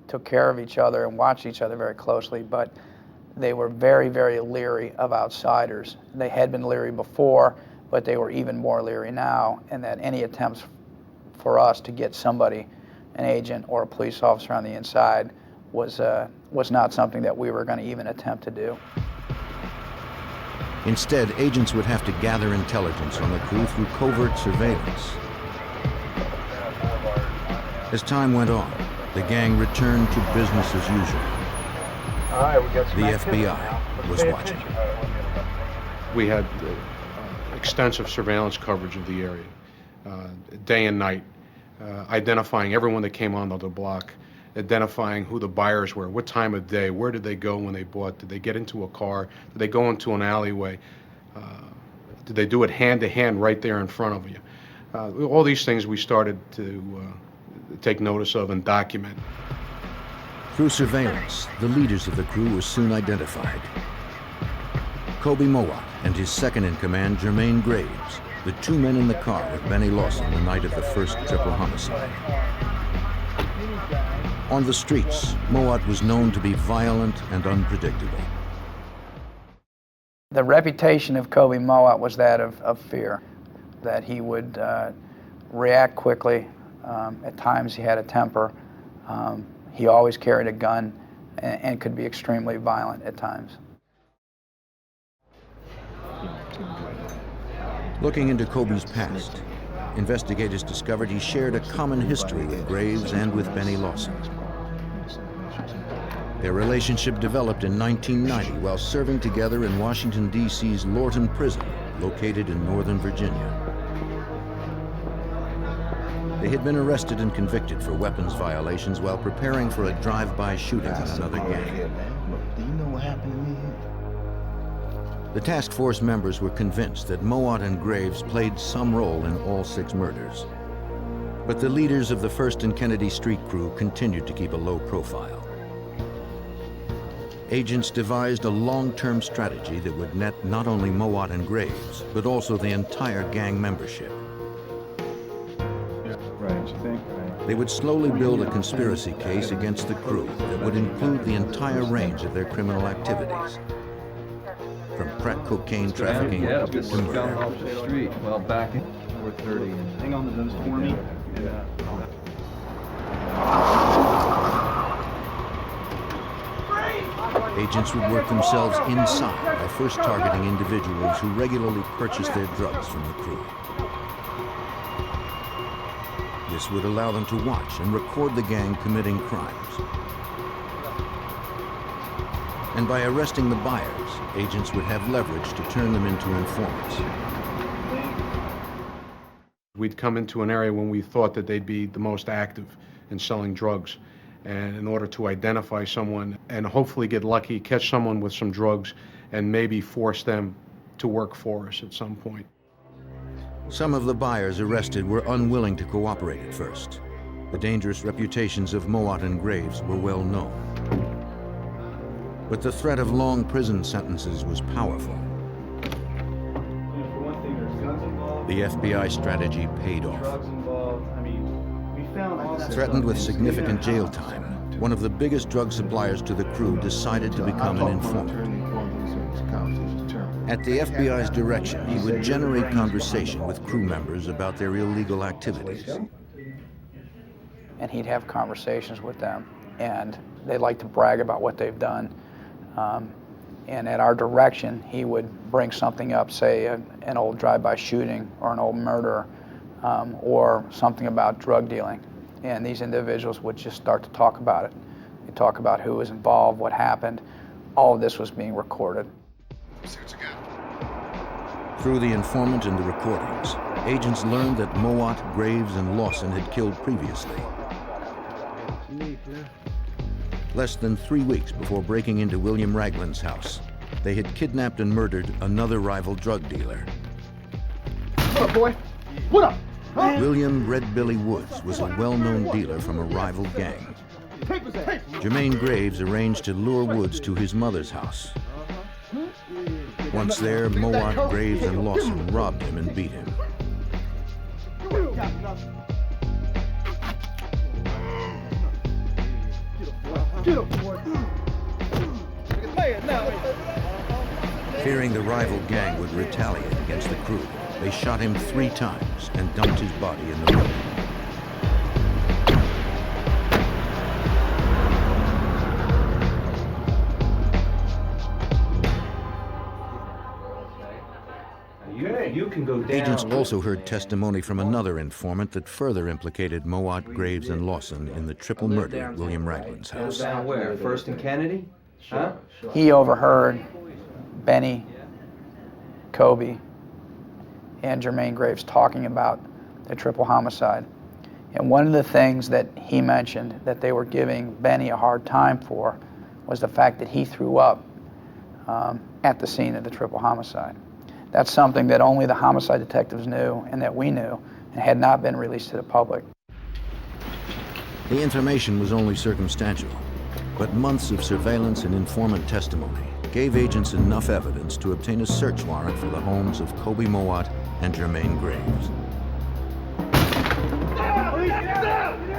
took care of each other and watched each other very closely, but they were very, very leery of outsiders. They had been leery before, but they were even more leery now, and that any attempts for us to get somebody, an agent or a police officer on the inside, was not something that we were going to even attempt to do. Instead, agents would have to gather intelligence on the crew through covert surveillance. As time went on, the gang returned to business as usual. The FBI was watching. We had extensive surveillance coverage of the area, day and night, identifying everyone that came onto the block, identifying who the buyers were, what time of day, where did they go when they bought, did they get into a car, did they go into an alleyway, did they do it hand to hand right there in front of you. All these things we started to take notice of and document. Through surveillance, the leaders of the crew were soon identified. Kobe Mowat and his second-in-command, Jermaine Graves, the 2 men in the car with Benny Lawson the night of the first triple homicide. On the streets, Mowat was known to be violent and unpredictable. The reputation of Kobe Mowat was that of fear, that he would react quickly. At times he had a temper. He always carried a gun and could be extremely violent at times. Looking into Kobe's past, investigators discovered he shared a common history with Graves and with Benny Lawson. Their relationship developed in 1990 while serving together in Washington, D.C.'s Lorton Prison, located in Northern Virginia. They had been arrested and convicted for weapons violations while preparing for a drive-by shooting in another gang. Do you know what happened to me here? The task force members were convinced that Mowat and Graves played some role in all 6 murders. But the leaders of the 1st and Kennedy Street crew continued to keep a low profile. Agents devised a long-term strategy that would net not only Mowat and Graves, but also the entire gang membership. They would slowly build a conspiracy case against the crew that would include the entire range of their criminal activities, from crack cocaine trafficking to murder. Off the street. Well, back in 4:30. Hang on to those for me. Agents would work themselves inside by first targeting individuals who regularly purchased their drugs from the crew. This would allow them to watch and record the gang committing crimes. And by arresting the buyers, agents would have leverage to turn them into informants. We'd come into an area when we thought that they'd be the most active in selling drugs. And in order to identify someone and hopefully get lucky, catch someone with some drugs, and maybe force them to work for us at some point. Some of the buyers arrested were unwilling to cooperate at first. The dangerous reputations of Mowat and Graves were well known. But the threat of long prison sentences was powerful. The FBI strategy paid off. Threatened with significant jail time, one of the biggest drug suppliers to the crew decided to become an informant. At the FBI's direction, he would generate conversation with crew members about their illegal activities. And he'd have conversations with them, and they like to brag about what they've done. And at our direction, he would bring something up, say an old drive-by shooting or an old murder, or something about drug dealing. And these individuals would just start to talk about it. They'd talk about who was involved, what happened. All of this was being recorded. Through the informant and the recordings, agents learned that Mowat, Graves, and Lawson had killed previously. Less than 3 weeks before breaking into William Ragland's house, they had kidnapped and murdered another rival drug dealer. What up, boy? What up? Huh? William Red Billy Woods was a well-known dealer from a rival gang. Jermaine Graves arranged to lure Woods to his mother's house. Once there, Mowat, Graves, and Lawson robbed him and beat him. Fearing the rival gang would retaliate against the crew, they shot him 3 times and dumped his body in the river. You can go down. Agents also heard testimony from another informant that further implicated Mowat, Graves, and Lawson in the triple murder at William Ragland's house. Down where? 1st and Kennedy? Huh? He overheard Benny, Kobe, and Jermaine Graves talking about the triple homicide. And one of the things that he mentioned that they were giving Benny a hard time for was the fact that he threw up at the scene of the triple homicide. That's something that only the homicide detectives knew and that we knew and had not been released to the public. The information was only circumstantial, but months of surveillance and informant testimony gave agents enough evidence to obtain a search warrant for the homes of Kobe Mowat and Jermaine Graves.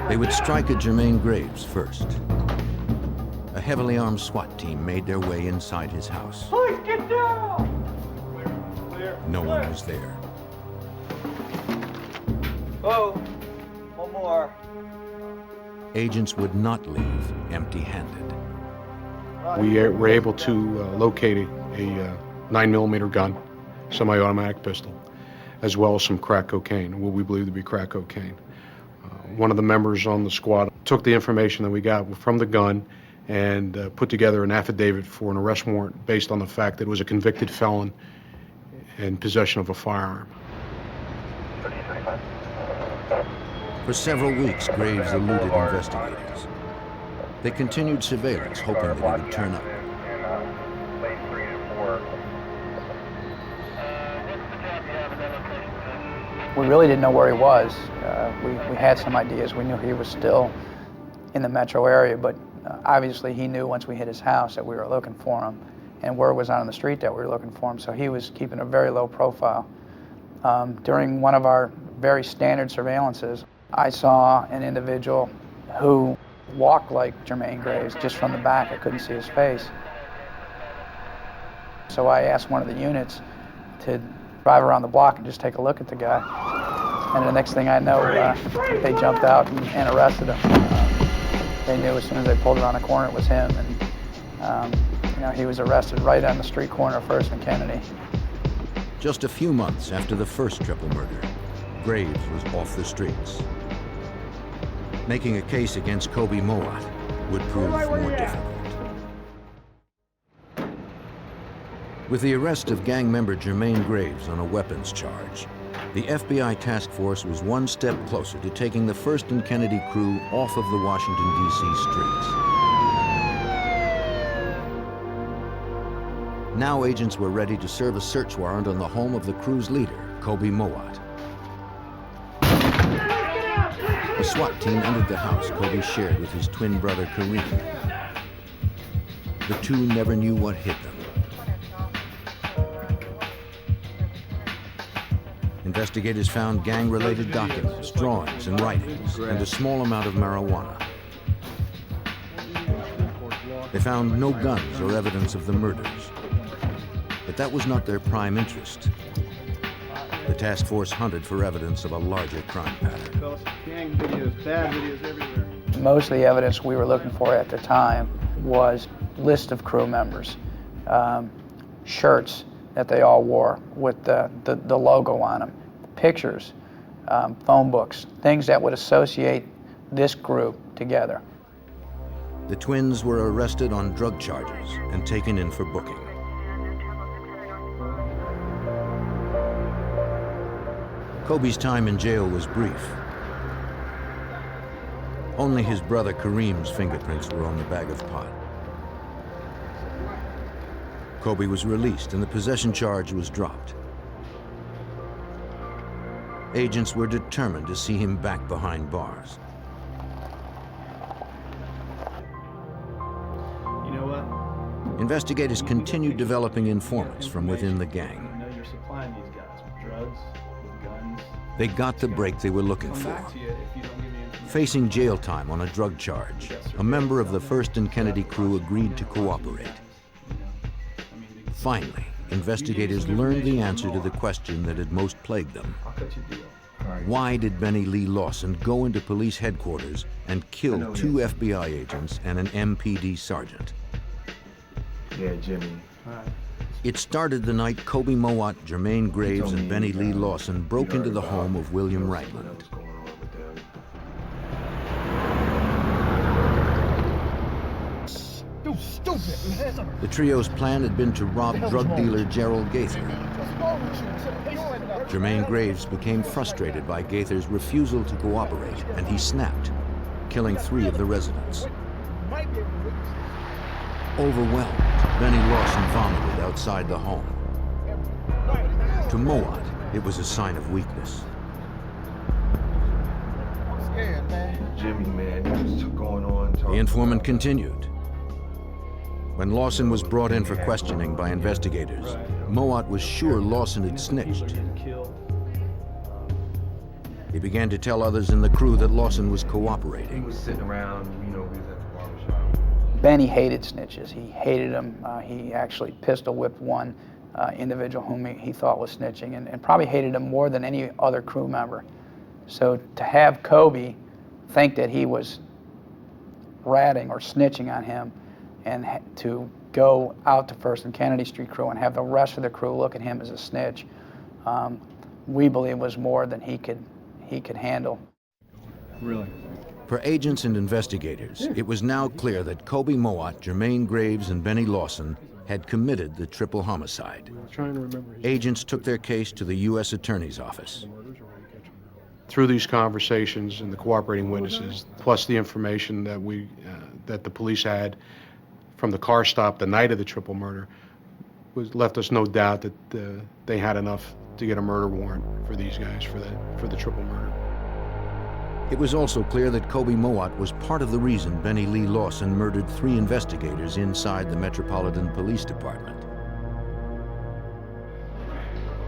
They would strike at Jermaine Graves first. A heavily armed SWAT team made their way inside his house. Please get down! No one was there. Whoa, one more. Agents would not leave empty-handed. We were able to locate a 9mm gun, semi-automatic pistol, as well as some crack cocaine, what we believe to be crack cocaine. One of the members on the squad took the information that we got from the gun and put together an affidavit for an arrest warrant based on the fact that it was a convicted felon in possession of a firearm. For several weeks, Graves eluded investigators. They continued surveillance, hoping that he would turn up. We really didn't know where he was. We had some ideas. We knew he was still in the metro area, but obviously he knew once we hit his house that we were looking for him, and word was out on the street that we were looking for him, so he was keeping a very low profile. During one of our very standard surveillances, I saw an individual who walked like Jermaine Graves, just from the back. I couldn't see his face. So I asked one of the units to drive around the block and just take a look at the guy. And the next thing I know, they jumped out and arrested him. They knew as soon as they pulled around the corner it was him, and you know, he was arrested right on the street corner of First and Kennedy. Just a few months after the first triple murder, Graves was off the streets. Making a case against Kobe Mowat would prove more difficult. With the arrest of gang member Jermaine Graves on a weapons charge, the FBI task force was one step closer to taking the First and Kennedy crew off of the Washington, D.C. streets. Now agents were ready to serve a search warrant on the home of the crew's leader, Kobe Mowat. A SWAT team entered the house Kobe shared with his twin brother Kareem. The two never knew what hit them. Investigators found gang-related documents, drawings, and writings, and a small amount of marijuana. They found no guns or evidence of the murders, but that was not their prime interest. The task force hunted for evidence of a larger crime pattern. Gang videos, bad videos everywhere. Most of the evidence we were looking for at the time was list of crew members, shirts that they all wore with the logo on them, pictures, phone books, things that would associate this group together. The twins were arrested on drug charges and taken in for booking. Kobe's time in jail was brief. Only his brother Kareem's fingerprints were on the bag of pot. Kobe was released and the possession charge was dropped. Agents were determined to see him back behind bars. You know what? Investigators continued developing informants from within the gang. You know you're supplying these guys with drugs, with guns. They got the break they were looking for. Facing jail time on a drug charge, a member of the First and Kennedy crew agreed to cooperate. Finally, investigators learned the answer to the question that had most plagued them. Why did Benny Lee Lawson go into police headquarters and kill two FBI agents and an MPD sergeant? Yeah, Jimmy. It started the night Kobe Mowat, Jermaine Graves, and Benny Lee Lawson broke into the home of William Ragland. The trio's plan had been to rob drug dealer Gerald Guthrie. Jermaine Graves became frustrated by Guthrie's refusal to cooperate, and he snapped, killing 3 of the residents. Overwhelmed, Benny Lawson vomited outside the home. To Mowat, it was a sign of weakness. Jimmy, man, what's going on? The informant continued. When Lawson was brought in for questioning by investigators, Mowat was sure Lawson had snitched. He began to tell others in the crew that Lawson was cooperating. He was sitting around, you know, we was at the barbershop. Benny hated snitches. He hated them. He actually pistol whipped one individual whom he thought was snitching, and probably hated him more than any other crew member. So to have Kobe think that he was ratting or snitching on him, and to go out to First and Kennedy Street crew and have the rest of the crew look at him as a snitch, we believe was more than he could handle. Really? For agents and investigators, it was now clear that Kobe Mowat, Jermaine Graves, and Benny Lawson had committed the triple homicide. Agents took their case to the U.S. Attorney's Office. Through these conversations and the cooperating witnesses, plus the information that the police had from the car stop the night of the triple murder, left us no doubt that they had enough to get a murder warrant for these guys for the triple murder. It was also clear that Kobe Mowat was part of the reason Benny Lee Lawson murdered 3 investigators inside the Metropolitan Police Department.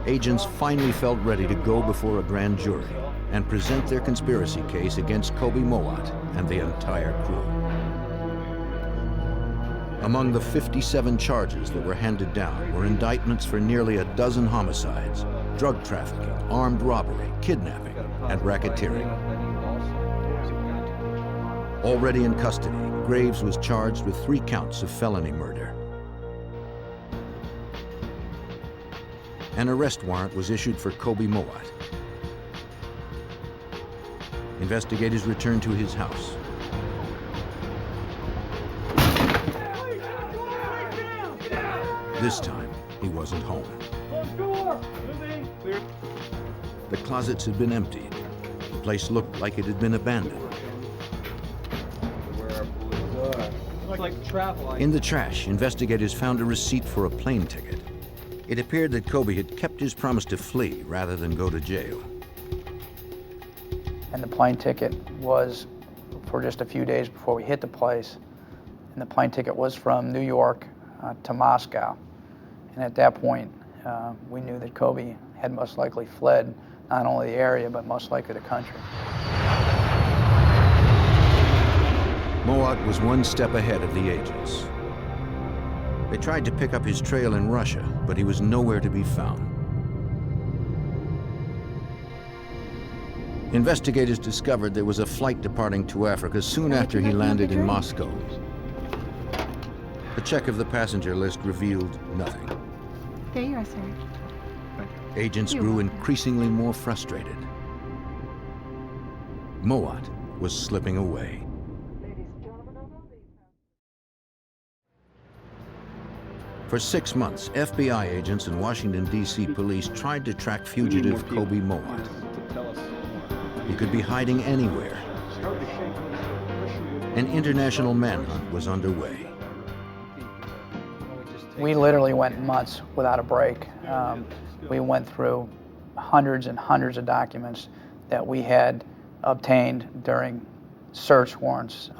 Agents finally felt ready to go before a grand jury and present their conspiracy case against Kobe Mowat and the entire crew. Among the 57 charges that were handed down were indictments for nearly a dozen homicides, drug trafficking, armed robbery, kidnapping, and racketeering. Already in custody, Graves was charged with 3 counts of felony murder. An arrest warrant was issued for Kobe Mowat. Investigators returned to his house. This time, he wasn't home. The closets had been emptied. The place looked like it had been abandoned. In the trash, investigators found a receipt for a plane ticket. It appeared that Kobe had kept his promise to flee rather than go to jail. And the plane ticket was for just a few days before we hit the place. And the plane ticket was from New York to Moscow. And at that point, we knew that Kobe had most likely fled not only the area, but most likely the country. Mowat was one step ahead of the agents. They tried to pick up his trail in Russia, but he was nowhere to be found. Investigators discovered there was a flight departing to Africa soon after he landed in Moscow. A check of the passenger list revealed nothing. There you are, sir. Agents grew increasingly more frustrated. Mowat was slipping away. For 6 months, FBI agents and Washington, D.C. police tried to track fugitive Kobe Mowat. He could be hiding anywhere. An international manhunt was underway. We literally went months without a break. We went through hundreds and hundreds of documents that we had obtained during search warrants,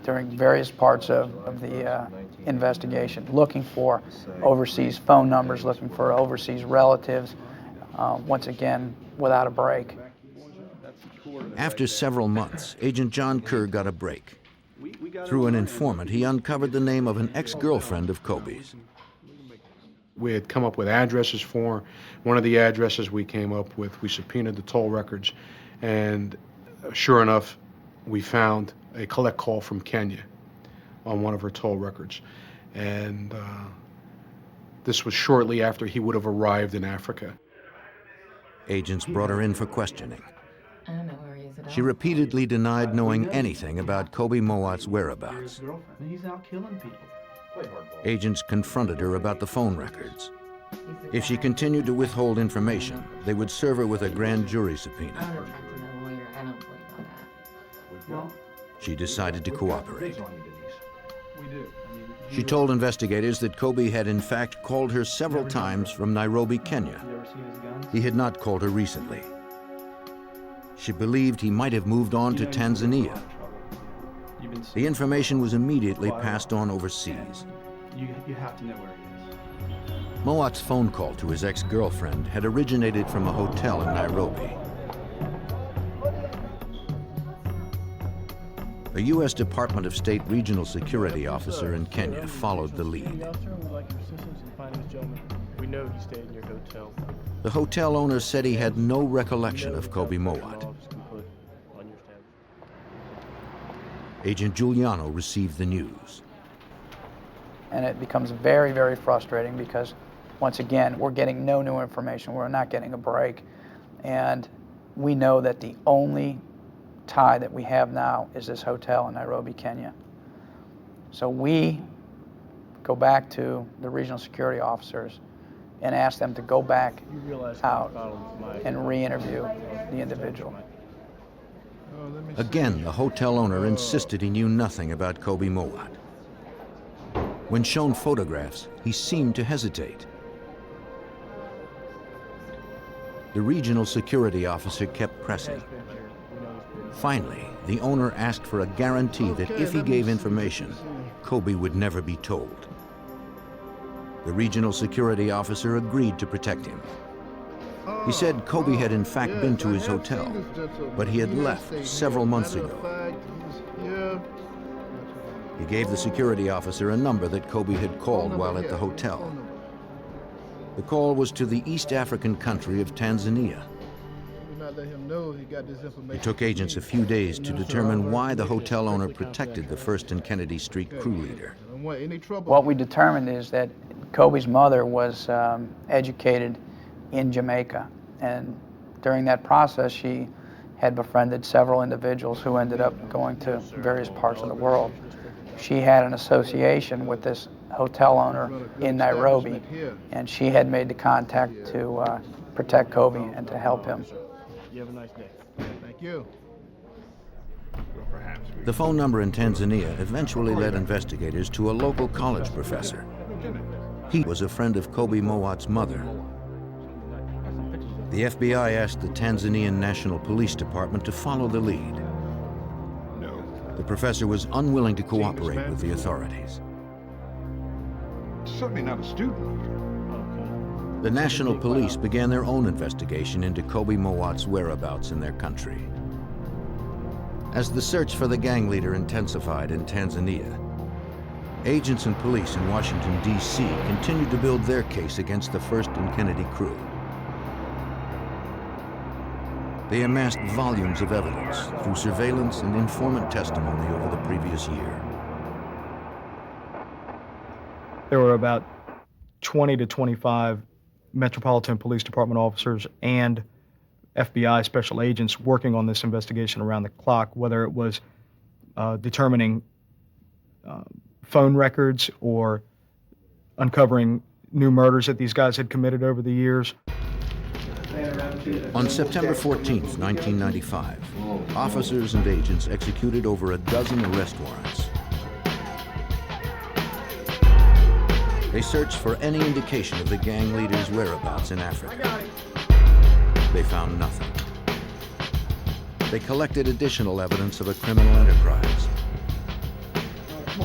during various parts of the investigation, looking for overseas phone numbers, looking for overseas relatives, once again, without a break. After several months, Agent John Kerr got a break. Through an informant, he uncovered the name of an ex-girlfriend of Kobe's. We had come up with addresses for her. One of the addresses we came up with, we subpoenaed the toll records, and sure enough, we found a collect call from Kenya on one of her toll records. And this was shortly after he would have arrived in Africa. Agents brought her in for questioning. She repeatedly denied knowing anything about Kobe Mowat's whereabouts. He's out killing people. Agents confronted her about the phone records. If she continued to withhold information, they would serve her with a grand jury subpoena. She decided to cooperate. She told investigators that Kobe had in fact called her several times from Nairobi, Kenya. He had not called her recently. She believed he might have moved on to Tanzania. The information was immediately passed on overseas. You have to know where he is. Mowat's phone call to his ex-girlfriend had originated from a hotel in Nairobi. A U.S. Department of State regional security officer in Kenya followed the lead. We know he stayed in your hotel. The hotel owner said he had no recollection of Kobe Mowat. Agent Giuliano received the news. And it becomes very, very frustrating because, once again, we're getting no new information. We're not getting a break. And we know that the only tie that we have now is this hotel in Nairobi, Kenya. So we go back to the regional security officers and ask them to go back out and re-interview the individual. Again, the hotel owner insisted he knew nothing about Kobe Mowat. When shown photographs, he seemed to hesitate. The regional security officer kept pressing. Finally, the owner asked for a guarantee that if he gave information, Kobe would never be told. The regional security officer agreed to protect him. He said Kobe had in fact been to his hotel, but he had left several months ago. He gave the security officer a number that Kobe had called while at the hotel. The call was to the East African country of Tanzania. It took agents a few days to determine why the hotel owner protected the First and Kennedy Street crew leader. What we determined is that Kobe's mother was educated in Jamaica, and during that process she had befriended several individuals who ended up going to various parts of the world. She had an association with this hotel owner in Nairobi, and she had made the contact to protect Kobe and to help him. You have a nice day. Thank you. The phone number in Tanzania eventually led investigators to a local college professor. He was a friend of Kobe Mowat's mother. The FBI asked the Tanzanian National Police Department to follow the lead. The professor was unwilling to cooperate with the authorities. Certainly not a student. The National Police began their own investigation into Kobe Mowat's whereabouts in their country. As the search for the gang leader intensified in Tanzania, agents and police in Washington, D.C. continued to build their case against the First and Kennedy crew. They amassed volumes of evidence through surveillance and informant testimony over the previous year. There were about 20 to 25 Metropolitan Police Department officers and FBI special agents working on this investigation around the clock, whether it was determining phone records or uncovering new murders that these guys had committed over the years. On September 14th, 1995, officers and agents executed over a dozen arrest warrants. They searched for any indication of the gang leader's whereabouts in Africa. They found nothing. They collected additional evidence of a criminal enterprise.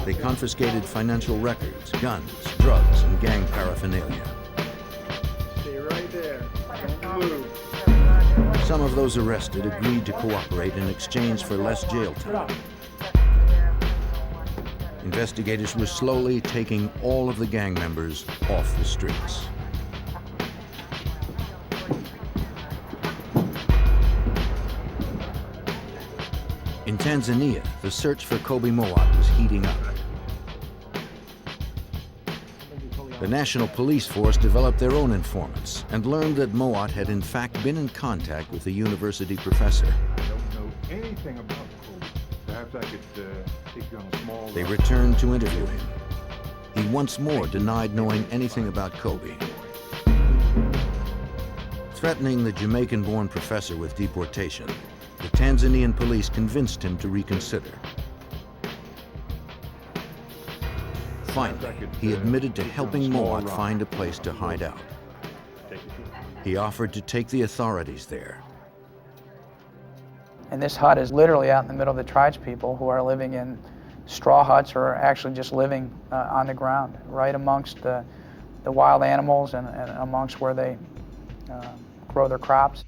They confiscated financial records, guns, drugs, and gang paraphernalia. Stay right there. Don't move. Some of those arrested agreed to cooperate in exchange for less jail time. Investigators were slowly taking all of the gang members off the streets. In Tanzania, the search for Kobe Mowat was heating up. The National Police Force developed their own informants and learned that Mowat had in fact been in contact with a university professor. I don't know anything about Kobe. Perhaps I could take you on a small... They returned to interview him. He once more denied knowing anything about Kobe. Threatening the Jamaican-born professor with deportation, the Tanzanian police convinced him to reconsider. Finally, he admitted to helping Mowat find a place to hide out. He offered to take the authorities there. And this hut is literally out in the middle of the tribespeople who are living in straw huts or are actually just living on the ground, right amongst the wild animals and amongst where they grow their crops.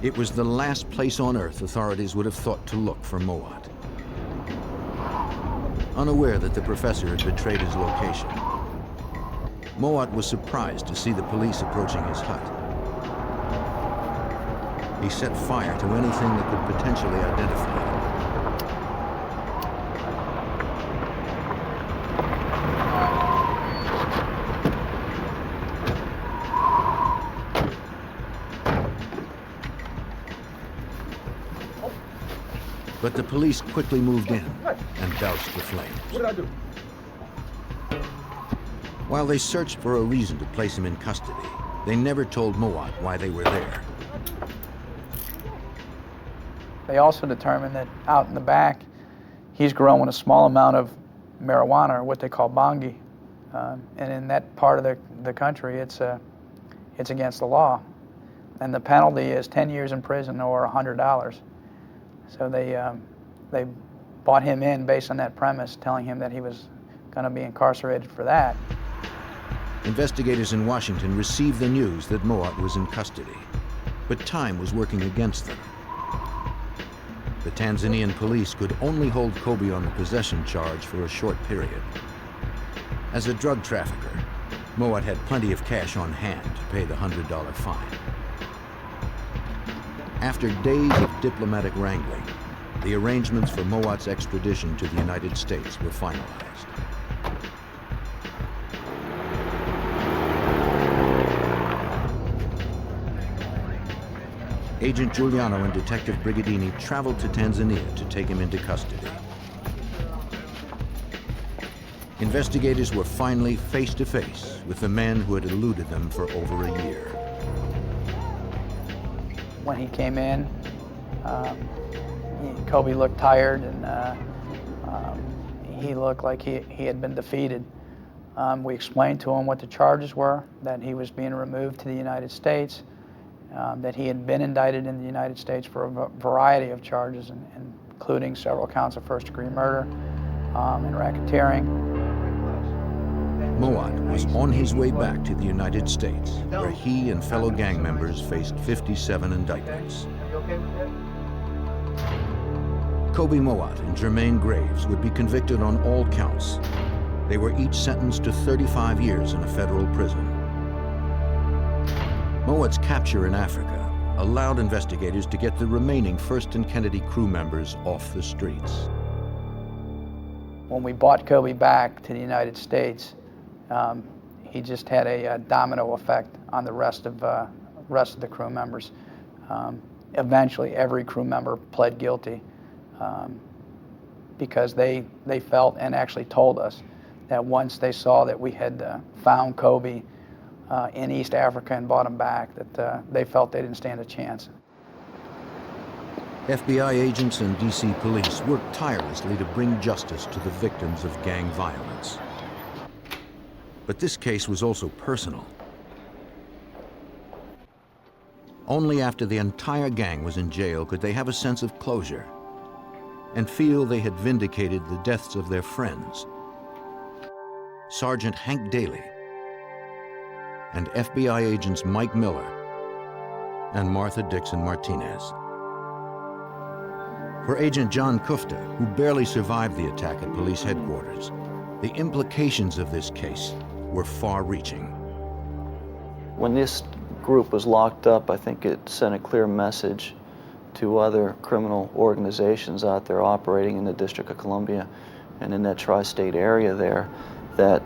It was the last place on earth authorities would have thought to look for Mowat. Unaware that the professor had betrayed his location, Mowat was surprised to see the police approaching his hut. He set fire to anything that could potentially identify him. But the police quickly moved in and doused the flames. What did I do? While they searched for a reason to place him in custody, they never told Mowat why they were there. They also determined that out in the back, he's growing a small amount of marijuana, or what they call bangi. And in that part of the country, it's against the law. And the penalty is 10 years in prison or $100. So they bought him in based on that premise, telling him that he was going to be incarcerated for that. Investigators in Washington received the news that Mowat was in custody, but time was working against them. The Tanzanian police could only hold Kobe on the possession charge for a short period. As a drug trafficker, Mowat had plenty of cash on hand to pay the $100 fine. After days of diplomatic wrangling, the arrangements for Mowat's extradition to the United States were finalized. Agent Giuliano and Detective Brigadini traveled to Tanzania to take him into custody. Investigators were finally face to face with the man who had eluded them for over a year. When he came in, Kobe looked tired, and he looked like he had been defeated. We explained to him what the charges were, that he was being removed to the United States, that he had been indicted in the United States for a variety of charges, including several counts of first-degree murder and racketeering. Mowat was on his way back to the United States, where he and fellow gang members faced 57 indictments. Kobe Mowat and Jermaine Graves would be convicted on all counts. They were each sentenced to 35 years in a federal prison. Mowat's capture in Africa allowed investigators to get the remaining First and Kennedy crew members off the streets. When we brought Kobe back to the United States, he just had a domino effect on the rest of the crew members. Eventually, every crew member pled guilty because they felt and actually told us that once they saw that we had found Kobe in East Africa and brought him back, that they felt they didn't stand a chance. FBI agents and D.C. police worked tirelessly to bring justice to the victims of gang violence. But this case was also personal. Only after the entire gang was in jail could they have a sense of closure and feel they had vindicated the deaths of their friends. Sergeant Hank Daly and FBI agents Mike Miller and Martha Dixon Martinez. For Agent John Kufta, who barely survived the attack at police headquarters, the implications of this case were far-reaching. When this group was locked up, I think it sent a clear message to other criminal organizations out there operating in the District of Columbia and in that tri-state area there, that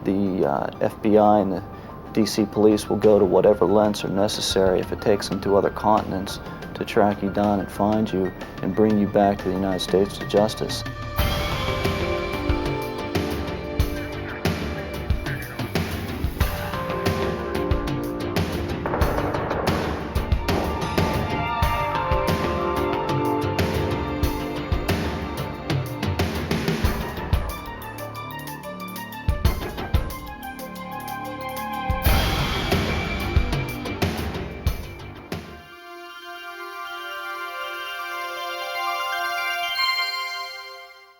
the FBI and the D.C. police will go to whatever lengths are necessary if it takes them to other continents to track you down and find you and bring you back to the United States to justice.